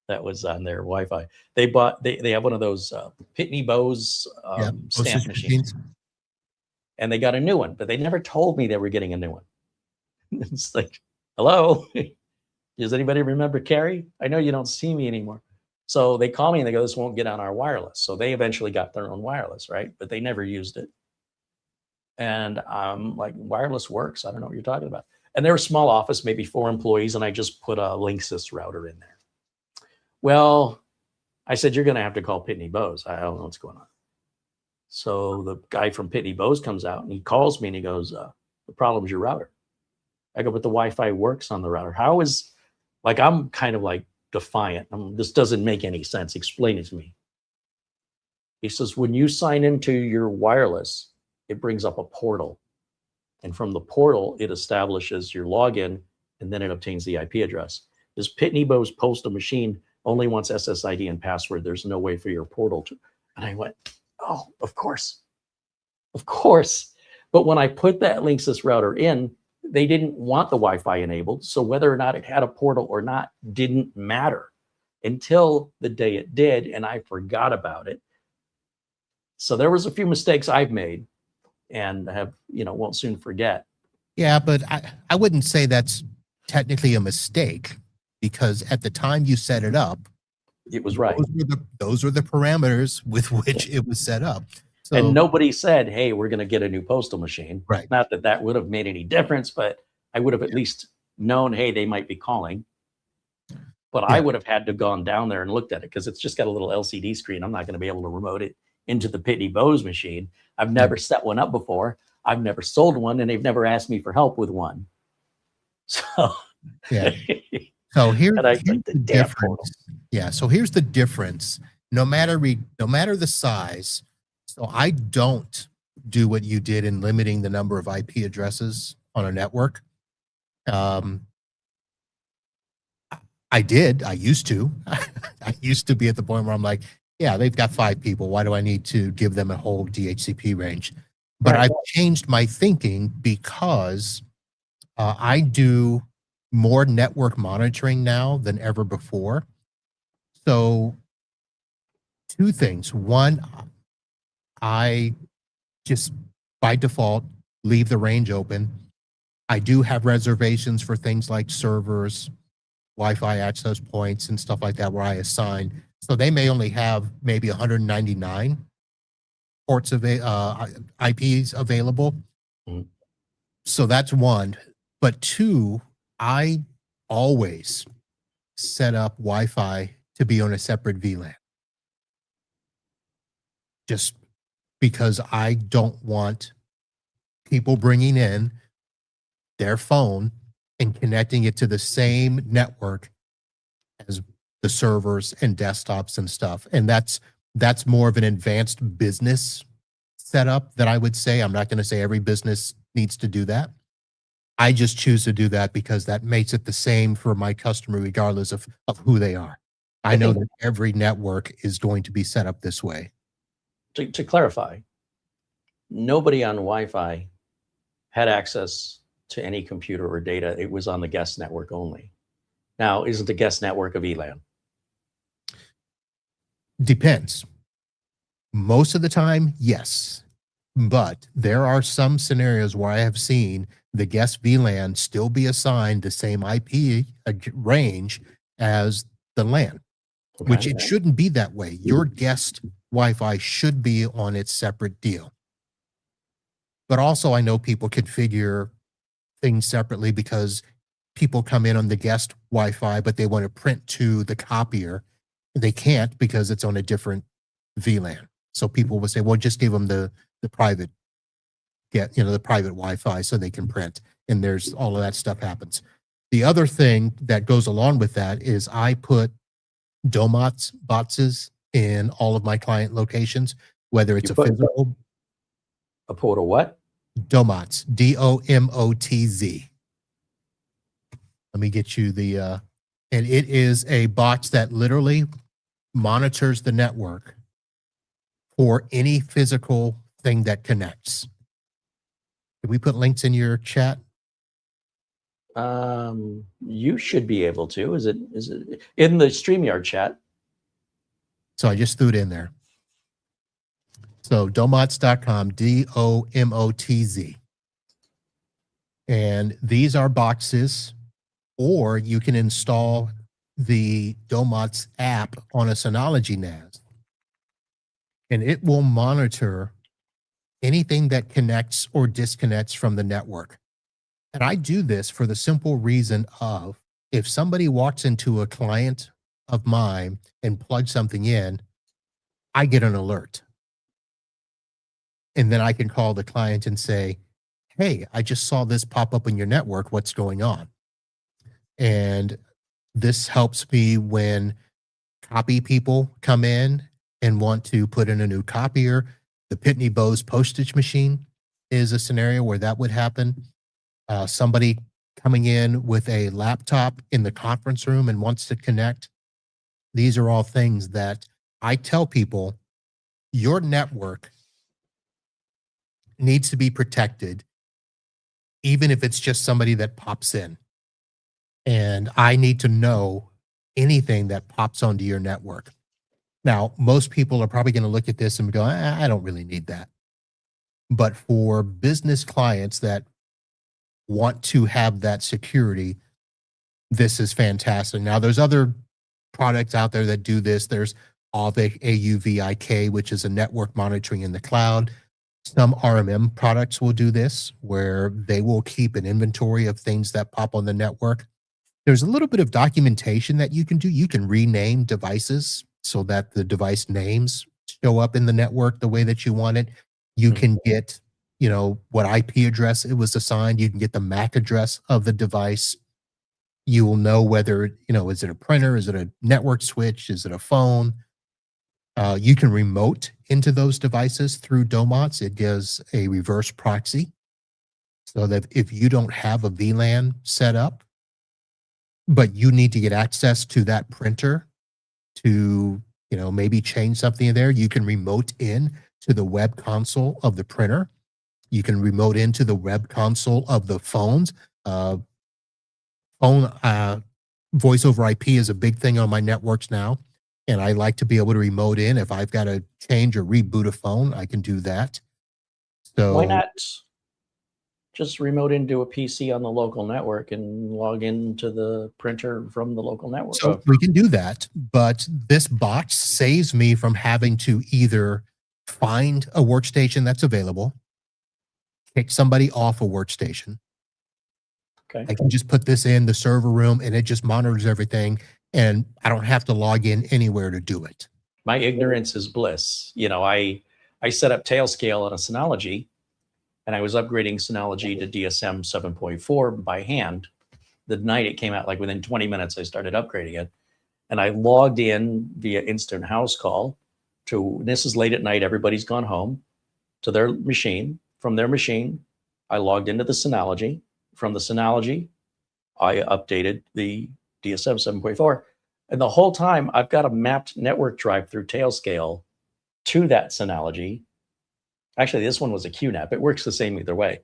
that was on their Wi-Fi. They have one of those Pitney Bowes stamp machines, and they got a new one, but they never told me they were getting a new one. It's like, hello. Does anybody remember Carey? I know you don't see me anymore. So they call me and they go, this won't get on our wireless. So they eventually got their own wireless, right? But they never used it. And I'm like, wireless works. I don't know what you're talking about. And they're a small office, maybe 4 employees, and I just put a Linksys router in there. Well, I said, you're going to have to call Pitney Bowes. I don't know what's going on. So the guy from Pitney Bowes comes out and he calls me and he goes, the problem is your router. I go, but the Wi-Fi works on the router. How is, like, I'm kind of like defiant. This doesn't make any sense. Explain it to me. He says, when you sign into your wireless, it brings up a portal. And from the portal, it establishes your login, and then it obtains the IP address. This Pitney Bowes postal machine only wants SSID and password. There's no way for your portal to. And I went, oh, of course. Of course. But when I put that Linksys router in, they didn't want the Wi-Fi enabled. So whether or not it had a portal or not didn't matter until the day it did, and I forgot about it. So there was a few mistakes I've made and have, won't soon forget. Yeah, but I wouldn't say that's technically a mistake, because at the time you set it up, it was right. Those were the parameters with which it was set up. So, and nobody said, hey, we're going to get a new postal machine. Right. Not that that would have made any difference, but I would have at least known, hey, they might be calling. But I would have had to gone down there and looked at it, because it's just got a little LCD screen. I'm not going to be able to remote it into the Pitney Bowes machine. I've never set one up before. I've never sold one, and they've never asked me for help with one. So yeah. So here's the difference. Yeah. So here's the difference. No matter the size. So I don't do what you did in limiting the number of IP addresses on a network. I used to. I used to be at the point where I'm like, yeah, they've got 5 people. Why do I need to give them a whole DHCP range? But I've changed my thinking because I do more network monitoring now than ever before. So 2 things. One, I just by default leave the range open. I do have reservations for things like servers, Wi-Fi access points, and stuff like that where I assign. So they may only have maybe 199 ports of IPs available. Mm-hmm. So that's one. But 2, I always set up Wi-Fi to be on a separate VLAN. Just because I don't want people bringing in their phone and connecting it to the same network as the servers and desktops and stuff. And that's more of an advanced business setup that I would say. I'm not going to say every business needs to do that. I just choose to do that because that makes it the same for my customer, regardless of who they are. I know that every network is going to be set up this way. To clarify, nobody on Wi-Fi had access to any computer or data. It was on the guest network only. Now, isn't the guest network a VLAN? Depends. Most of the time, yes. But there are some scenarios where I have seen the guest VLAN still be assigned the same IP range as the LAN, which it shouldn't be that way. Your guest Wi-Fi should be on its separate deal. But also, I know people configure things separately because people come in on the guest Wi-Fi, but they want to print to the copier. They can't because it's on a different VLAN. So people will say, well, just give them the private the private Wi-Fi so they can print. And there's all of that stuff happens. The other thing that goes along with that is I put Domotz boxes in all of my client locations, whether it's physical. A portal what? Domotz, DOMOTZ. Let me get you the, and it is a box that literally monitors the network for any physical thing that connects. Did we put links in your chat? You should be able to. Is it in the StreamYard chat? So I just threw it in there. So domotz.com, DOMOTZ. And these are boxes, or you can install the Domotz app on a Synology NAS. And it will monitor anything that connects or disconnects from the network. And I do this for the simple reason of if somebody walks into a client of mine and plugs something in, I get an alert. And then I can call the client and say, hey, I just saw this pop up in your network. What's going on? And this helps me when copy people come in and want to put in a new copier, the Pitney Bowes postage machine. is a scenario where that would happen. Somebody coming in with a laptop in the conference room and wants to connect. These are all things that I tell people, your network needs to be protected, even if it's just somebody that pops in. And I need to know anything that pops onto your network. Now, most people are probably going to look at this and go, I don't really need that. But for business clients that want to have that security, this is fantastic. Now, there's other products out there that do this. There's Auvik, which is a network monitoring in the cloud. Some RMM products will do this, where they will keep an inventory of things that pop on the network. There's a little bit of documentation that you can do. You can rename devices so that the device names show up in the network the way that you want it. You can get, what IP address it was assigned. You can get the MAC address of the device. You will know whether, is it a printer? Is it a network switch? Is it a phone? You can remote into those devices through Domotz. It gives a reverse proxy so that if you don't have a VLAN set up, but you need to get access to that printer to, maybe change something in there, you can remote in to the web console of the printer. You can remote into the web console of the phones. Voice over IP is a big thing on my networks now. And I like to be able to remote in. If I've got to change or reboot a phone, I can do that. So why not just remote into a PC on the local network and log into the printer from the local network? So we can do that, but this box saves me from having to either find a workstation that's available, kick somebody off a workstation. Okay. I can just put this in the server room and it just monitors everything, and I don't have to log in anywhere to do it. My ignorance is bliss. I set up Tailscale on a Synology, and I was upgrading Synology to DSM 7.4 by hand. The night it came out, like within 20 minutes, I started upgrading it. And I logged in via instant house call to, this is late at night, everybody's gone home, to their machine. From their machine, I logged into the Synology. From the Synology, I updated the DSM 7.4. And the whole time, I've got a mapped network drive through Tailscale to that Synology. Actually, this one was a QNAP. It works the same either way.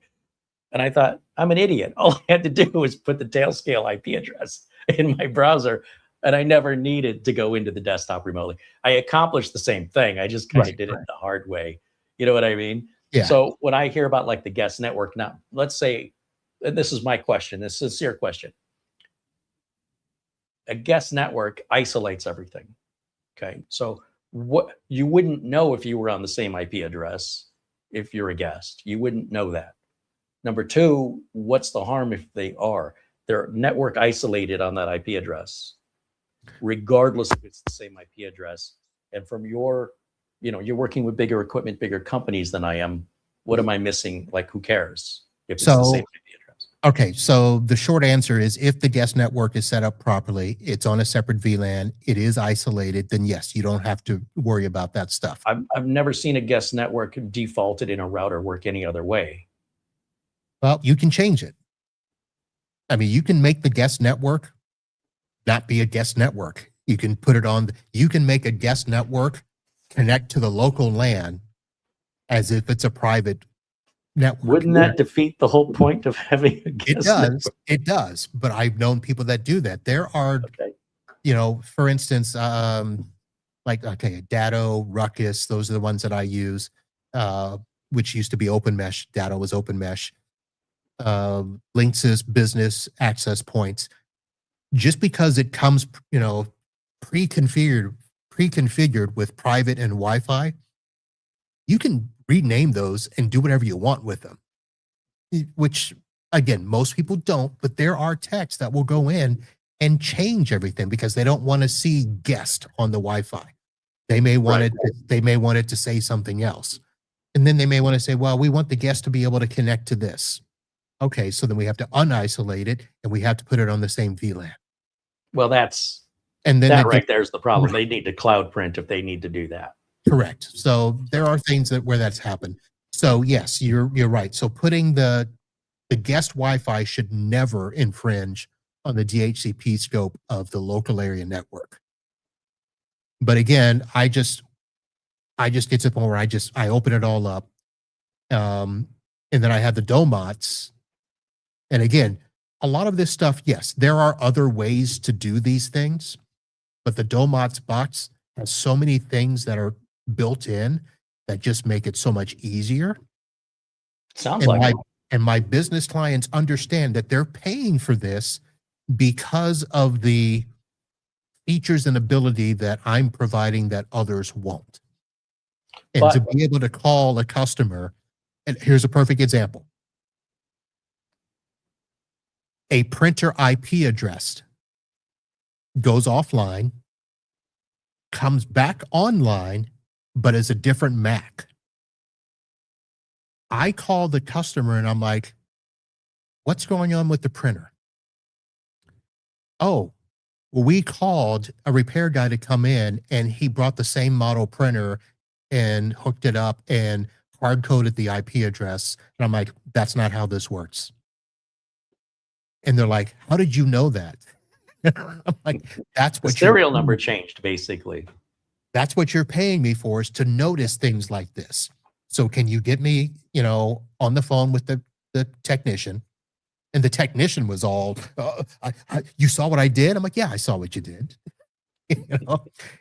And I thought, I'm an idiot. All I had to do was put the Tailscale IP address in my browser, and I never needed to go into the desktop remotely. I accomplished the same thing. I just kind of did it the hard way. You know what I mean? Yeah. So when I hear about like the guest network, now let's say, and this is my question, this is a sincere question. A guest network isolates everything. Okay. So what you wouldn't know if you were on the same IP address if you're a guest. You wouldn't know that. Number two, what's the harm if they are? They're network isolated on that IP address, regardless if it's the same IP address. And from your, you're working with bigger equipment, bigger companies than I am. What am I missing? Like, who cares if it's the same IP address? Okay, so the short answer is if the guest network is set up properly, it's on a separate VLAN, it is isolated, then yes, you don't have to worry about that stuff. I've never seen a guest network defaulted in a router work any other way. Well, you can change it. I mean, you can make the guest network not be a guest network. You can put it on, you can make a guest network connect to the local LAN as if it's a private network. Wouldn't that defeat the whole point of having a guest network? It does, but I've known people that do that. There are, for instance, Datto, Ruckus, those are the ones that I use, which used to be Open Mesh. Datto was Open Mesh. Linksys business access points. Just because it comes, pre-configured with private and Wi-Fi, you can rename those and do whatever you want with them, which again, most people don't, but there are techs that will go in and change everything because they don't want to see guest on the Wi-Fi. They may want it to say something else. And then they may want to say, well, we want the guest to be able to connect to this. Okay, so then we have to unisolate it and we have to put it on the same VLAN. Well, there's the problem. They need to cloud print if they need to do that. Correct. So there are things where that's happened. So yes, you're right. So putting the guest Wi-Fi should never infringe on the DHCP scope of the local area network. But again, I just get to the point where I open it all up. And then I have the Domotz. And again, a lot of this stuff, yes, there are other ways to do these things, but the Domotz box has so many things that are built in that just make it so much easier. Sounds like it. And my business clients understand that they're paying for this because of the features and ability that I'm providing that others won't. And to be able to call a customer, and here's a perfect example. A printer IP address goes offline, comes back online, but is a different MAC. I call the customer and I'm like, what's going on with the printer? Oh, well, we called a repair guy to come in and he brought the same model printer and hooked it up and hard coded the IP address. And I'm like, that's not how this works. And they're like, how did you know that? I'm like, that's what the serial number changed, basically. That's what you're paying me for, is to notice things like this. So can you get me, on the phone with the technician? And the technician was all, you saw what I did? I'm like, yeah, I saw what you did.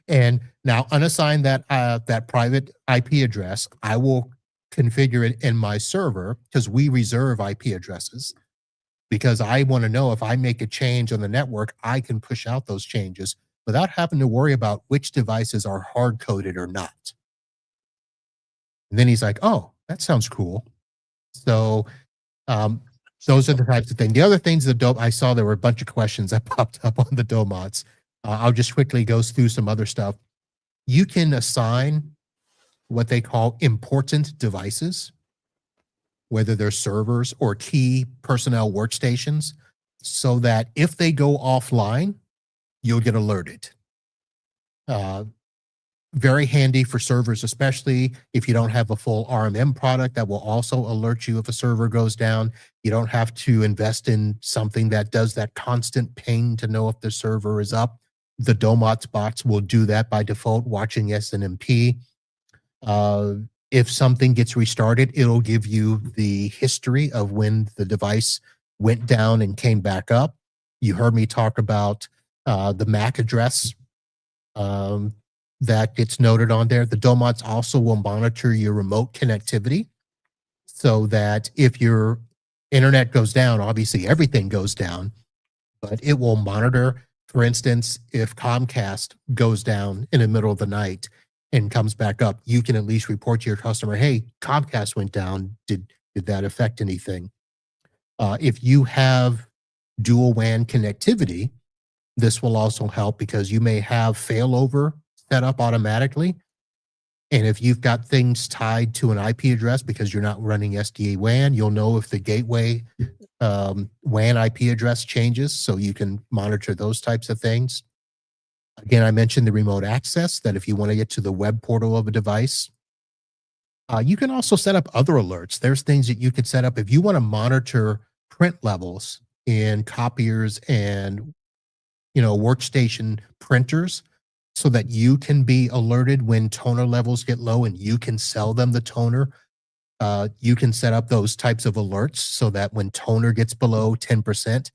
And now unassign that private IP address. I will configure it in my server because we reserve IP addresses, because I want to know if I make a change on the network, I can push out those changes without having to worry about which devices are hard coded or not. And then he's like, oh, that sounds cool. So those are the types of things. The other things I saw there were a bunch of questions that popped up on the Domotz. I'll just quickly go through some other stuff. You can assign what they call important devices, whether they're servers or key personnel workstations, so that if they go offline, you'll get alerted. Very handy for servers, especially if you don't have a full RMM product that will also alert you if a server goes down. You don't have to invest in something that does that constant ping to know if the server is up. The Domotz box will do that by default, watching SNMP. If something gets restarted, it'll give you the history of when the device went down and came back up. You heard me talk about the MAC address that gets noted on there. The Domotz also will monitor your remote connectivity, so that if your internet goes down, obviously everything goes down, but it will monitor, for instance, if Comcast goes down in the middle of the night and comes back up, you can at least report to your customer, hey, Comcast went down. Did that affect anything? If you have dual WAN connectivity, this will also help, because you may have failover set up automatically. And if you've got things tied to an IP address because you're not running SD-WAN, you'll know if the gateway WAN IP address changes, so you can monitor those types of things. Again, I mentioned the remote access, that if you want to get to the web portal of a device, you can also set up other alerts. There's things that you could set up if you want to monitor print levels in copiers and workstation printers, so that you can be alerted when toner levels get low and you can sell them the toner. You can set up those types of alerts so that when toner gets below 10%,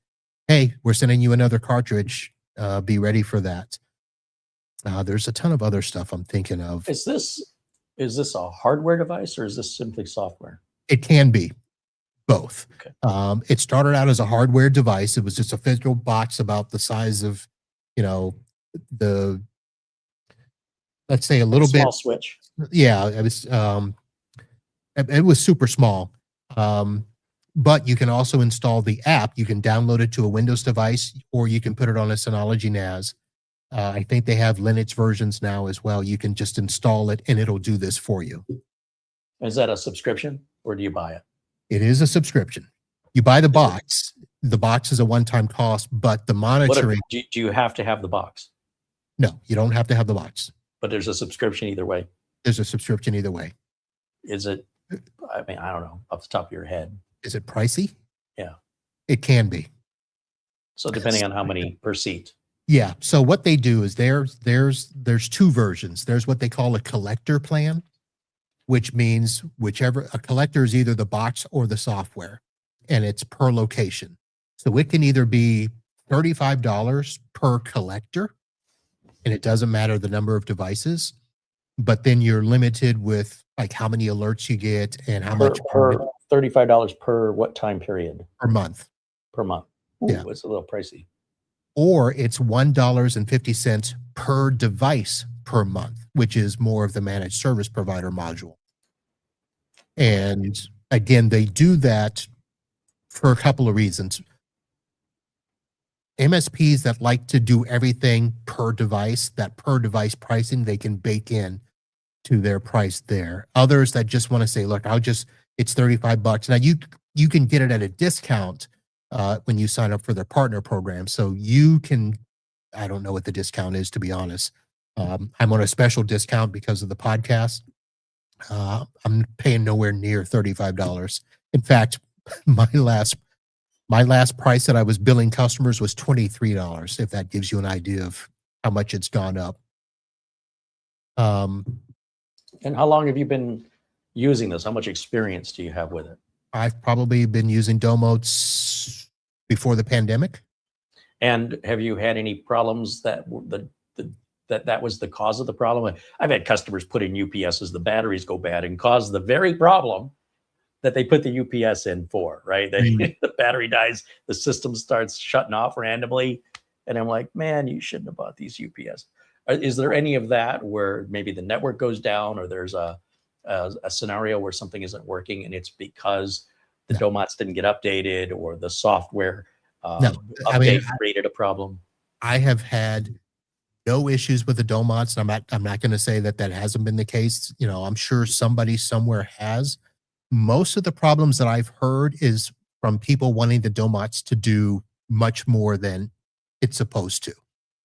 hey, we're sending you another cartridge. Be ready for that. There's a ton of other stuff I'm thinking of. Is this a hardware device, or is this simply software? It can be both. Okay. It started out as a hardware device. It was just a physical box about the size of, let's say a little bit small switch. Yeah, it was super small. But you can also install the app. You can download it to a Windows device, or you can put it on a Synology NAS. I think they have Linux versions now as well. You can just install it and it'll do this for you. Is that a subscription, or do you buy it? It is a subscription. You buy the box. The box is a one-time cost, but the monitoring. Do you have to have the box? No, you don't have to have the box. But there's a subscription either way. There's a subscription either way. Is it I mean, I don't know, off the top of your head. Is it pricey? Yeah. It can be. So depending on how many per seat. Yeah. So what they do is there's two versions. There's what they call a collector plan, which means a collector is either the box or the software, and it's per location. So it can either be $35 per collector, and it doesn't matter the number of devices, but then you're limited with like how many alerts you get and how much per $35 per what time period? per month. Per month. Ooh, Yeah. It's a little pricey. Or it's $1.50 per device per month, which is more of the managed service provider module. And again, they do that for a couple of reasons. MSPs that like to do everything per device, that per device pricing, they can bake in to their price there. Others that just want to say, look, it's $35. Now you can get it at a discount when you sign up for their partner program. So you can, I don't know what the discount is, to be honest. I'm on a special discount because of the podcast. I'm paying nowhere near $35. In fact, my last price that I was billing customers was $23, if that gives you an idea of how much it's gone up. And how long have you been using this? How much experience do you have with it? I've probably been using Domotz before the pandemic. And have you had any problems that that was the cause of the problem? I've had customers put in UPSs, the batteries go bad and cause the very problem that they put the UPS in for, right? The battery dies, the system starts shutting off randomly. And I'm like, man, you shouldn't have bought these UPS. Is there any of that where maybe the network goes down, or there's a scenario where something isn't working and it's because the Domotz didn't get updated, or the software update created a problem? I have had no issues with the Domotz. I'm not going to say that hasn't been the case. You know, I'm sure somebody somewhere has. Most of the problems that I've heard is from people wanting the Domotz to do much more than it's supposed to.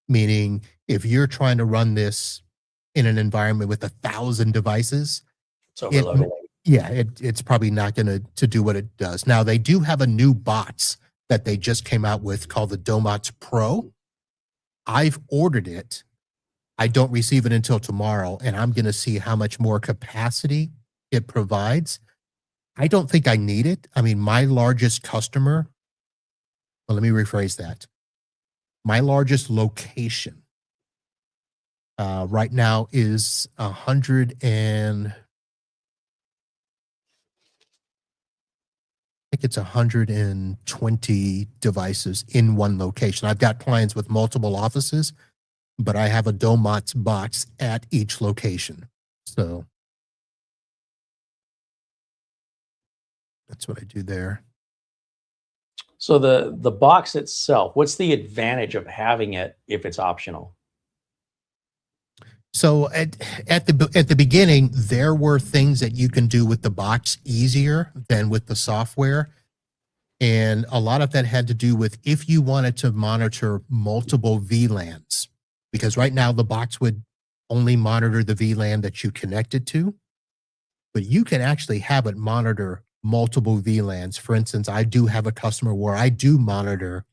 Meaning, if you're trying to run this in an environment with 1,000 devices, it's probably not going to do what it does. Now, they do have a new box that they just came out with called the Domotz Pro. I've ordered it. I don't receive it until tomorrow, and I'm going to see how much more capacity it provides. I don't think I need it. I mean, my largest customer, well, let me rephrase that. My largest location right now is 120 devices in one location. I've got clients with multiple offices, but I have a Domotz box at each location. So that's what I do there. So the box itself, what's the advantage of having it if it's optional? So at the beginning, there were things that you can do with the box easier than with the software. And a lot of that had to do with if you wanted to monitor multiple VLANs, because right now the box would only monitor the VLAN that you connected to, but you can actually have it monitor multiple VLANs. For instance, I do have a customer where I do monitor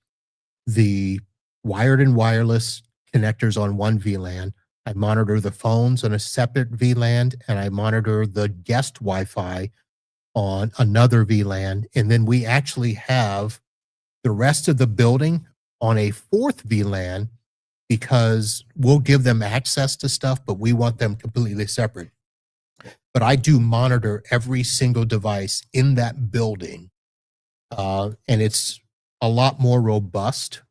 the wired and wireless connectors on one VLAN. I monitor the phones on a separate VLAN, and I monitor the guest Wi-Fi on another VLAN. And then we actually have the rest of the building on a fourth VLAN, because we'll give them access to stuff, but we want them completely separate. But I do monitor every single device in that building. And it's a lot more robust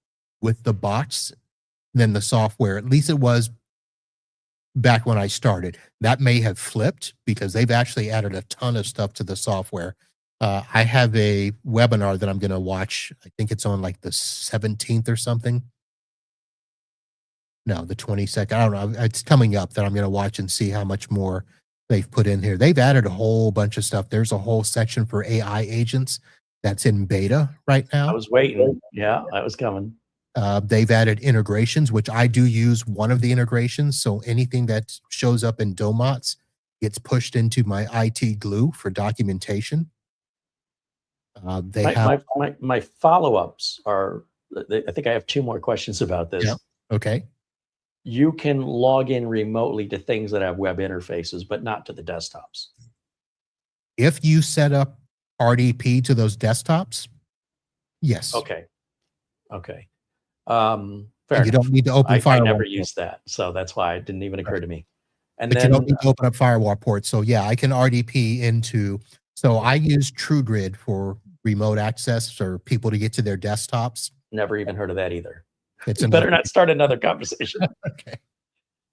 with the box than the software. At least it was back when I started. That may have flipped because they've actually added a ton of stuff to the software. I have a webinar that I'm going to watch. I think it's on like the 17th or something. No, the 22nd. I don't know. It's coming up that I'm going to watch and see how much more they've put in here. They've added a whole bunch of stuff. There's a whole section for AI agents that's in beta right now. I was waiting. Yeah, that was coming. They've added integrations, which I do use one of the integrations. So anything that shows up in Domotz gets pushed into my IT glue for documentation. My follow-ups are, I think I have 2 more questions about this. Yeah. Okay. You can log in remotely to things that have web interfaces, but not to the desktops. If you set up RDP to those desktops, yes. Okay. Fair And you enough. don't need to open I firewall never ports. used that, so that's why it didn't even occur to me. And But then you don't need to open up firewall ports. So yeah, I can RDP into, so I use TrueGrid for remote access or people to get to their desktops. never even heard of that either. It's You better not start another conversation. Okay.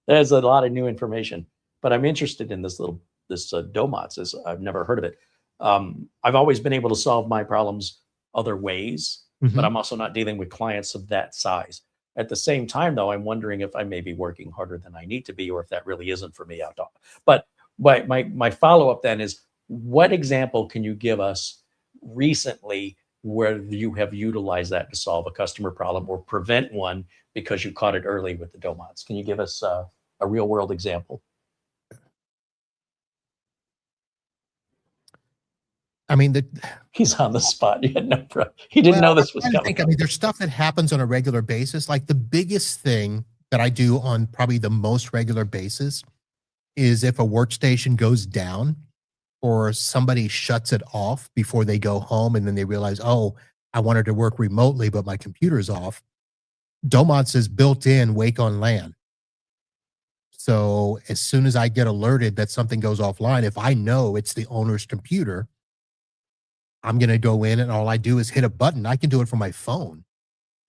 There's a lot of new information, but I'm interested in this Domotz. I've never heard of it. I've always been able to solve my problems other ways, but I'm also not dealing with clients of that size. At the same time, though, I'm wondering if I may be working harder than I need to be, or if that really isn't for me out. But my follow-up then is, what example can you give us recently where you have utilized that to solve a customer problem or prevent one because you caught it early with the Domotz? Can you give us a real-world example? I mean, He's on the spot. He didn't know this was coming. I mean, there's stuff that happens on a regular basis. Like the biggest thing that I do on probably the most regular basis is if a workstation goes down or somebody shuts it off before they go home and then they realize, oh, I wanted to work remotely, but my computer's off. Domotz is built in Wake-on-LAN. So as soon as I get alerted that something goes offline, if I know it's the owner's computer, I'm going to go in and all I do is hit a button. I can do it from my phone.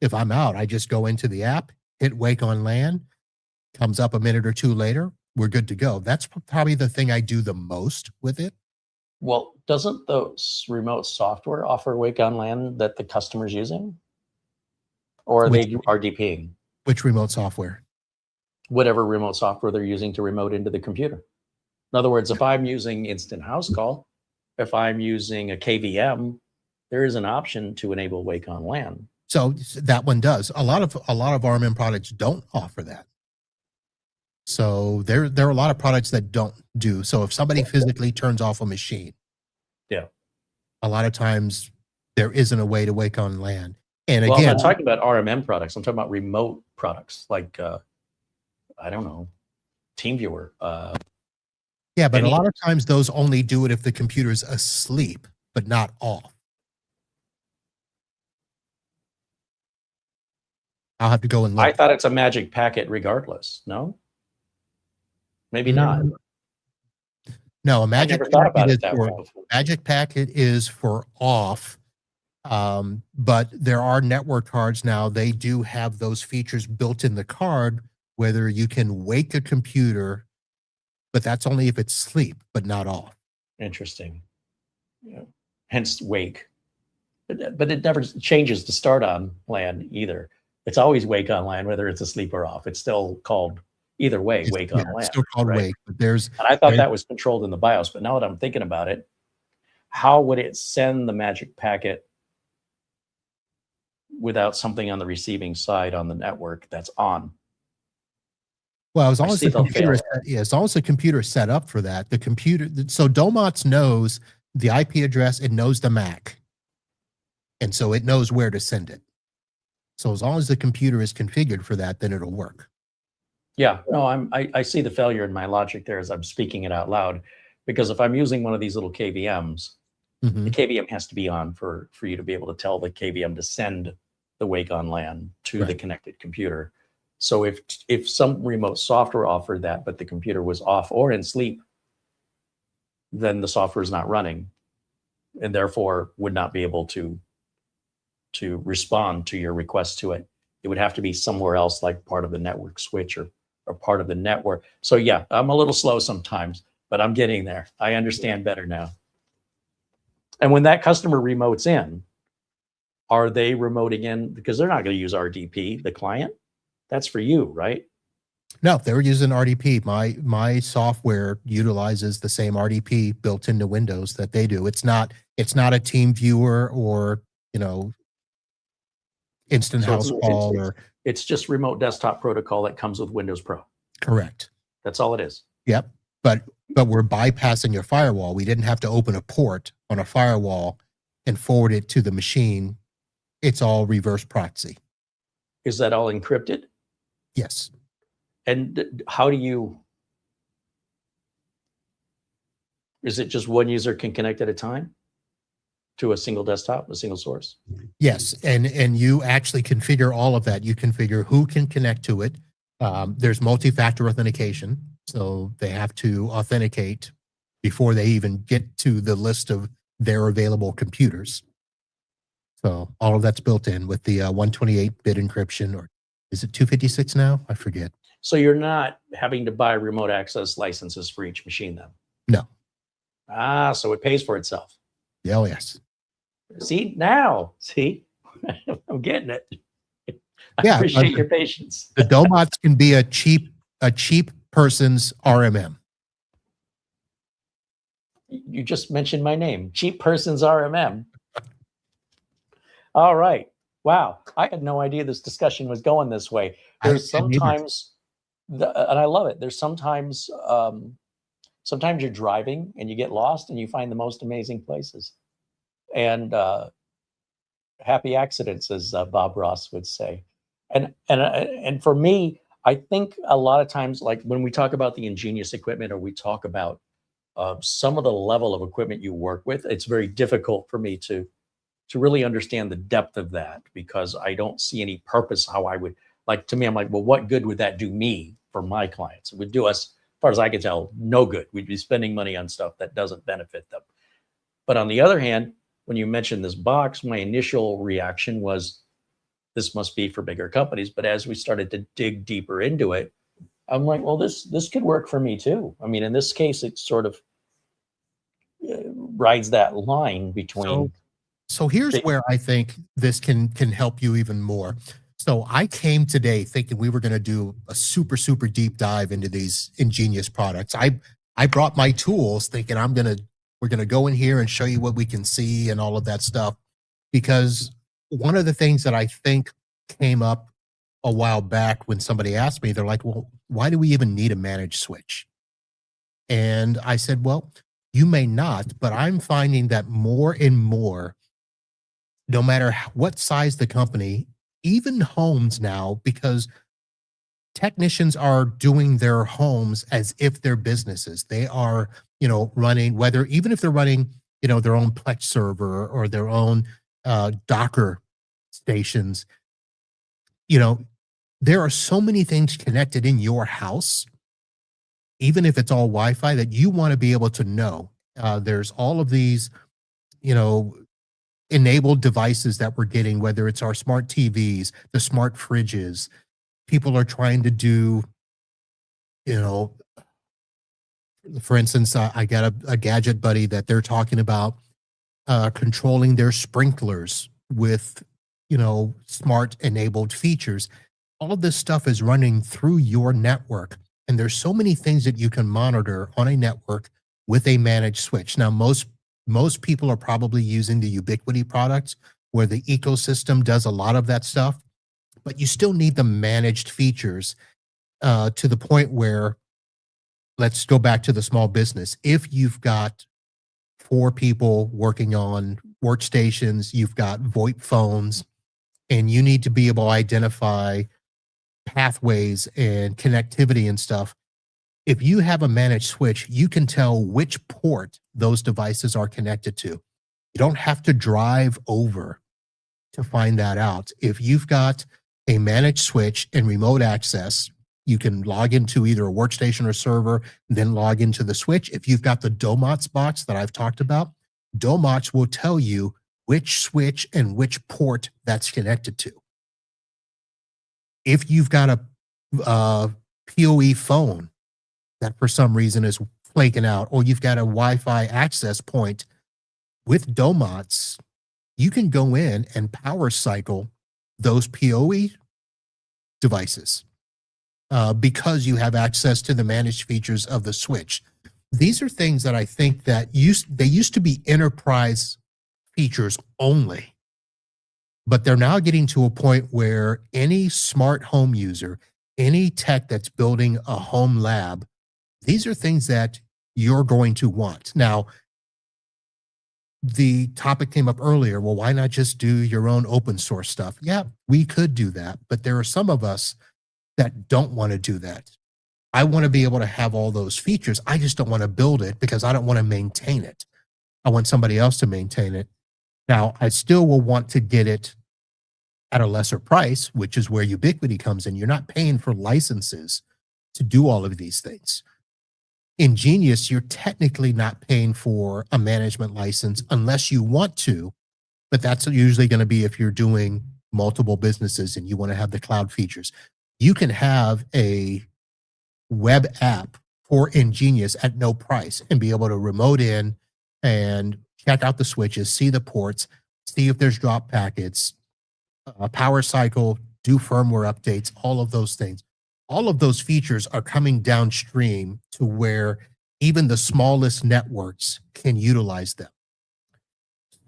If I'm out, I just go into the app, hit Wake-on-LAN, comes up a minute or two later, we're good to go. That's probably the thing I do the most with it. Well, doesn't the remote software offer Wake-on-LAN that the customer's using? Or are they RDPing? Which remote software? Whatever remote software they're using to remote into the computer. In other words, if I'm using Instant House Call, if I'm using a KVM, there is an option to enable Wake-on-LAN. So that one does. A lot of RMM products don't offer that. So there are a lot of products that don't do. So if somebody physically turns off a machine, yeah, a lot of times there isn't a way to Wake-on-LAN. And well, again, I'm not talking about RMM products. I'm talking about remote products like I don't know, TeamViewer. Yeah, but a lot of times those only do it if the computer's asleep, but not off. I'll have to go and look. I thought it's a magic packet regardless. No? Maybe not. No, a magic packet is for off. But there are network cards now. They do have those features built in the card, whether you can wake a computer, but that's only if it's sleep, but not off. Interesting. Yeah. Hence wake. But it never changes the start on LAN either. It's always Wake-on-LAN, whether it's asleep or off. It's still called either way, Wake-on-LAN. It's still called Wake, but and I thought that was controlled in the BIOS, but now that I'm thinking about it, how would it send the magic packet without something on the receiving side on the network that's on? Well, as long as the computer as long as the computer is set up for that, the computer. So Domotz knows the IP address, it knows the MAC, and so it knows where to send it. So as long as the computer is configured for that, then it'll work. Yeah, no, I see the failure in my logic there as I'm speaking it out loud, because if I'm using one of these little KVMs, the KVM has to be on for you to be able to tell the KVM to send the Wake-on-LAN to the connected computer. So if some remote software offered that, but the computer was off or in sleep, then the software is not running, and therefore would not be able to respond to your request to it. It would have to be somewhere else, like part of the network switch or part of the network. So yeah, I'm a little slow sometimes, but I'm getting there. I understand better now. And when that customer remotes in, are they remoting in? Because they're not going to use RDP, the client. That's for you, right? No, they're using RDP. My software utilizes the same RDP built into Windows that they do. It's not a team viewer or, instant house call, or it's just remote desktop protocol that comes with Windows Pro. Correct. That's all it is. Yep. But but we're bypassing your firewall. We didn't have to open a port on a firewall and forward it to the machine. It's all reverse proxy. Is that all encrypted? Yes. And how do you, is it just one user can connect at a time to a single desktop, a single source? Yes, and you actually configure all of that. You configure who can connect to it. There's multi-factor authentication, so they have to authenticate before they even get to the list of their available computers. So all of that's built in with the 128-bit encryption, or is it 256 now? I forget. So you're not having to buy remote access licenses for each machine then? No. Ah, so it pays for itself. Oh, yes. See, now, see, I'm getting it. I Yeah, appreciate your patience. The Domotz can be a cheap person's RMM. You just mentioned my name, Cheap Person's RMM. All right. Wow. I had no idea this discussion was going this way. There's sometimes, and I love it. There's sometimes you're driving and you get lost and you find the most amazing places. And happy accidents, as Bob Ross would say. And for me, I think a lot of times, like when we talk about the EnGenius equipment, or we talk about some of the level of equipment you work with, it's very difficult for me to really understand the depth of that, because I don't see any purpose how I would, like, to me, I'm like, well, what good would that do me for my clients? It would do us, as far as I can tell, no good. We'd be spending money on stuff that doesn't benefit them. But on the other hand, when you mentioned this box, my initial reaction was, this must be for bigger companies. But as we started to dig deeper into it, I'm like, well, this could work for me too. I mean, in this case, it sort of rides that line between. So here's where I think this can help you even more. So I came today thinking we were going to do a super deep dive into these EnGenius products. I brought my tools thinking we're going to go in here and show you what we can see and all of that stuff, because one of the things that I think came up a while back when somebody asked me, they're like, well, why do we even need a managed switch? And I said, well, you may not, but I'm finding that more and more, no matter what size the company, even homes now, because technicians are doing their homes as if they're businesses. They are, running, even if they're running, their own Plex server or their own Docker stations, there are so many things connected in your house, even if it's all Wi-Fi, that you want to be able to know. There's all of these, enabled devices that we're getting, whether it's our smart TVs, the smart fridges. People are trying to do, for instance, I got a gadget buddy that they're talking about controlling their sprinklers with, smart enabled features. All of this stuff is running through your network. And there's so many things that you can monitor on a network with a managed switch. Now, most people are probably using the Ubiquiti products, where the ecosystem does a lot of that stuff, but you still need the managed features to the point where, let's go back to the small business. If you've got 4 people working on workstations, you've got VoIP phones, and you need to be able to identify pathways and connectivity and stuff. If you have a managed switch, you can tell which port those devices are connected to. You don't have to drive over to find that out. If you've got a managed switch and remote access, you can log into either a workstation or server, then log into the switch. If you've got the Domotz box that I've talked about, Domotz will tell you which switch and which port that's connected to. If you've got a PoE phone that for some reason is flaking out, or you've got a Wi-Fi access point, with Domotz, you can go in and power cycle those PoE devices because you have access to the managed features of the switch. These are things that I think that they used to be enterprise features only, but they're now getting to a point where any smart home user, any tech that's building a home lab, these are things that you're going to want. Now, the topic came up earlier. Well, why not just do your own open source stuff? Yeah, we could do that, but there are some of us that don't want to do that. I want to be able to have all those features. I just don't want to build it because I don't want to maintain it. I want somebody else to maintain it. Now, I still will want to get it at a lesser price, which is where Ubiquiti comes in. You're not paying for licenses to do all of these things. EnGenius, you're technically not paying for a management license unless you want to, but that's usually going to be if you're doing multiple businesses and you want to have the cloud features. You can have a web app for EnGenius at no price and be able to remote in and check out the switches, see the ports, see if there's drop packets, power cycle, do firmware updates, all of those things. All of those features are coming downstream to where even the smallest networks can utilize them.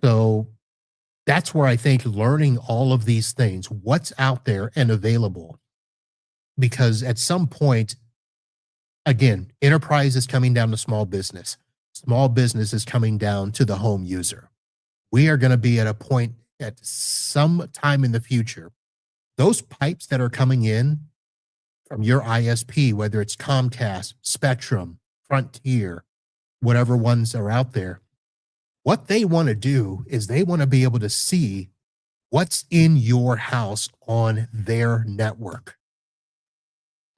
So that's where I think learning all of these things, what's out there and available, because at some point, again, enterprise is coming down to small business. Small business is coming down to the home user. We are going to be at a point at some time in the future, those pipes that are coming in from your ISP, whether it's Comcast, Spectrum, Frontier, whatever ones are out there, what they want to do is they want to be able to see what's in your house on their network.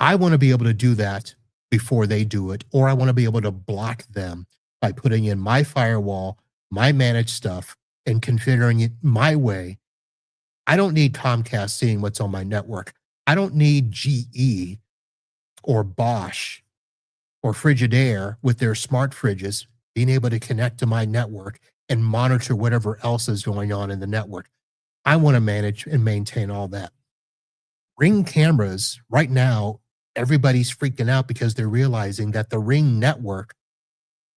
I want to be able to do that before they do it, or I want to be able to block them by putting in my firewall, my managed stuff, and configuring it my way. I don't need Comcast seeing what's on my network. I don't need GE or Bosch or Frigidaire with their smart fridges being able to connect to my network and monitor whatever else is going on in the network. I want to manage and maintain all that. Ring cameras, right now, everybody's freaking out because they're realizing that the Ring network,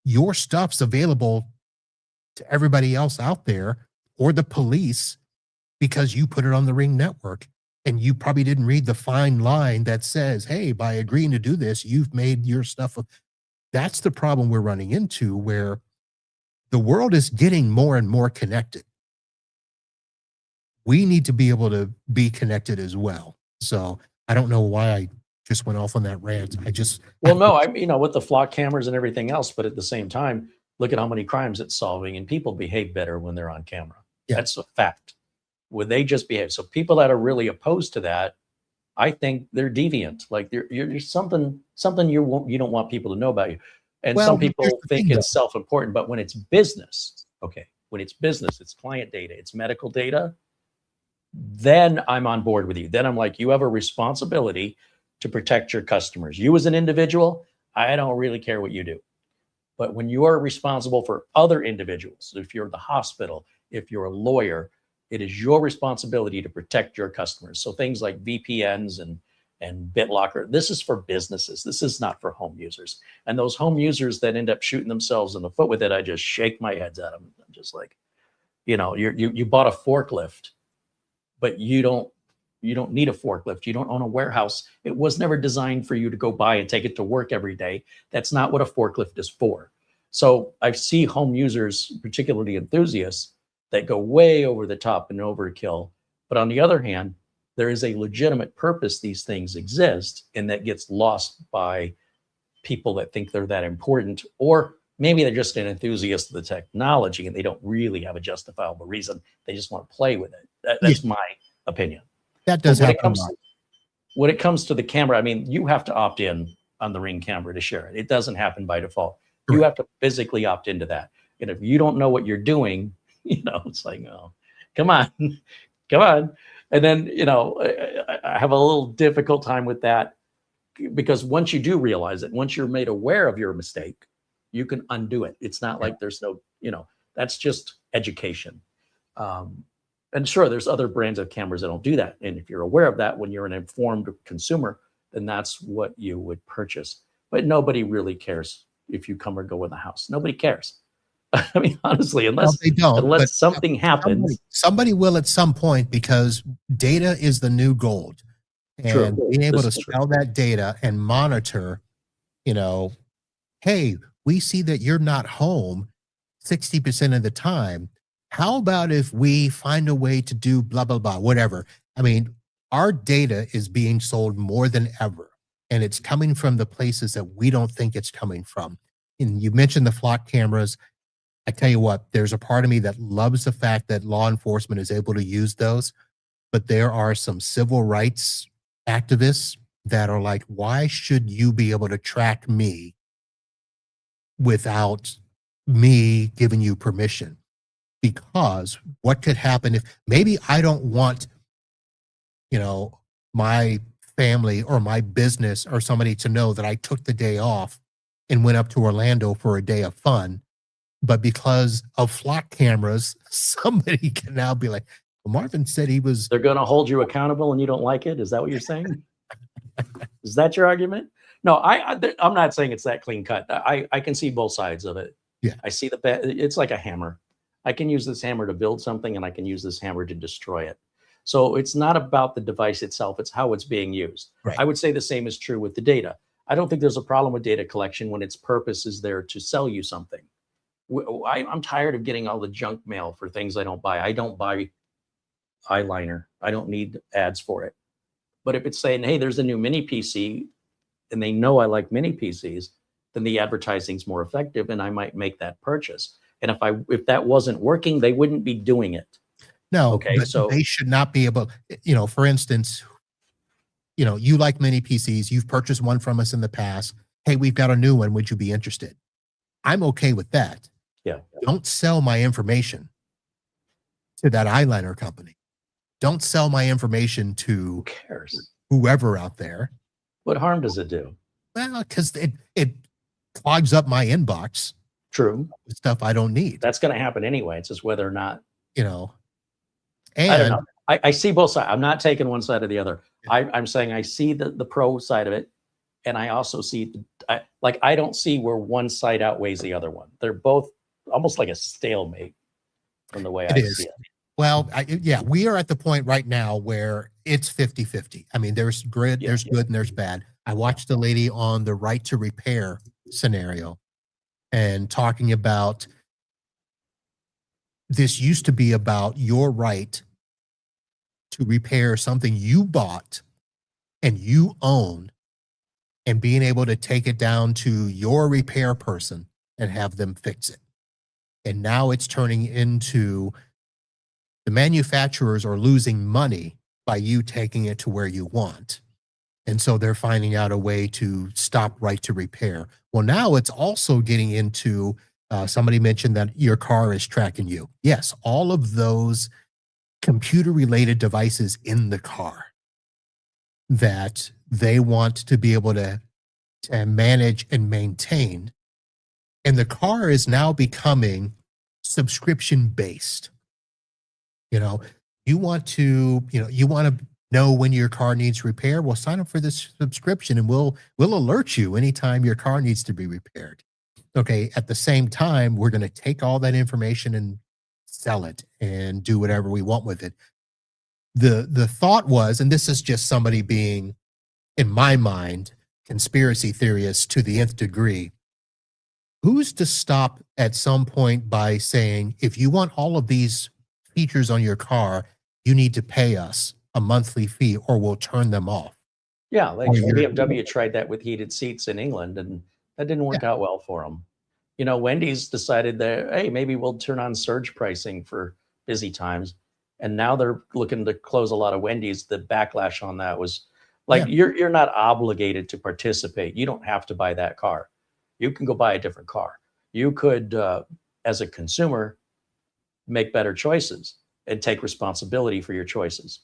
your stuff's available to everybody else out there or the police because you put it on the Ring network. And you probably didn't read the fine line that says, hey, by agreeing to do this, you've made your stuff. That's the problem we're running into, where the world is getting more and more connected. We need to be able to be connected as well. So I don't know why I just went off on that rant. With the flock cameras and everything else, but at the same time, look at how many crimes it's solving, and people behave better when they're on camera. Yeah. That's a fact. Would they just behave? So people that are really opposed to that, I think they're deviant. Like you're something you don't want people to know about you. And some people think it's self-important, but when it's business, when it's business, it's client data, it's medical data, then I'm on board with you. Then I'm like, you have a responsibility to protect your customers. You as an individual, I don't really care what you do. But when you are responsible for other individuals, if you're the hospital, if you're a lawyer, it is your responsibility to protect your customers. So things like VPNs and BitLocker, this is for businesses. This is not for home users. And those home users that end up shooting themselves in the foot with it, I just shake my head at them. I'm just like, you bought a forklift, but you don't need a forklift. You don't own a warehouse. It was never designed for you to go buy and take it to work every day. That's not what a forklift is for. So I see home users, particularly enthusiasts, that go way over the top and overkill. But on the other hand, there is a legitimate purpose these things exist, and that gets lost by people that think they're that important, or maybe they're just an enthusiast of the technology and they don't really have a justifiable reason. They just want to play with it. That's my opinion. That does happen. When it comes to the camera, I mean, you have to opt in on the Ring camera to share it. It doesn't happen by default. You have to physically opt into that. And if you don't know what you're doing, it's like, oh, come on. And then, I have a little difficult time with that, because once you do realize it, once you're made aware of your mistake, you can undo it. It's not like there's no, that's just education. And sure, there's other brands of cameras that don't do that. And if you're aware of that, when you're an informed consumer, then that's what you would purchase. But nobody really cares if you come or go in the house. Nobody cares. I mean, honestly, unless something happens. Somebody will at some point, because data is the new gold. And being able to sell that data and monitor, hey, we see that you're not home 60% of the time. How about if we find a way to do blah, blah, blah, whatever? I mean, our data is being sold more than ever, and it's coming from the places that we don't think it's coming from. And you mentioned the flock cameras. I tell you what, there's a part of me that loves the fact that law enforcement is able to use those, but there are some civil rights activists that are like, why should you be able to track me without me giving you permission? Because what could happen if maybe I don't want, my family or my business or somebody to know that I took the day off and went up to Orlando for a day of fun. But because of flock cameras, somebody can now be like, well, Marvin said he was. They're going to hold you accountable and you don't like it. Is that what you're saying? Is that your argument? No, I'm not saying it's that clean cut. I can see both sides of it. Yeah. I see it's like a hammer. I can use this hammer to build something and I can use this hammer to destroy it. So it's not about the device itself. It's how it's being used. Right. I would say the same is true with the data. I don't think there's a problem with data collection when its purpose is there to sell you something. I'm tired of getting all the junk mail for things I don't buy. I don't buy eyeliner. I don't need ads for it. But if it's saying, hey, there's a new mini PC and they know I like mini PCs, then the advertising's more effective and I might make that purchase. And if that wasn't working, they wouldn't be doing it. No, okay, so they should not be able, for instance, you like mini PCs, you've purchased one from us in the past. Hey, we've got a new one. Would you be interested? I'm okay with that. Yeah. Don't sell my information to that eyeliner company. Don't sell my information to who cares? Whoever out there. What harm does it do? Well, because it clogs up my inbox. True. With stuff I don't need. That's going to happen anyway. It's just whether or not, And I don't know. I see both sides. I'm not taking one side or the other. Yeah. I'm saying I see the pro side of it. And I also see, I don't see where one side outweighs the other one. They're both almost like a stalemate from the way I see it. Well, we are at the point right now where it's 50-50. I mean, there's good, there's good, and there's bad. I watched a lady on the right to repair scenario and talking about this used to be about your right to repair something you bought and you own and being able to take it down to your repair person and have them fix it. And now it's turning into the manufacturers are losing money by you taking it to where you want. And so they're finding out a way to stop right to repair. Well, now it's also getting into, somebody mentioned that your car is tracking you. Yes, all of those computer-related devices in the car that they want to be able to manage and maintain. And the car is now becoming subscription-based. You want to know when your car needs repair. Well, sign up for this subscription and we'll alert you anytime your car needs to be repaired. Okay. At the same time, we're going to take all that information and sell it and do whatever we want with it. The thought was, and this is just somebody being, in my mind, conspiracy theorist to the nth degree, who's to stop at some point by saying, if you want all of these features on your car, you need to pay us a monthly fee or we'll turn them off. Yeah, like BMW tried that with heated seats in England and that didn't work out well for them. Wendy's decided that, hey, maybe we'll turn on surge pricing for busy times. And now they're looking to close a lot of Wendy's. The backlash on that was like, you're not obligated to participate. You don't have to buy that car. You can go buy a different car. You could, as a consumer, make better choices and take responsibility for your choices,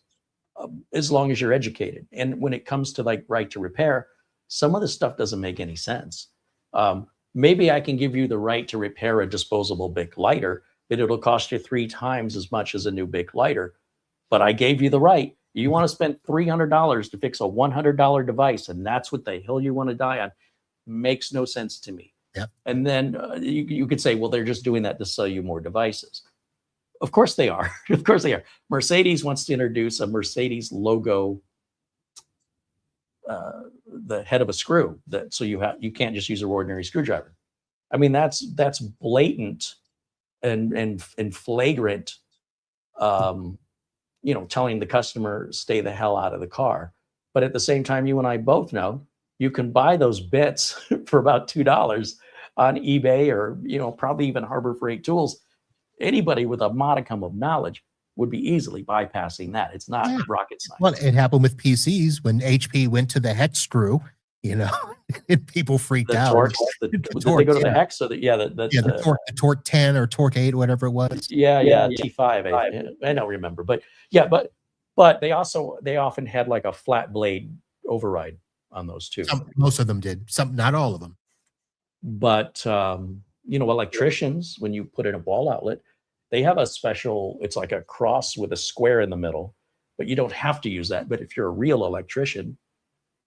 as long as you're educated. And when it comes to like right to repair, some of the stuff doesn't make any sense. Maybe I can give you the right to repair a disposable Bic lighter, but it'll cost you 3 times as much as a new Bic lighter. But I gave you the right. You want to spend $300 to fix a $100 device, and that's what the hell you want to die on. Makes no sense to me. Yep. And then you could say, well, they're just doing that to sell you more devices. Of course they are. Of course they are. Mercedes wants to introduce a Mercedes logo, the head of a screw, so you can't just use an ordinary screwdriver. I mean, that's blatant and flagrant, you know, telling the customer, stay the hell out of the car. But at the same time, you and I both know you can buy those bits for about $2 on eBay, or, you know, probably even Harbor Freight Tools. Anybody with a modicum of knowledge would be easily bypassing that. It's not rocket science. Well, it happened with PCs when HP went to the hex screw, you know, and people freaked The out. torque, did they go to the hex? Or the torque 10 or torque 8, whatever it was. Yeah, T5. I don't remember, but yeah, but they often had like a flat blade override on those too. Most of them did. Some, not all of them. But you know, electricians, when you put in a wall outlet, they have a special, it's like a cross with a square in the middle, but you don't have to use that. But if you're a real electrician,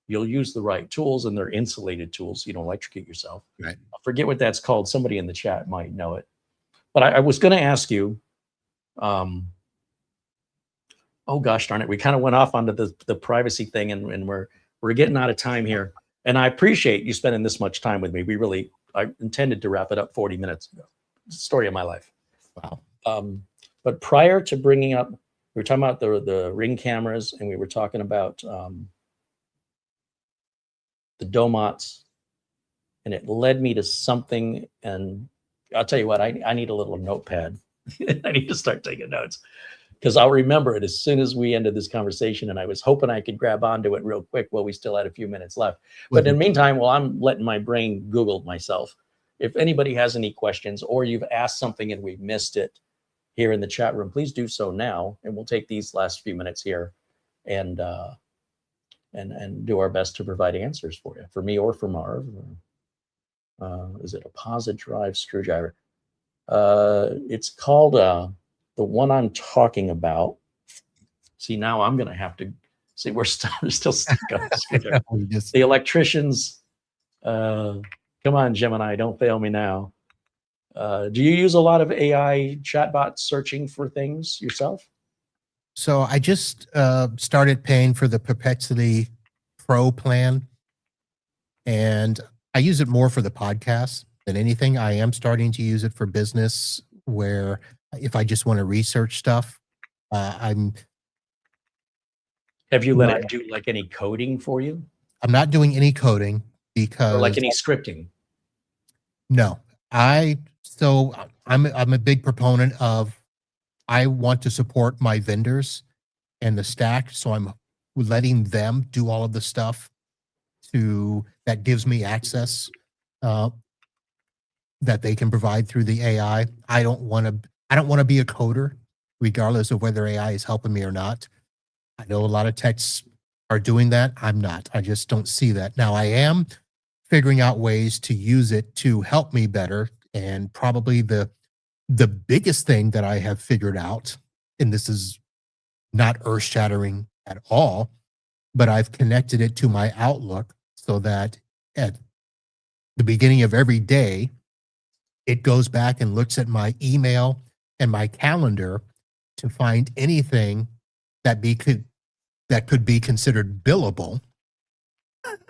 you'll use the right tools, and they're insulated tools, so you don't electrocute yourself. Right. I forget what that's called. Somebody in the chat might know it. But I was going to ask you, oh gosh darn it, we kind of went off onto the privacy thing, and we're getting out of time here. And I appreciate you spending this much time with me. I intended to wrap it up 40 minutes ago. It's the story of my life. Wow. But prior to bringing up, we were talking about the Ring cameras, and we were talking about the Domotz, and it led me to something. And I'll tell you what, I need a little notepad. I need to start taking notes, because I'll remember it as soon as we ended this conversation. And I was hoping I could grab onto it real quick while we still had a few minutes left. But in the meantime, while I'm letting my brain Google myself, if anybody has any questions, or you've asked something and we've missed it here in the chat room, please do so now. And we'll take these last few minutes here and do our best to provide answers for you, for me or for Marv. Is it a posit drive screwdriver? It's called the one I'm talking about. See, now I'm going to have to see. We're still stuck on the screwdriver. The electricians. Come on, Gemini, don't fail me now. Do you use a lot of AI chatbot searching for things yourself? So I just started paying for the Perpetuity Pro plan, and I use it more for the podcast than anything. I am starting to use it for business, where if I just want to research stuff, Have you let it do like any coding for you? I'm not doing any coding, because, or like any scripting? No, I'm a big proponent of, I want to support my vendors and the stack, so I'm letting them do all of the stuff that gives me access that they can provide through the AI. I don't want to be a coder, regardless of whether AI is helping me or not. I know a lot of techs are doing that. I'm not. I just don't see that. Now, I am figuring out ways to use it to help me better. And probably the biggest thing that I have figured out, and this is not earth-shattering at all, but I've connected it to my Outlook, so that at the beginning of every day, it goes back and looks at my email and my calendar to find anything that could be considered billable,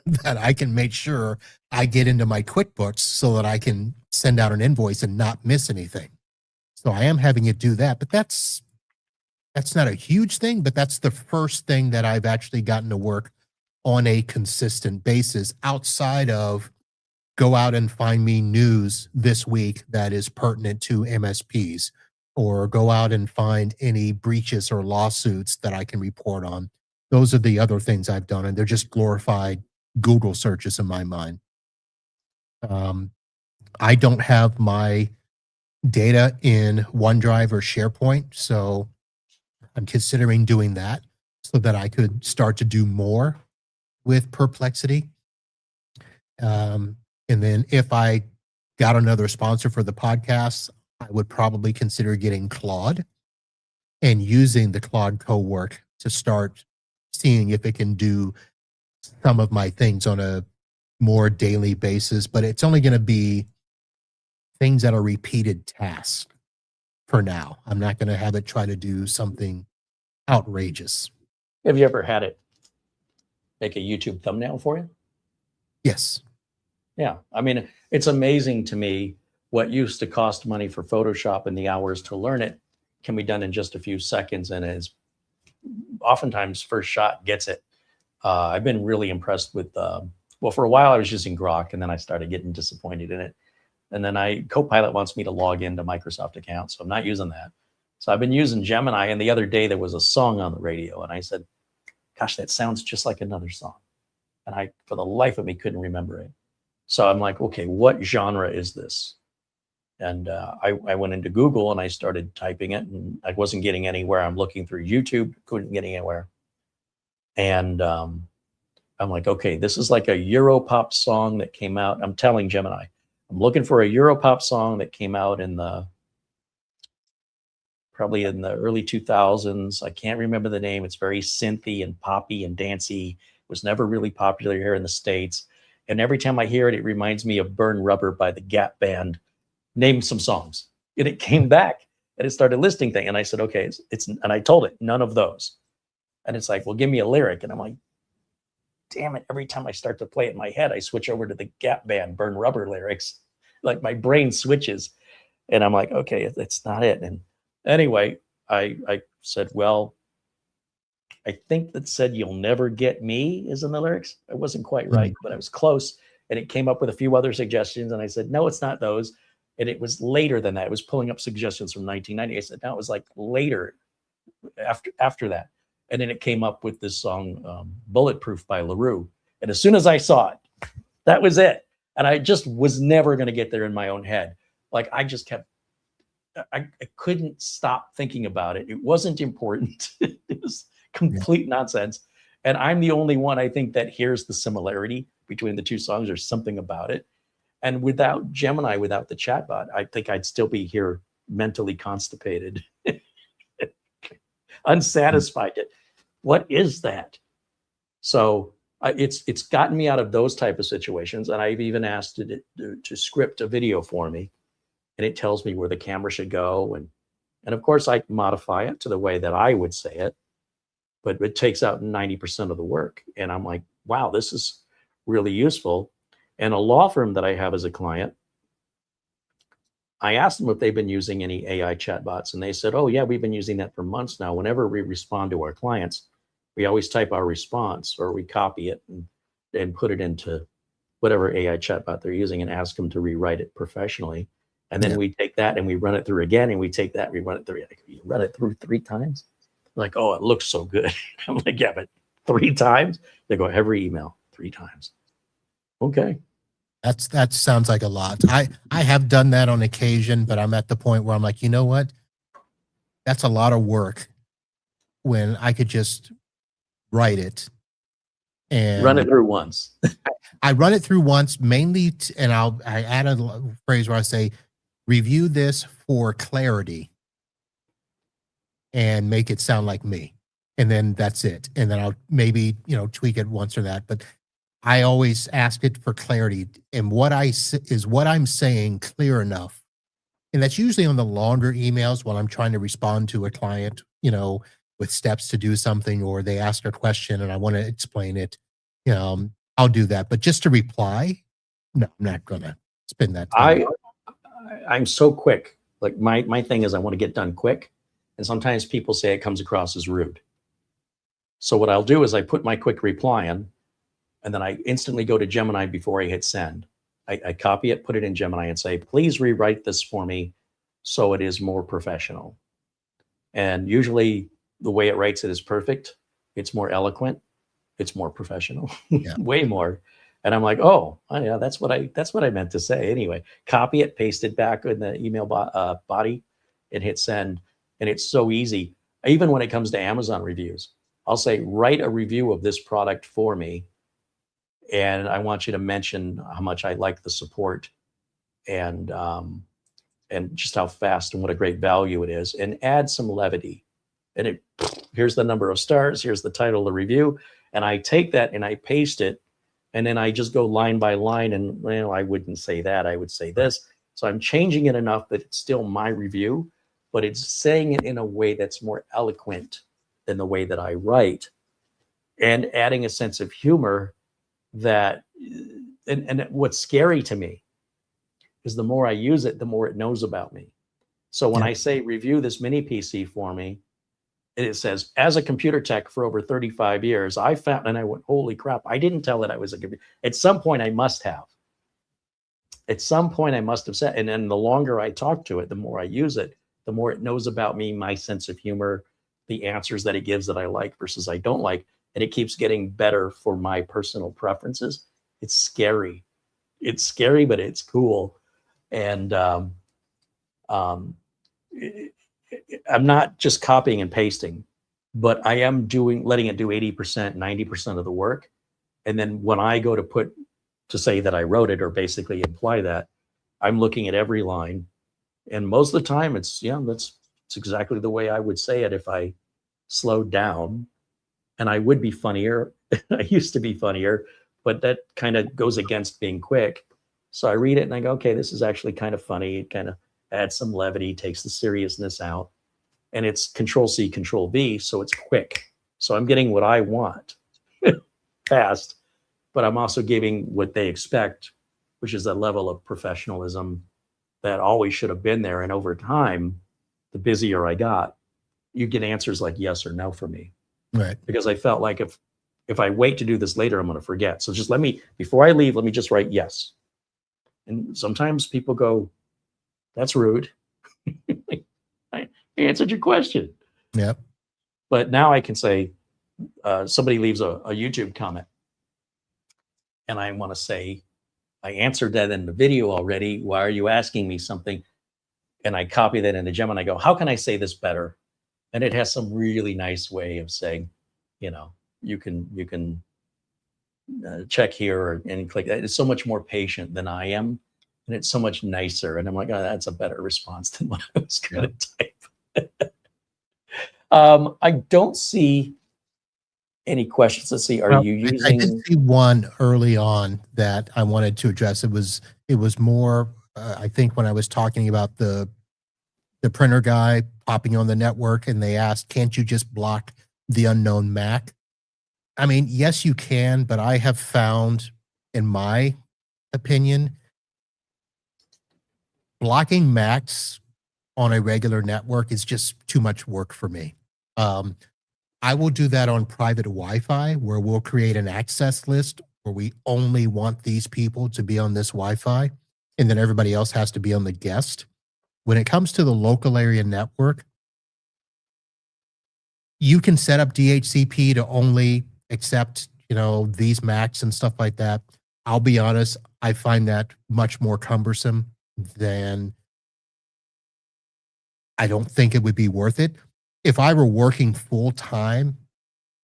that I can make sure I get into my QuickBooks so that I can send out an invoice and not miss anything. So I am having it do that, but that's not a huge thing, but that's the first thing that I've actually gotten to work on a consistent basis, outside of go out and find me news this week that is pertinent to MSPs, or go out and find any breaches or lawsuits that I can report on. Those are the other things I've done, and they're just glorified Google searches in my mind. I don't have my data in OneDrive or SharePoint, so I'm considering doing that so that I could start to do more with Perplexity. And then if I got another sponsor for the podcast, I would probably consider getting Claude and using the Claude co-work to start seeing if it can do some of my things on a more daily basis, but it's only going to be things that are repeated tasks for now. I'm not going to have it try to do something outrageous. Have you ever had it make a YouTube thumbnail for you? Yes. Yeah. I mean, it's amazing to me what used to cost money for Photoshop and the hours to learn it can be done in just a few seconds, and is oftentimes first shot gets it. I've been really impressed with, well, for a while I was using Grok, and then I started getting disappointed in it. And then Copilot wants me to log into Microsoft account, so I'm not using that. So I've been using Gemini, and the other day there was a song on the radio, and I said, gosh, that sounds just like another song. And I, for the life of me, couldn't remember it. So I'm like, okay, what genre is this? And I went into Google and I started typing it, and I wasn't getting anywhere. I'm looking through YouTube, couldn't get anywhere. And I'm like, okay, this is like a Europop song that came out. I'm telling Gemini, I'm looking for a Europop song that came out in probably in the early 2000s. I can't remember the name. It's very synthy and poppy and dancey. It was never really popular here in the States. And every time I hear it, it reminds me of Burn Rubber by the Gap Band. Name some songs. And it came back and it started listing things. And I said, okay, and I told it, none of those. And it's like, well, give me a lyric. And I'm like, damn it. Every time I start to play it in my head, I switch over to the Gap Band Burn Rubber lyrics. Like my brain switches. And I'm like, okay, it's not it. And anyway, I said, well, I think that said, you'll never get me is in the lyrics. I wasn't quite right, but I was close. And it came up with a few other suggestions. And I said, no, it's not those. And it was later than that. It was pulling up suggestions from 1990. I said, no, it was like later after that. And then it came up with this song, Bulletproof by LaRue. And as soon as I saw it, that was it. And I just was never going to get there in my own head. Like I just kept, I couldn't stop thinking about it. It wasn't important. It was complete nonsense. And I'm the only one, I think, that hears the similarity between the two songs or something about it. And without Gemini, without the chatbot, I think I'd still be here mentally constipated, unsatisfied. What is that? So it's gotten me out of those type of situations. And I've even asked it to script a video for me. And it tells me where the camera should go. And of course, I modify it to the way that I would say it. But it takes out 90% of the work. And I'm like, wow, this is really useful. And a law firm that I have as a client, I asked them if they've been using any AI chatbots. And they said, oh, yeah, we've been using that for months now. Whenever we respond to our clients, we always type our response or we copy it and put it into whatever AI chatbot they're using and ask them to rewrite it professionally. And then we take that and we run it through again. And we take that, we run it through. You run it through 3 times? Like, oh, it looks so good. I'm like, yeah, but 3 times? They go, every email 3 times. Okay. That sounds like a lot. I have done that on occasion, but I'm at the point where I'm like, you know what? That's a lot of work when I could just write it and run it through once. I run it through once mainly, and I add a phrase where I say, review this for clarity and make it sound like me. And then that's it. And then I'll maybe, tweak it once or that, but I always ask it for clarity and what I'm saying clear enough. And that's usually on the longer emails when I'm trying to respond to a client, with steps to do something, or they ask a question and I want to explain it. I'll do that. But just to reply, no, I'm not going to spend that time. I'm so quick. Like my thing is I want to get done quick. And sometimes people say it comes across as rude. So what I'll do is I put my quick reply in, and then I instantly go to Gemini before I hit send. I copy it, put it in Gemini and say, please rewrite this for me so it is more professional. And usually the way it writes it is perfect. It's more eloquent. It's more professional, way more. And I'm like, oh yeah, that's what I meant to say. Anyway, copy it, paste it back in the email body and hit send. And it's so easy. Even when it comes to Amazon reviews, I'll say, write a review of this product for me. And I want you to mention how much I like the support and just how fast and what a great value it is, and add some levity. And here's the number of stars, here's the title of the review. And I take that and I paste it. And then I just go line by line and, I wouldn't say that, I would say this. So I'm changing it enough that it's still my review, but it's saying it in a way that's more eloquent than the way that I write, and adding a sense of humor that and what's scary to me is the more I use it, the more it knows about me. So when I say review this mini PC for me, it says, as a computer tech for over 35 years, I found, and I went, holy crap, I didn't tell it I was a computer. At some point I must have. At some point I must have said, and then the longer I talk to it, the more I use it, the more it knows about me, my sense of humor, the answers that it gives that I like versus I don't like. And it keeps getting better for my personal preferences. It's scary. It's scary, but it's cool. And I'm not just copying and pasting, but I am letting it do 80%, 90% of the work. And then when I go to say that I wrote it or basically imply that, I'm looking at every line. And most of the time it's exactly the way I would say it if I slowed down. And I would be funnier. I used to be funnier, but that kind of goes against being quick. So I read it and I go, okay, this is actually kind of funny. It kind of adds some levity, takes the seriousness out. And it's Control-C, Control-V, so it's quick. So I'm getting what I want fast, but I'm also giving what they expect, which is a level of professionalism that always should have been there. And over time, the busier I got, you get answers like yes or no from me. Right. Because I felt like if I wait to do this later, I'm going to forget. So just before I leave, let me just write yes. And sometimes people go, that's rude. I answered your question. Yeah. But now I can say, somebody leaves a YouTube comment and I want to say, I answered that in the video already. Why are you asking me something? And I copy that into Gem and I go, how can I say this better? And it has some really nice way of saying, you can check here and click that. It's so much more patient than I am. And it's so much nicer. And I'm like, oh, that's a better response than what I was going to type. I don't see any questions. Let's see. Are you using? I did see one early on that I wanted to address. It was more, I think, when I was talking about the printer guy popping on the network, and they asked, "Can't you just block the unknown MAC?" I mean, yes, you can, but I have found, in my opinion, blocking MACs on a regular network is just too much work for me. I will do that on private Wi-Fi, where we'll create an access list where we only want these people to be on this Wi-Fi, and then everybody else has to be on the guest. When it comes to the local area network, you can set up DHCP to only accept, these MACs and stuff like that. I'll be honest, I find that much more cumbersome than I don't think it would be worth it. If I were working full time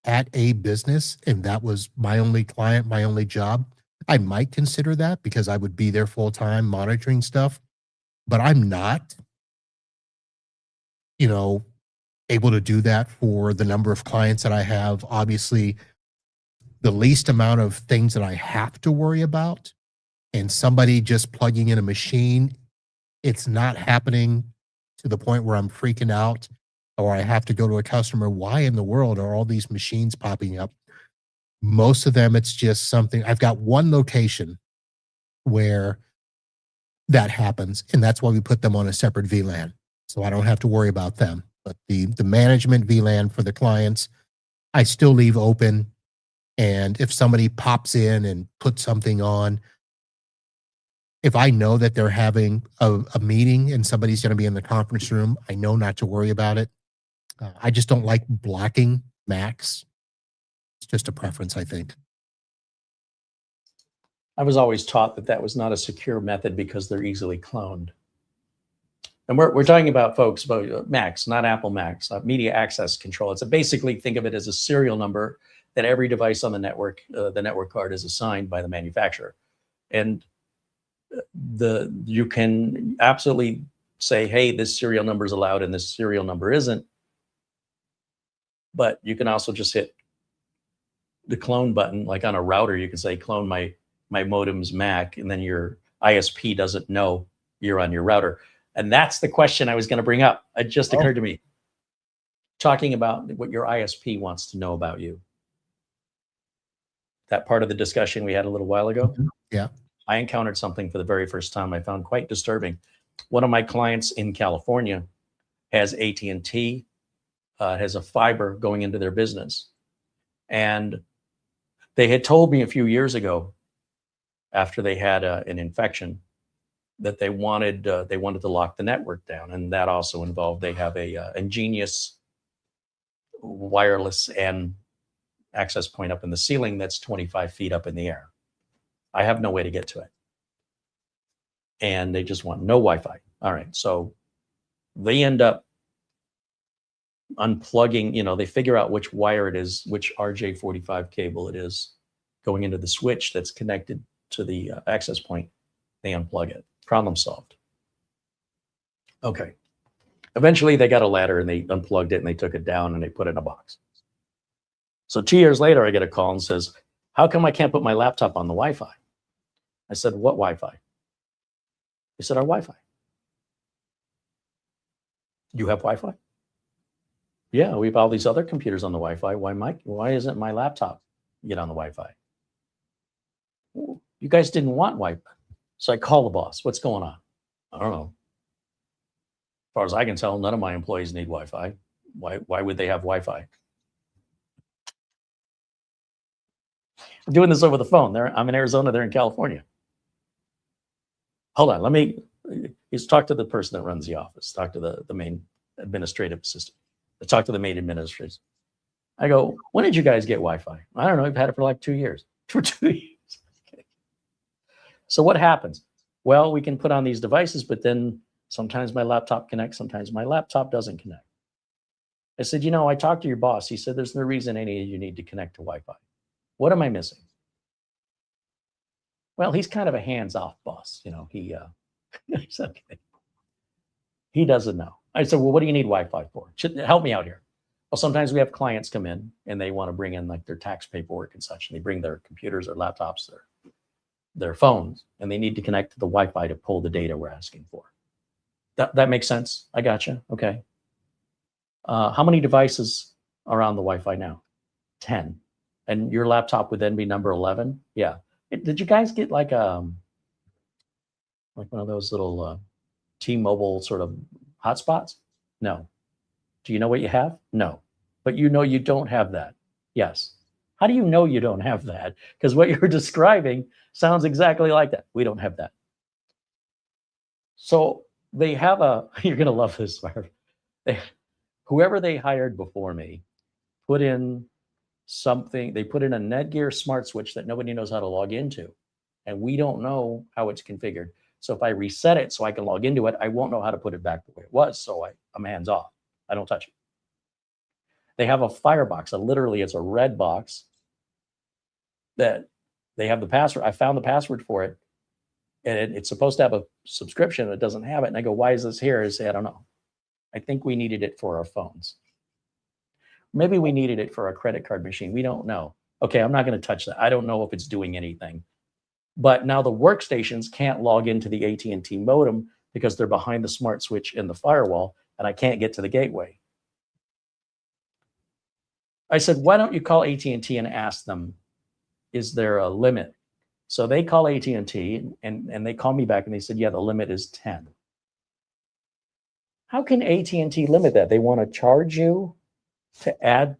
at a business and that was my only client, my only job, I might consider that because I would be there full time monitoring stuff, but I'm not, able to do that for the number of clients that I have. Obviously, the least amount of things that I have to worry about, and somebody just plugging in a machine, it's not happening to the point where I'm freaking out or I have to go to a customer. Why in the world are all these machines popping up? Most of them, it's just something. I've got one location where that happens, and that's why we put them on a separate VLAN. So I don't have to worry about them. But the management VLAN for the clients, I still leave open. And if somebody pops in and puts something on, if I know that they're having a meeting and somebody's going to be in the conference room, I know not to worry about it. I just don't like blocking MACs. It's just a preference, I think. I was always taught that was not a secure method because they're easily cloned. And we're talking about, folks, about Macs, not Apple Macs, media access control. It's basically, think of it as a serial number that every device on the network card is assigned by the manufacturer. And you can absolutely say, hey, this serial number is allowed and this serial number isn't. But you can also just hit the clone button, like on a router. You can say, clone my modem's MAC, and then your ISP doesn't know you're on your router. And that's the question I was going to bring up. It just occurred to me. Talking about what your ISP wants to know about you. That part of the discussion we had a little while ago. Yeah. I encountered something for the very first time I found quite disturbing. One of my clients in California has AT&T, has a fiber going into their business. And they had told me a few years ago, after they had an infection, that they wanted to lock the network down, and that also involved they have a EnGenius wireless and access point up in the ceiling that's 25 feet up in the air. I have no way to get to it, and they just want no Wi-Fi. All right, so they end up unplugging. You know, they figure out which wire it is, which RJ45 cable it is going into the switch that's connected to the access point. They unplug it. Problem solved. Okay. Eventually they got a ladder and they unplugged it and they took it down and they put it in a box. So 2 years later, I get a call and says, how come I can't put my laptop on the Wi-Fi? I said, what Wi-Fi? They said, our Wi-Fi. You have Wi-Fi? Yeah, we have all these other computers on the Wi-Fi. Why isn't my laptop get on the Wi-Fi? You guys didn't want Wi-Fi. So I call the boss. What's going on? I don't know. As far as I can tell, none of my employees need Wi-Fi. Why would they have Wi-Fi? I'm doing this over the phone. I'm in Arizona. They're in California. Hold on. He's talk to the person that runs the office. Talk to the main administrative assistant. Talk to the main administrator. I go, when did you guys get Wi-Fi? I don't know. We've had it for like 2 years. For 2 years. Okay. So what happens? Well, we can put on these devices, but then sometimes my laptop connects. Sometimes my laptop doesn't connect. I said, I talked to your boss. He said, there's no reason any of you need to connect to Wi-Fi. What am I missing? Well, he's kind of a hands-off boss. He's okay. He doesn't know. I said, well, what do you need Wi-Fi for? Help me out here. Well, sometimes we have clients come in and they want to bring in like their tax paperwork and such. And they bring their computers, their laptops, their phones, and they need to connect to the Wi-Fi to pull the data we're asking for. That makes sense. I gotcha. Okay. How many devices are on the Wi-Fi now? 10. And your laptop would then be number 11? Yeah. Did you guys get like one of those little T-Mobile sort of hotspots? No. Do you know what you have? No. But you don't have that. Yes. How do you know you don't have that? Because what you're describing sounds exactly like that. We don't have that. So they have you're going to love this, Marv. Whoever they hired before me put in something. They put in a Netgear smart switch that nobody knows how to log into. And we don't know how it's configured. So if I reset it so I can log into it, I won't know how to put it back the way it was. So I'm hands off. I don't touch it. They have a firebox. Literally, it's a red box that they have the password. I found the password for it. And it's supposed to have a subscription. It doesn't have it. And I go, why is this here? I say, I don't know. I think we needed it for our phones. Maybe we needed it for a credit card machine. We don't know. Okay, I'm not going to touch that. I don't know if it's doing anything. But now the workstations can't log into the AT&T modem because they're behind the smart switch in the firewall, and I can't get to the gateway. I said, why don't you call AT&T and ask them, is there a limit? So they call AT&T, and they call me back, and they said, yeah, the limit is 10. How can AT&T limit that? They want to charge you to add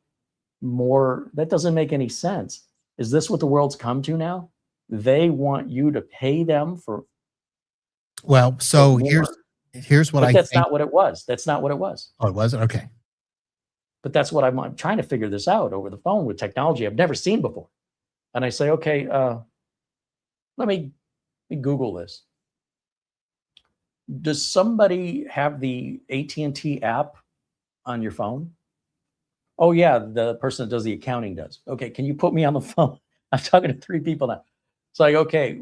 more? That doesn't make any sense. Is this what the world's come to now? They want you to pay them for. Well, so here's what but I that's think. not what it was. That's not what it was. Oh, it wasn't? Okay. But that's what I'm trying to figure this out over the phone with technology I've never seen before. And I say, okay, let me Google this. Does somebody have the AT&T app on your phone? Oh yeah, the person that does the accounting does. Okay, can you put me on the phone? I'm talking to 3 people now. It's like, okay,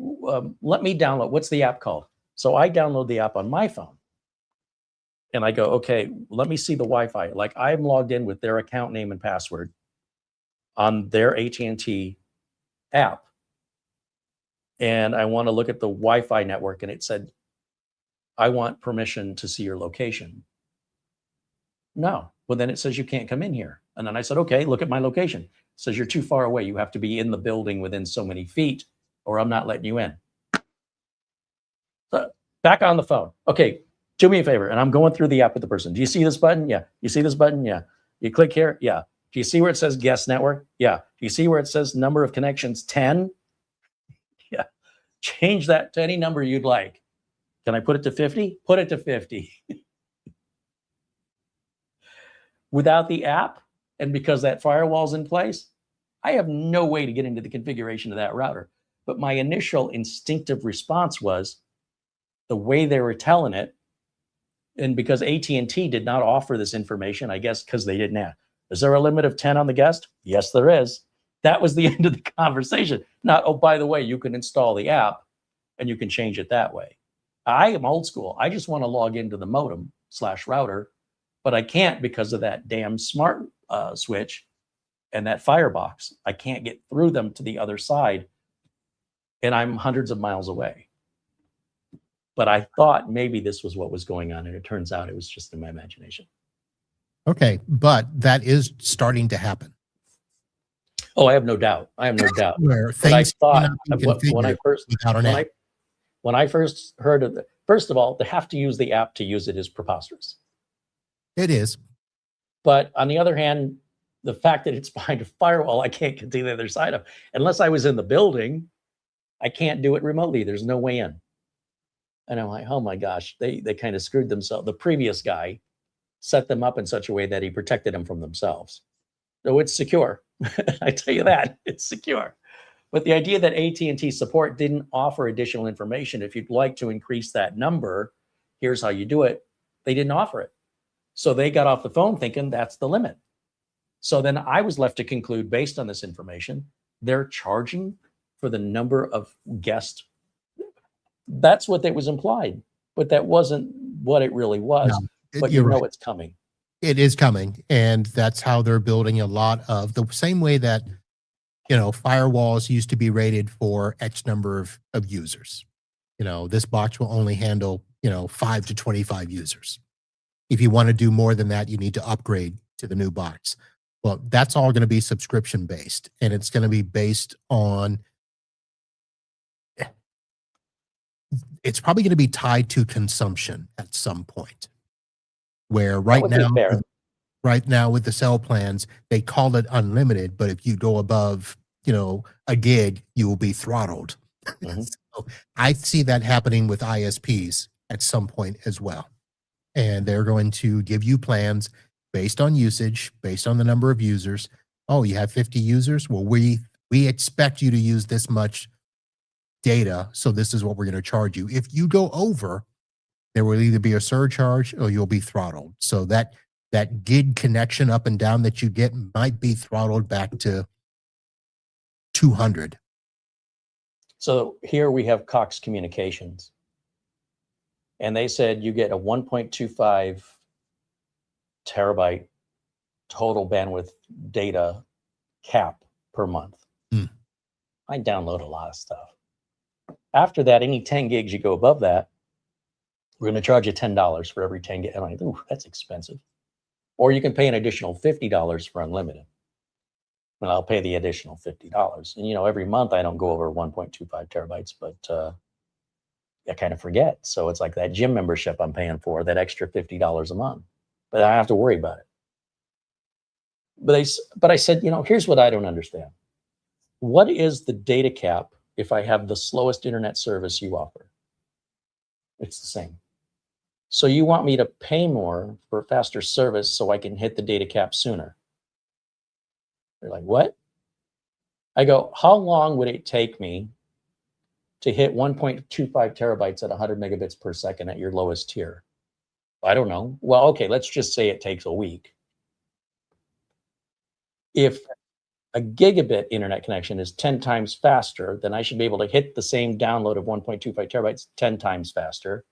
let me download. What's the app called? So I download the app on my phone. And I go, okay, let me see the Wi-Fi. Like I'm logged in with their account name and password on their AT&T app. And I want to look at the Wi-Fi network. And it said, I want permission to see your location. No. Well, then it says you can't come in here. And then I said, okay, look at my location. It says you're too far away. You have to be in the building within so many feet or I'm not letting you in. Back on the phone. Okay, do me a favor. And I'm going through the app with the person. Do you see this button? Yeah. You see this button? Yeah. You click here? Yeah. Do you see where it says guest network? Yeah. Do you see where it says number of connections 10? Yeah. Change that to any number you'd like. Can I put it to 50? Put it to 50. Without the app, and because that firewall's in place, I have no way to get into the configuration of that router. But my initial instinctive response was the way they were telling it, and because AT&T did not offer this information, I guess because they didn't have. Is there a limit of 10 on the guest? Yes, there is. That was the end of the conversation. Not, oh, by the way, you can install the app and you can change it that way. I am old school. I just want to log into the modem/router, but I can't because of that damn smart switch and that firebox. I can't get through them to the other side, and I'm hundreds of miles away. But I thought maybe this was what was going on, and it turns out it was just in my imagination. Okay, but that is starting to happen. Oh, I have no doubt. I have no doubt. Where But I things thought cannot be when I configured first without an app. when I first heard of it, first of all, to have to use the app to use it is preposterous. It is. But on the other hand, the fact that it's behind a firewall, I can't get to the other side of. Unless I was in the building, I can't do it remotely. There's no way in. And I'm like, oh my gosh, they kind of screwed themselves. The previous guy set them up in such a way that he protected them from themselves. So it's secure. I tell you that, it's secure. But the idea that AT&T support didn't offer additional information, if you'd like to increase that number, here's how you do it. They didn't offer it. So they got off the phone thinking that's the limit. So then I was left to conclude, based on this information, they're charging for the number of guests. That's what that was implied, but that wasn't what it really was. No, but you know it's coming. It is coming, and that's how they're building a lot of the same way that, you know, firewalls used to be rated for X number of users. You know, this box will only handle, 5 to 25 users. If you want to do more than that, you need to upgrade to the new box. Well, that's all going to be subscription based, and it's going to be based on, it's probably going to be tied to consumption at some point. Where right now with the cell plans, they call it unlimited, but if you go above, a gig, you will be throttled. Mm-hmm. So I see that happening with ISPs at some point as well. And they're going to give you plans based on usage, based on the number of users. Oh, you have 50 users? Well, we expect you to use this much data, so this is what we're going to charge you. If you go over, there will either be a surcharge or you'll be throttled. So that gig connection up and down that you get might be throttled back to 200. So here we have Cox Communications. And they said you get a 1.25 terabyte total bandwidth data cap per month. I download a lot of stuff. After that, any 10 gigs you go above that, we're going to charge you $10 for every 10 gig. I'm like, ooh, that's expensive. Or you can pay an additional $50 for unlimited. And I'll pay the additional $50. And, every month I don't go over 1.25 terabytes, but I kind of forget. So it's like that gym membership I'm paying for, that extra $50 a month. But I don't have to worry about it. But I said, here's what I don't understand. What is the data cap if I have the slowest internet service you offer? It's the same. So you want me to pay more for faster service so I can hit the data cap sooner? They're like, what? I go, how long would it take me to hit 1.25 terabytes at 100 megabits per second at your lowest tier? I don't know. Well, okay, let's just say it takes a week. If a gigabit internet connection is 10 times faster, then I should be able to hit the same download of 1.25 terabytes 10 times faster,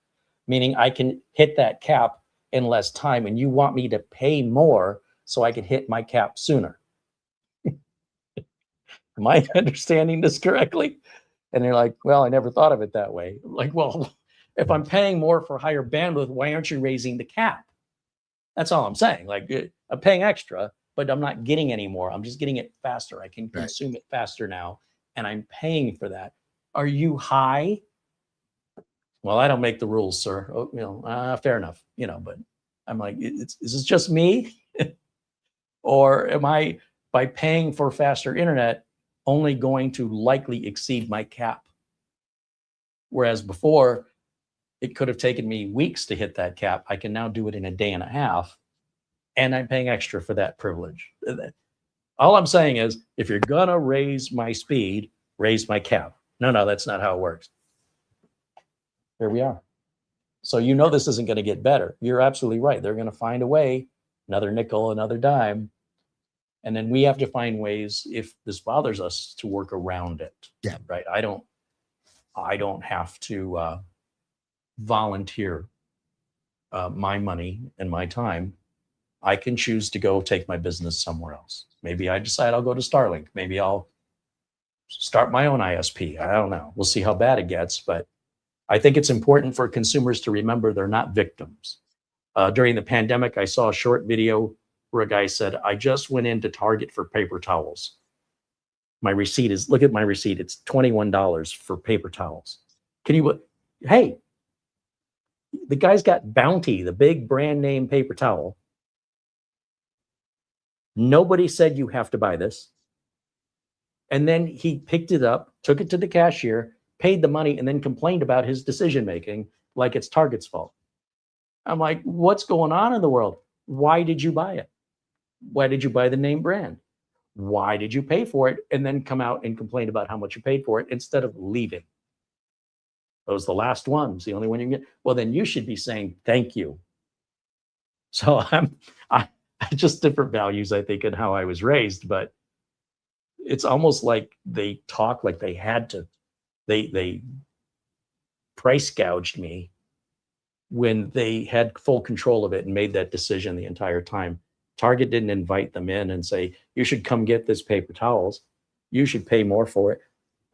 meaning I can hit that cap in less time, and you want me to pay more so I can hit my cap sooner. Am I understanding this correctly? And they're like, well, I never thought of it that way. I'm like, well, if I'm paying more for higher bandwidth, why aren't you raising the cap? That's all I'm saying. Like, I'm paying extra, but I'm not getting any more. I'm just getting it faster. I can consume it faster now, and I'm paying for that. Are you high? Well, I don't make the rules, sir. Oh, fair enough. But I'm like, is this just me? Or am I, by paying for faster internet, only going to likely exceed my cap? Whereas before, it could have taken me weeks to hit that cap. I can now do it in a day and a half, and I'm paying extra for that privilege. All I'm saying is, if you're gonna raise my speed, raise my cap. No, that's not how it works. Here we are. So this isn't going to get better. You're absolutely right. They're going to find a way, another nickel, another dime. And then we have to find ways, if this bothers us, to work around it. Yeah. Right. I don't have to volunteer my money and my time. I can choose to go take my business somewhere else. Maybe I decide I'll go to Starlink. Maybe I'll start my own ISP. I don't know. We'll see how bad it gets. But I think it's important for consumers to remember they're not victims. During the pandemic, I saw a short video where a guy said, I just went into Target for paper towels. My receipt is, look at my receipt. It's $21 for paper towels. Hey, the guy's got Bounty, the big brand name paper towel. Nobody said you have to buy this. And then he picked it up, took it to the cashier, paid the money, and then complained about his decision-making like it's Target's fault. I'm like, what's going on in the world? Why did you buy it? Why did you buy the name brand? Why did you pay for it? And then come out and complain about how much you paid for it instead of leaving. That was the last one. It's the only one you get. Well, then you should be saying thank you. So I just different values, I think, in how I was raised, but it's almost like they talk like they had to. They price gouged me when they had full control of it and made that decision the entire time. Target didn't invite them in and say, you should come get this paper towels. You should pay more for it.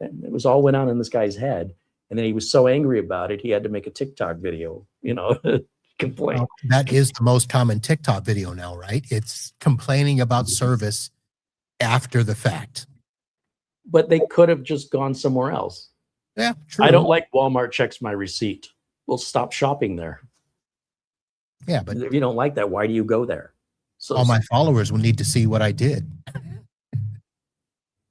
And it was all went on in this guy's head. And then he was so angry about it, he had to make a TikTok video, complain. Well, that is the most common TikTok video now, right? It's complaining about service after the fact. But they could have just gone somewhere else. Yeah, true. I don't like Walmart checks my receipt. Well, stop shopping there. Yeah, but if you don't like that, why do you go there? So all my followers will need to see what I did.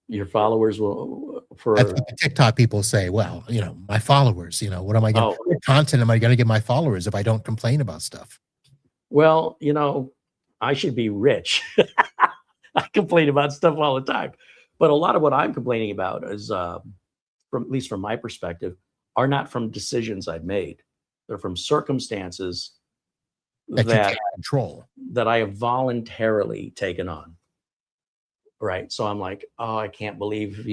Your followers will, That's what the TikTok people say. Well, my followers, what am I going to, what content am I going to give my followers if I don't complain about stuff? Well, I should be rich. I complain about stuff all the time. But a lot of what I'm complaining about is, at least from my perspective, are not from decisions I've made. They're from circumstances that you can't control, that I have voluntarily taken on. Right. So I'm like, oh, I can't believe,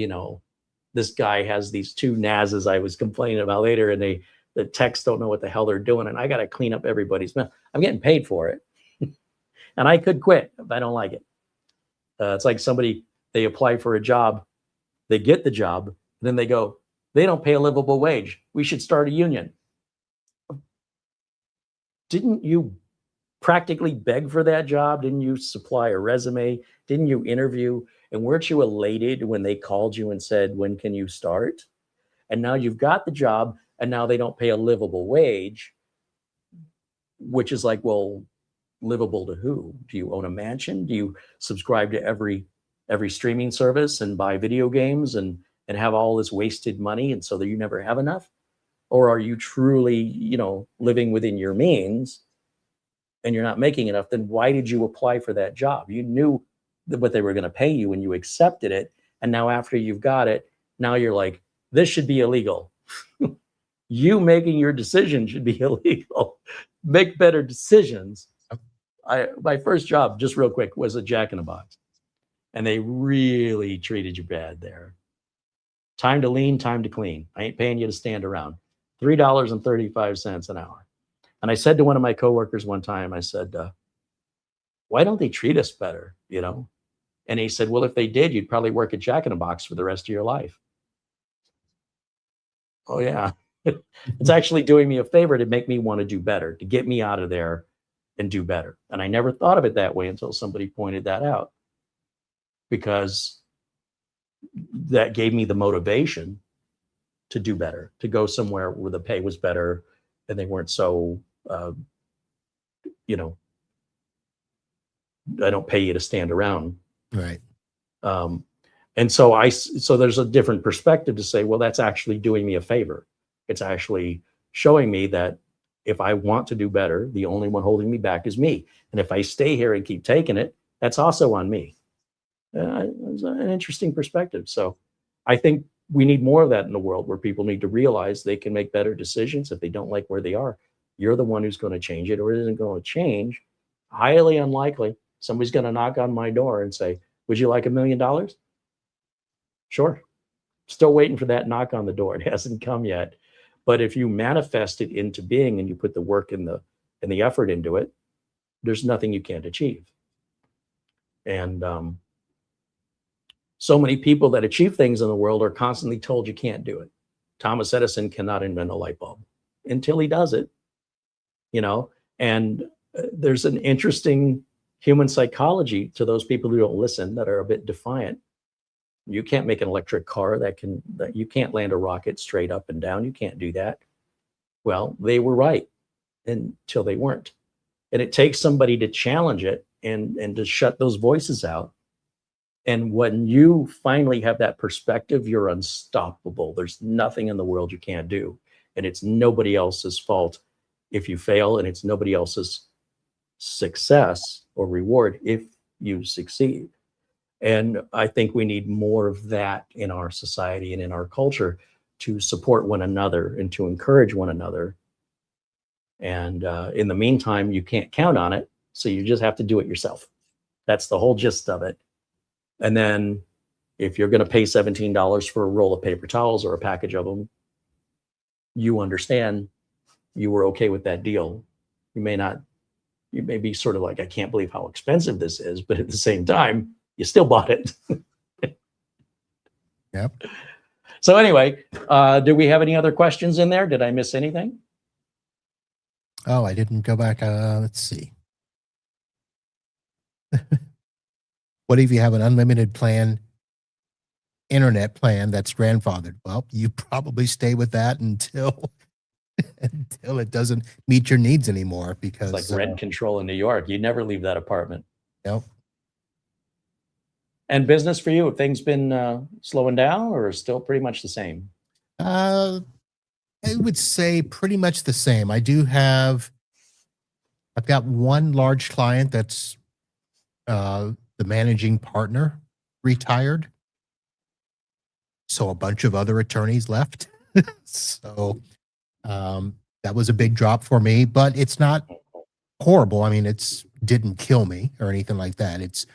this guy has these two NASs I was complaining about later, and the techs don't know what the hell they're doing. And I got to clean up everybody's mess. I'm getting paid for it. And I could quit if I don't like it. It's like somebody, they apply for a job, they get the job, then they go, they don't pay a livable wage. We should start a union. Didn't you practically beg for that job? Didn't you supply a resume? Didn't you interview? And weren't you elated when they called you and said, when can you start? And now you've got the job, and now they don't pay a livable wage, which is like, well, livable to who? Do you own a mansion? Do you subscribe to every streaming service and buy video games and have all this wasted money, and so that you never have enough? Or are you truly, living within your means and you're not making enough? Then why did you apply for that job? You knew what they were going to pay you when you accepted it. And now after you've got it, now you're like, this should be illegal. You making your decision should be illegal. Make better decisions. My first job, just real quick, was at Jack in the Box. And they really treated you bad there. Time to lean, time to clean. I ain't paying you to stand around. $3.35 an hour. And I said to one of my coworkers one time, I said, why don't they treat us better, And he said, well, if they did, you'd probably work at Jack in the Box for the rest of your life. Oh, yeah. It's actually doing me a favor to make me want to do better, to get me out of there and do better. And I never thought of it that way until somebody pointed that out, because that gave me the motivation to do better, to go somewhere where the pay was better and they weren't so, you know, I don't pay you to stand around. Right. And so so there's a different perspective to say, well, that's actually doing me a favor. It's actually showing me that if I want to do better, the only one holding me back is me. And if I stay here and keep taking it, that's also on me. It's an interesting perspective. So I think we need more of that in the world, where people need to realize they can make better decisions. If they don't like where they are, you're the one who's going to change it, or it isn't going to change. Highly unlikely. Somebody's going to knock on my door and say, would you like $1 million? Sure. Still waiting for that knock on the door. It hasn't come yet. But if you manifest it into being and you put the work and the effort into it, there's nothing you can't achieve. And so many people that achieve things in the world are constantly told you can't do it. Thomas Edison cannot invent a light bulb until he does it, you know. And there's an interesting human psychology to those people who don't listen, that are a bit defiant. You can't make an electric car that you can't land a rocket straight up and down. You can't do that. Well, they were right until they weren't. And it takes somebody to challenge it and to shut those voices out. And when you finally have that perspective, you're unstoppable. There's nothing in the world you can't do. And it's nobody else's fault if you fail, and it's nobody else's success or reward if you succeed. And I think we need more of that in our society and in our culture, to support one another and to encourage one another. And in the meantime, you can't count on it, so you just have to do it yourself. That's the whole gist of it. And then if you're going to pay $17 for a roll of paper towels or a package of them, you understand you were okay with that deal. You may be sort of like, I can't believe how expensive this is, but at the same time, you still bought it. Yep. So anyway, do we have any other questions in there? Did I miss anything? Oh, I didn't go back. Let's see. What if you have an unlimited plan, internet plan that's grandfathered? Well, you probably stay with that until it doesn't meet your needs anymore, because it's like rent control in New York. You never leave that apartment. Nope. And business for you, have things been slowing down, or still pretty much the same? I would say pretty much the same. I've got one large client that's the managing partner retired. So a bunch of other attorneys left. So that was a big drop for me, but it's not horrible. I mean, it didn't kill me or anything like that. It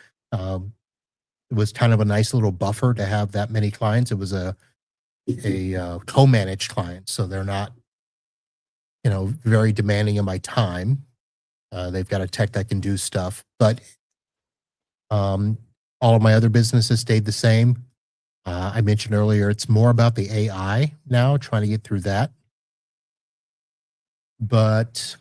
was kind of a nice little buffer to have that many clients. It was a co-managed client, so they're not, very demanding of my time. They've got a tech that can do stuff, but all of my other businesses stayed the same. I mentioned earlier, it's more about the AI now, trying to get through that. But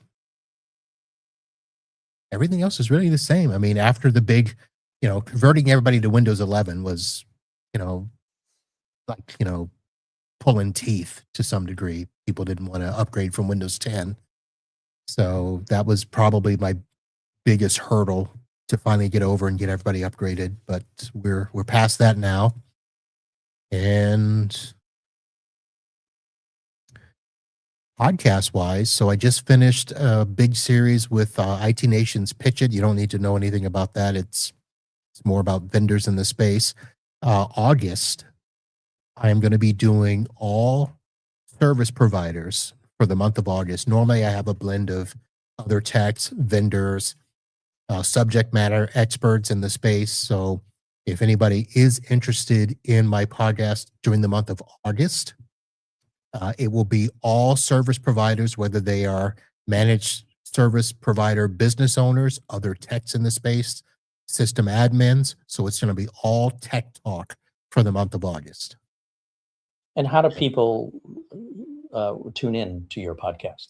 everything else is really the same. I mean, after the big, converting everybody to Windows 11 was, pulling teeth to some degree. People didn't want to upgrade from Windows 10. So that was probably my biggest hurdle to finally get over and get everybody upgraded. But we're past that now. And podcast wise, so I just finished a big series with IT Nation's Pitch It. You don't need to know anything about that. It's more about vendors in the space. August, I am going to be doing all service providers for the month of August. Normally, I have a blend of other techs, vendors, subject matter experts in the space. So if anybody is interested in my podcast during the month of August, it will be all service providers, whether they are managed service provider business owners, other techs in the space, system admins. So it's going to be all tech talk for the month of August. And how do people tune in to your podcast?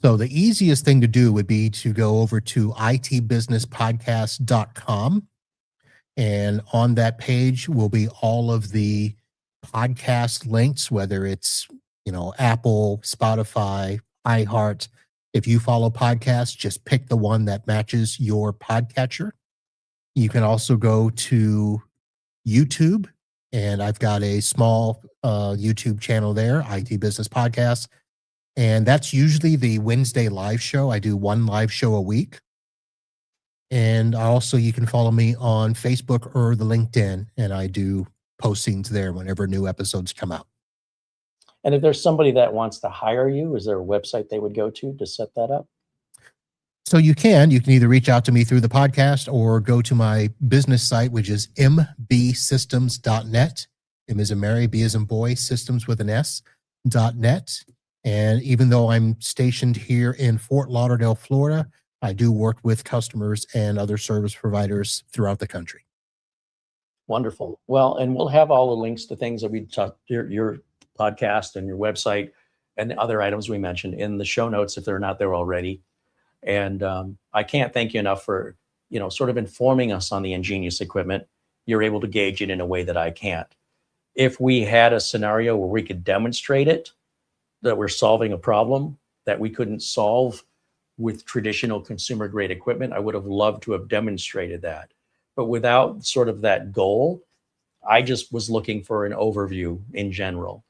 So the easiest thing to do would be to go over to itbusinesspodcast.com. And on that page will be all of the podcast links, whether it's Apple, Spotify, iHeart. If you follow podcasts, just pick the one that matches your podcatcher. You can also go to YouTube, and I've got a small YouTube channel there, IT Business Podcast. And that's usually the Wednesday live show. I do one live show a week. And also you can follow me on Facebook or the LinkedIn, and I do postings there whenever new episodes come out. And if there's somebody that wants to hire you, is there a website they would go to set that up? So you can either reach out to me through the podcast or go to my business site, which is mbsystems.net. M as in Mary, B as in boy, systems with an S.net. And even though I'm stationed here in Fort Lauderdale, Florida, I do work with customers and other service providers throughout the country. Wonderful. Well, and we'll have all the links to things that we talked, your podcast and your website and the other items we mentioned in the show notes if they're not there already. And I can't thank you enough for, sort of informing us on the EnGenius equipment. You're able to gauge it in a way that I can't. If we had a scenario where we could demonstrate it, that we're solving a problem that we couldn't solve with traditional consumer grade equipment, I would have loved to have demonstrated that. But without sort of that goal, I just was looking for an overview in general.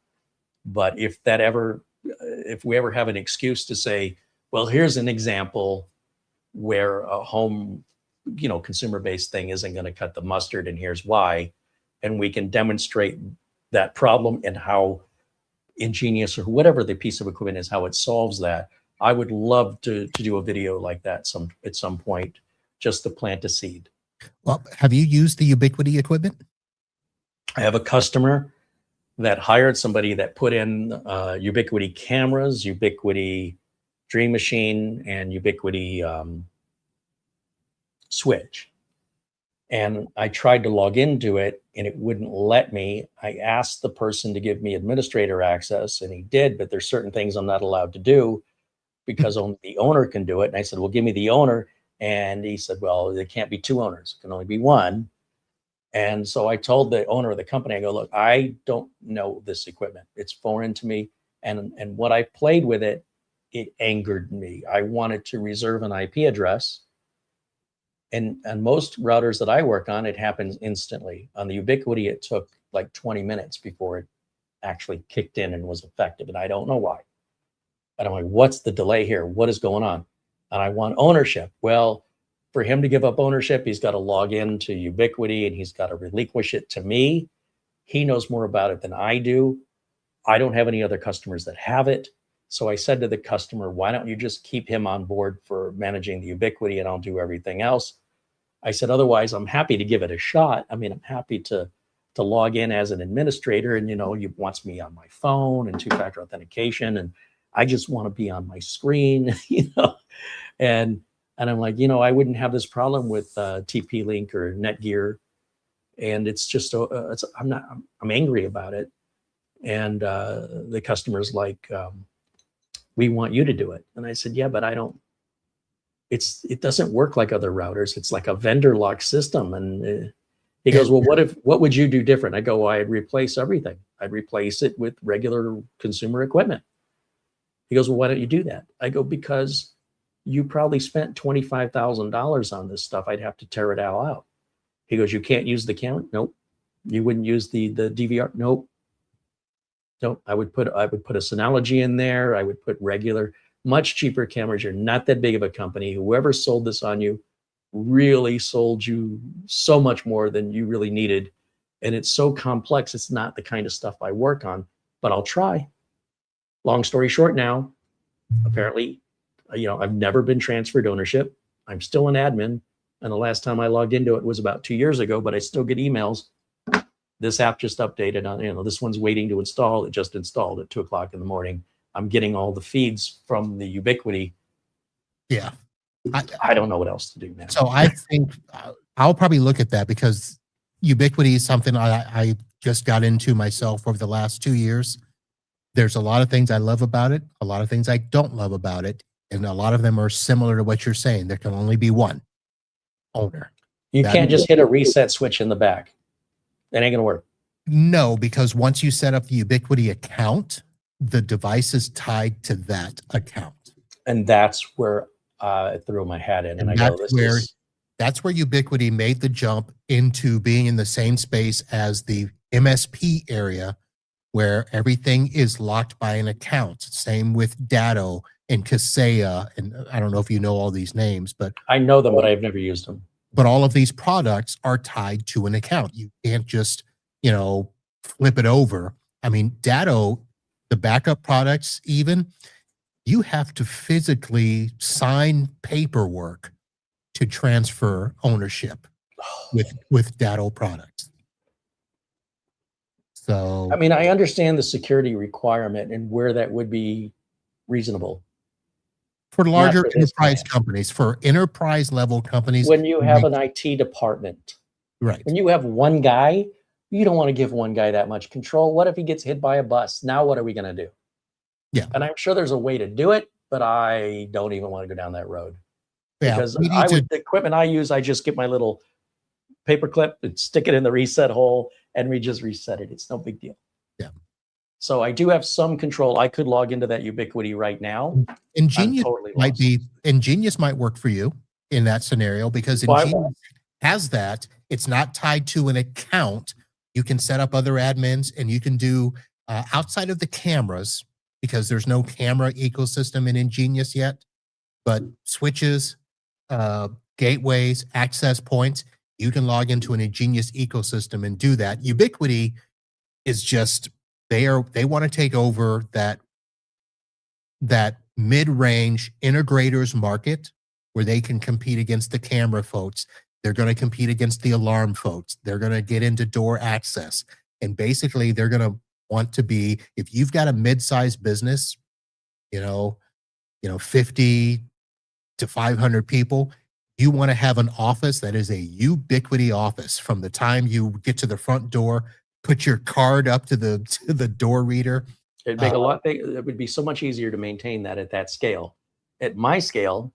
But if we ever have an excuse to say, well, here's an example where a home, consumer-based thing isn't going to cut the mustard, and here's why, and we can demonstrate that problem and how EnGenius or whatever the piece of equipment is, how it solves that. I would love to do a video like that at some point, just to plant a seed. Well, have you used the Ubiquiti equipment? I have a customer that hired somebody that put in Ubiquiti cameras, Ubiquiti Dream Machine, and Ubiquiti switch. And I tried to log into it and it wouldn't let me. I asked the person to give me administrator access and he did, but there's certain things I'm not allowed to do because only the owner can do it. And I said, well, give me the owner. And he said, well, there can't be two owners. It can only be one. And so I told the owner of the company, I go, look, I don't know this equipment. It's foreign to me. And what I played with it, it angered me. I wanted to reserve an IP address. And most routers that I work on, it happens instantly. On the Ubiquiti, it took like 20 minutes before it actually kicked in and was effective. And I don't know why. And I'm like, what's the delay here? What is going on? And I want ownership. Well, for him to give up ownership, he's got to log into Ubiquiti and he's got to relinquish it to me. He knows more about it than I do. I don't have any other customers that have it. So I said to the customer, why don't you just keep him on board for managing the Ubiquiti and I'll do everything else. I said, otherwise, I'm happy to give it a shot. I mean, I'm happy to log in as an administrator and, he wants me on my phone and two-factor authentication. And I just want to be on my screen, and I'm like, I wouldn't have this problem with TP-Link or Netgear. And it's just, I'm angry about it. And the customer's like, we want you to do it. And I said, yeah, but it doesn't work like other routers. It's like a vendor lock system. And he goes, well, what would you do different? I go, well, I'd replace everything. I'd replace it with regular consumer equipment. He goes, well, why don't you do that? I go, because you probably spent $25,000 on this stuff. I'd have to tear it all out. He goes, you can't use the camera? Nope. You wouldn't use the DVR? Nope. No, I would put a Synology in there. I would put regular, much cheaper cameras. You're not that big of a company. Whoever sold this on you really sold you so much more than you really needed. And it's so complex. It's not the kind of stuff I work on, but I'll try. Long story short now, apparently, I've never been transferred ownership. I'm still an admin. And the last time I logged into it was about 2 years ago, but I still get emails. This app just updated on, this one's waiting to install. It just installed at 2 o'clock in the morning. I'm getting all the feeds from the Ubiquiti. Yeah. I don't know what else to do now. So I think I'll probably look at that because Ubiquiti is something I just got into myself over the last 2 years. There's a lot of things I love about it, a lot of things I don't love about it, and a lot of them are similar to what you're saying. There can only be one owner. You can't just hit a reset switch in the back. That ain't going to work. No, because once you set up the Ubiquiti account, the devices tied to that account. And that's where I threw my hat in and I go, that's where Ubiquiti made the jump into being in the same space as the MSP area, where everything is locked by an account. Same with Datto and Kaseya, and I don't know if you know all these names, but I know them, but I've never used them. But all of these products are tied to an account. You can't just, flip it over. I mean, Datto, the backup products, even, you have to physically sign paperwork to transfer ownership with Datto products. So, I mean, I understand the security requirement and where that would be reasonable. For larger enterprise companies, for enterprise level companies. When you have an IT department, right? When you have one guy, you don't want to give one guy that much control. What if he gets hit by a bus? Now what are we going to do? Yeah. And I'm sure there's a way to do it, but I don't even want to go down that road. Yeah, because the equipment I use, I just get my little paper clip and stick it in the reset hole and we just reset it. It's no big deal. Yeah. So I do have some control. I could log into that Ubiquiti right now. EnGenius EnGenius might work for you in that scenario because EnGenius has that. It's not tied to an account. You can set up other admins and you can do outside of the cameras, because there's no camera ecosystem in EnGenius yet, but switches, gateways, access points, you can log into an EnGenius ecosystem and do that. Ubiquiti is just, they want to take over that mid-range integrators market where they can compete against the camera folks. They're going to compete against the alarm folks. They're going to get into door access. And basically they're going to want to be, if you've got a mid-sized business, 50 to 500 people, you want to have an office that is a Ubiquiti office. From the time you get to the front door, put your card up to the door reader. It'd make it would be so much easier to maintain that at that scale. At my scale,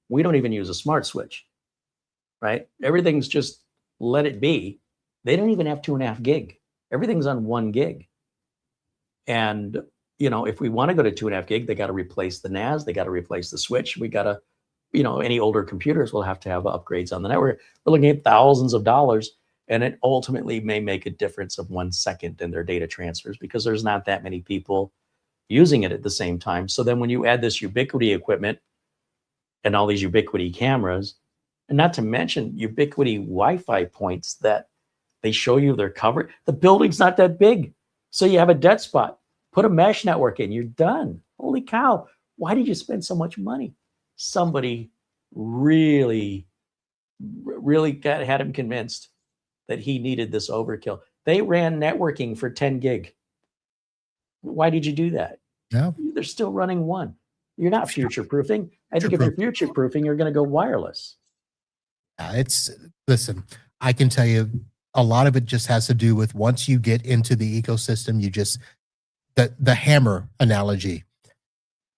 we don't even use a smart switch, right? Everything's just let it be. They don't even have 2.5 gig. Everything's on 1 gig. And, if we want to go to 2.5 gig, they got to replace the NAS. They got to replace the switch. We got to, any older computers will have to have upgrades on the network. We're looking at thousands of dollars, and it ultimately may make a difference of 1 second in their data transfers because there's not that many people using it at the same time. So then when you add this Ubiquiti equipment and all these Ubiquiti cameras, and not to mention Ubiquiti Wi-Fi points that they show you their coverage, the building's not that big. So you have a dead spot, put a mesh network in, you're done. Holy cow. Why did you spend so much money? Somebody really had him convinced that he needed this overkill. They ran networking for 10 gig. Why did you do that? Yeah. They're still running 1. You're not future-proofing. I think if you're future-proofing, you're going to go wireless. Listen, I can tell you a lot of it just has to do with once you get into the ecosystem, the hammer analogy.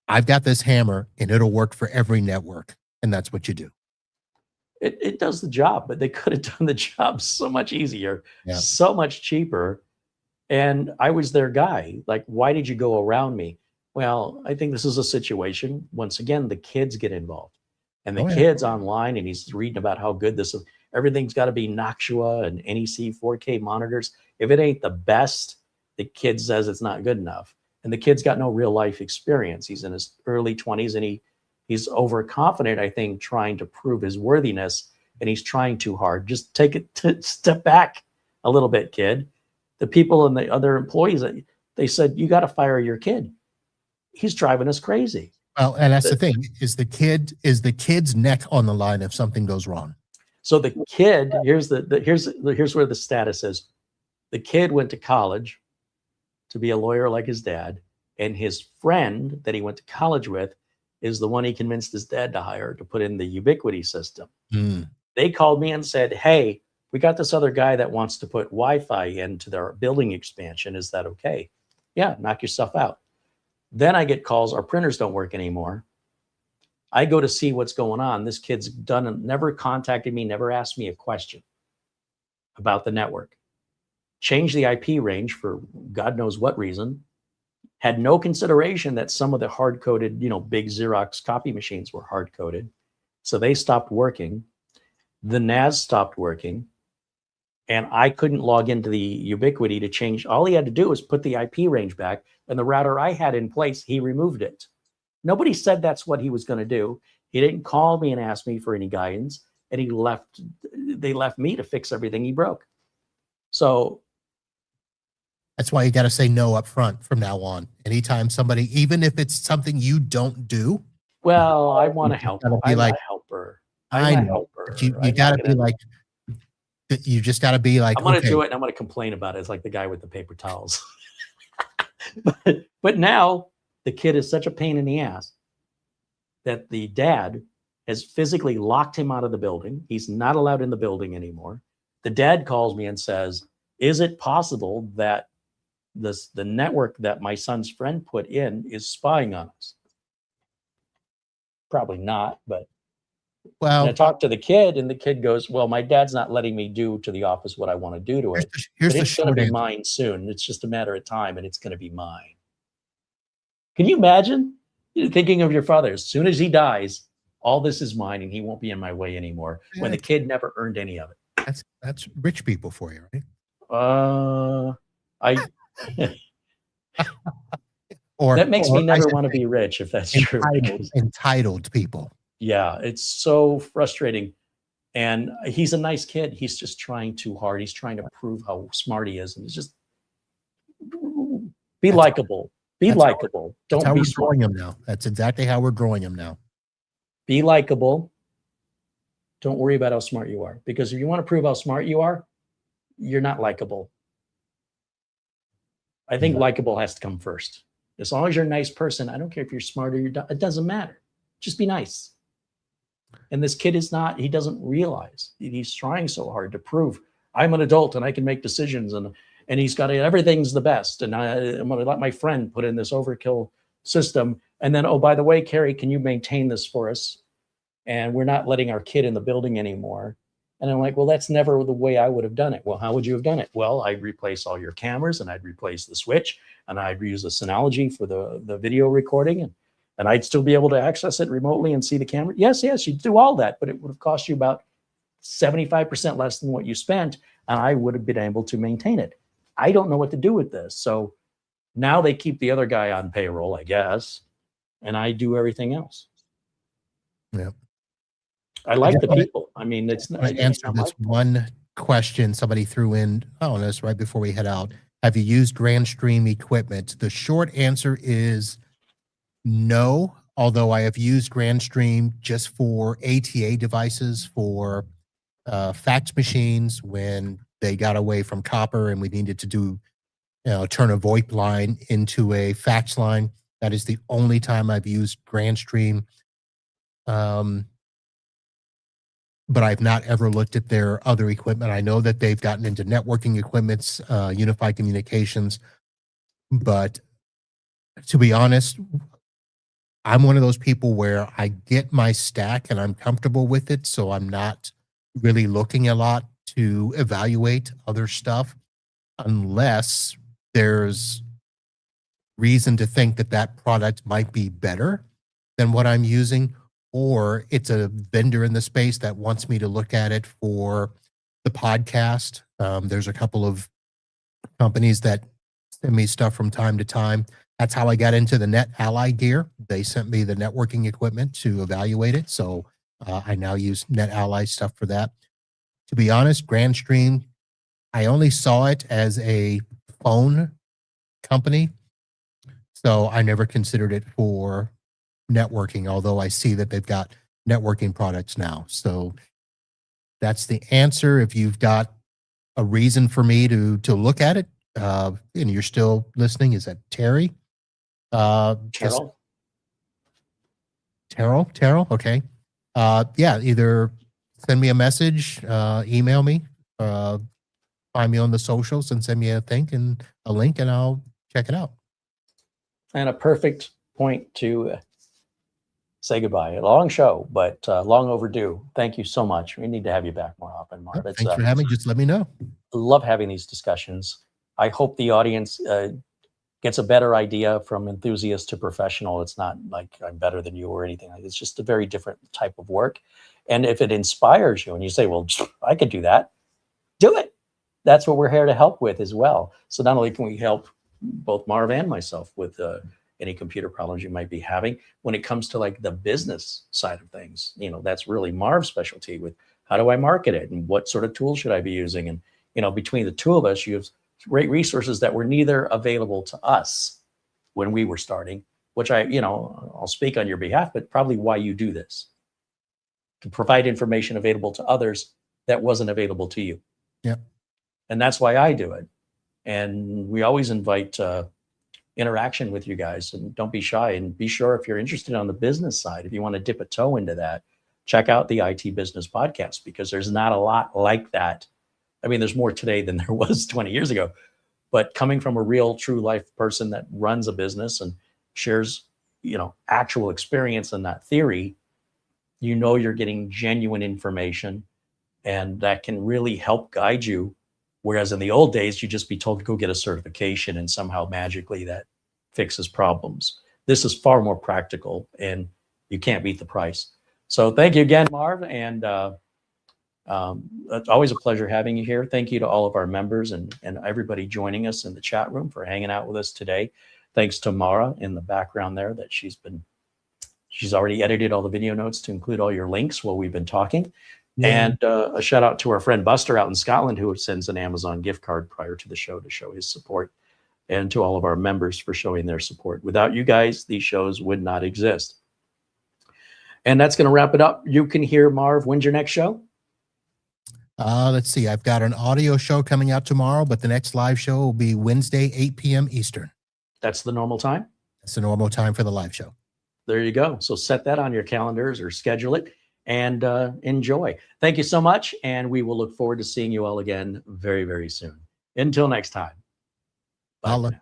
I've got this hammer and it'll work for every network. And that's what you do. It does the job, but they could have done the job so much easier, so much cheaper. And I was their guy. Like, why did you go around me? Well, I think this is a situation. Once again, the kids get involved. And the kids online, and he's reading about how good this is. Everything's got to be Noctua and NEC 4K monitors. If it ain't the best, the kid says it's not good enough. And the kid's got no real life experience. He's in his early 20s and he's overconfident, I think, trying to prove his worthiness, and he's trying too hard. Just take it to step back a little bit, kid. The people and the other employees, they said, you got to fire your kid. He's driving us crazy. Well, and that's the thing, is the kid's neck on the line if something goes wrong. So the kid, here's where the status is. The kid went to college to be a lawyer like his dad, and his friend that he went to college with is the one he convinced his dad to hire to put in the Ubiquiti system. They called me and said, hey, we got this other guy that wants to put Wi-Fi into their building expansion. Is that okay? Yeah, knock yourself out. Then I get calls, our printers don't work anymore. I go to see what's going on. This kid's done and never contacted me, never asked me a question about the network. Changed the IP range for God knows what reason. had no consideration that some of the hard-coded, big Xerox copy machines were hard-coded. So they stopped working. The NAS stopped working. And I couldn't log into the Ubiquiti to change. All he had to do was put the IP range back, and the router I had in place, he removed it. Nobody said that's what he was going to do. He didn't call me and ask me for any guidance, and they left me to fix everything he broke. So that's why you got to say no up front from now on. Anytime somebody, even if it's something you don't do. Well, I want to help. I'm a helper. I'm a helper. You got to be like, you just got to be like, I'm going to do it and I'm going to complain about it. It's like the guy with the paper towels. but now the kid is such a pain in the ass that the dad has physically locked him out of the building. He's not allowed in the building anymore. The dad calls me and says, is it possible that the network that my son's friend put in is spying on us? Probably not, but well, I talked to the kid, and the kid goes, well, my dad's not letting me do to the office what I want to do to it. It's going to be mine soon. It's just a matter of time, and it's going to be mine. Can you imagine? You're thinking of your father. As soon as he dies, all this is mine, and he won't be in my way anymore, when the kid never earned any of it. That's rich people for you, right? That makes me never want to be rich, if that's true. Entitled people. Yeah, it's so frustrating. And he's a nice kid. He's just trying too hard. He's trying to prove how smart he is. And it's just be likable. Be likable. Don't be growing him now. That's exactly how we're growing him now. Be likable. Don't worry about how smart you are. Because if you want to prove how smart you are, you're not likable. I think likable has to come first. As long as you're a nice person, I don't care if you're smart or you're dumb. It doesn't matter. Just be nice. And this kid is not, he doesn't realize. He's trying so hard to prove I'm an adult and I can make decisions, and he's got everything's the best. And I'm going to let my friend put in this overkill system. And then, oh, by the way, Carey, can you maintain this for us? And we're not letting our kid in the building anymore. And I'm like, well, that's never the way I would have done it. Well, how would you have done it? Well, I'd replace all your cameras, and I'd replace the switch, and I'd use the Synology for the video recording, and I'd still be able to access it remotely and see the camera. Yes, you'd do all that, but it would have cost you about 75% less than what you spent, and I would have been able to maintain it. I don't know what to do with this. So now they keep the other guy on payroll, I guess, and I do everything else. Yeah. I like the people. I mean, it's not. I answered this one question somebody threw in. Oh, that's right before we head out. Have you used GrandStream equipment? The short answer is no, although I have used GrandStream just for ATA devices, for fax machines when they got away from copper and we needed to do, turn a VoIP line into a fax line. That is the only time I've used GrandStream. But I've not ever looked at their other equipment. I know that they've gotten into networking equipments, unified communications. But to be honest, I'm one of those people where I get my stack and I'm comfortable with it. So I'm not really looking a lot to evaluate other stuff unless there's reason to think that that product might be better than what I'm using, or it's a vendor in the space that wants me to look at it for the podcast. There's a couple of companies that send me stuff from time to time. That's how I got into the Net Ally gear. They sent me the networking equipment to evaluate it. So I now use Net Ally stuff for that. To be honest, GrandStream, I only saw it as a phone company. So I never considered it for networking, although I see that they've got networking products now. So that's the answer. If you've got a reason for me to look at it, and you're still listening, is that Terry? Terrell? Terrell, okay. Yeah, either send me a message, email me, find me on the socials and send me a link and I'll check it out. And a perfect point to say goodbye. A long show, but long overdue. Thank you so much. We need to have you back more often, Marv. Thanks for having me. Just let me know. I love having these discussions. I hope the audience gets a better idea from enthusiast to professional. It's not like I'm better than you or anything. Like, it's just a very different type of work. And if it inspires you and you say, well, I could do that, do it. That's what we're here to help with as well. So not only can we help both Marv and myself with any computer problems you might be having, when it comes to like the business side of things, you know, that's really Marv's specialty with how do I market it and what sort of tools should I be using? And, you know, between the two of us, you have great resources that were neither available to us when we were starting, which I'll speak on your behalf, but probably why you do this, to provide information available to others that wasn't available to you. Yeah. And that's why I do it. And we always invite interaction with you guys, and don't be shy, and be sure if you're interested on the business side, if you want to dip a toe into that, check out the IT Business Podcast, because there's not a lot like that. I mean, there's more today than there was 20 years ago, but coming from a real true life person that runs a business and shares, you know, actual experience and not theory, you know, you're getting genuine information, and that can really help guide you. Whereas in the old days, you'd just be told to go get a certification and somehow magically that fixes problems. This is far more practical, and you can't beat the price. So thank you again, Marv. And it's always a pleasure having you here. Thank you to all of our members and everybody joining us in the chat room for hanging out with us today. Thanks to Mara in the background there, that she's already edited all the video notes to include all your links while we've been talking. Yeah. And a shout out to our friend Buster out in Scotland, who sends an Amazon gift card prior to the show to show his support, and to all of our members for showing their support. Without you guys, these shows would not exist. And that's going to wrap it up. You can hear Marv. When's your next show? Let's see. I've got an audio show coming out tomorrow, but the next live show will be Wednesday, 8 p.m. Eastern. That's the normal time? That's the normal time for the live show. There you go. So set that on your calendars or schedule it, and enjoy. Thank you so much, and we will look forward to seeing you all again very, very soon. Until next time. Bye.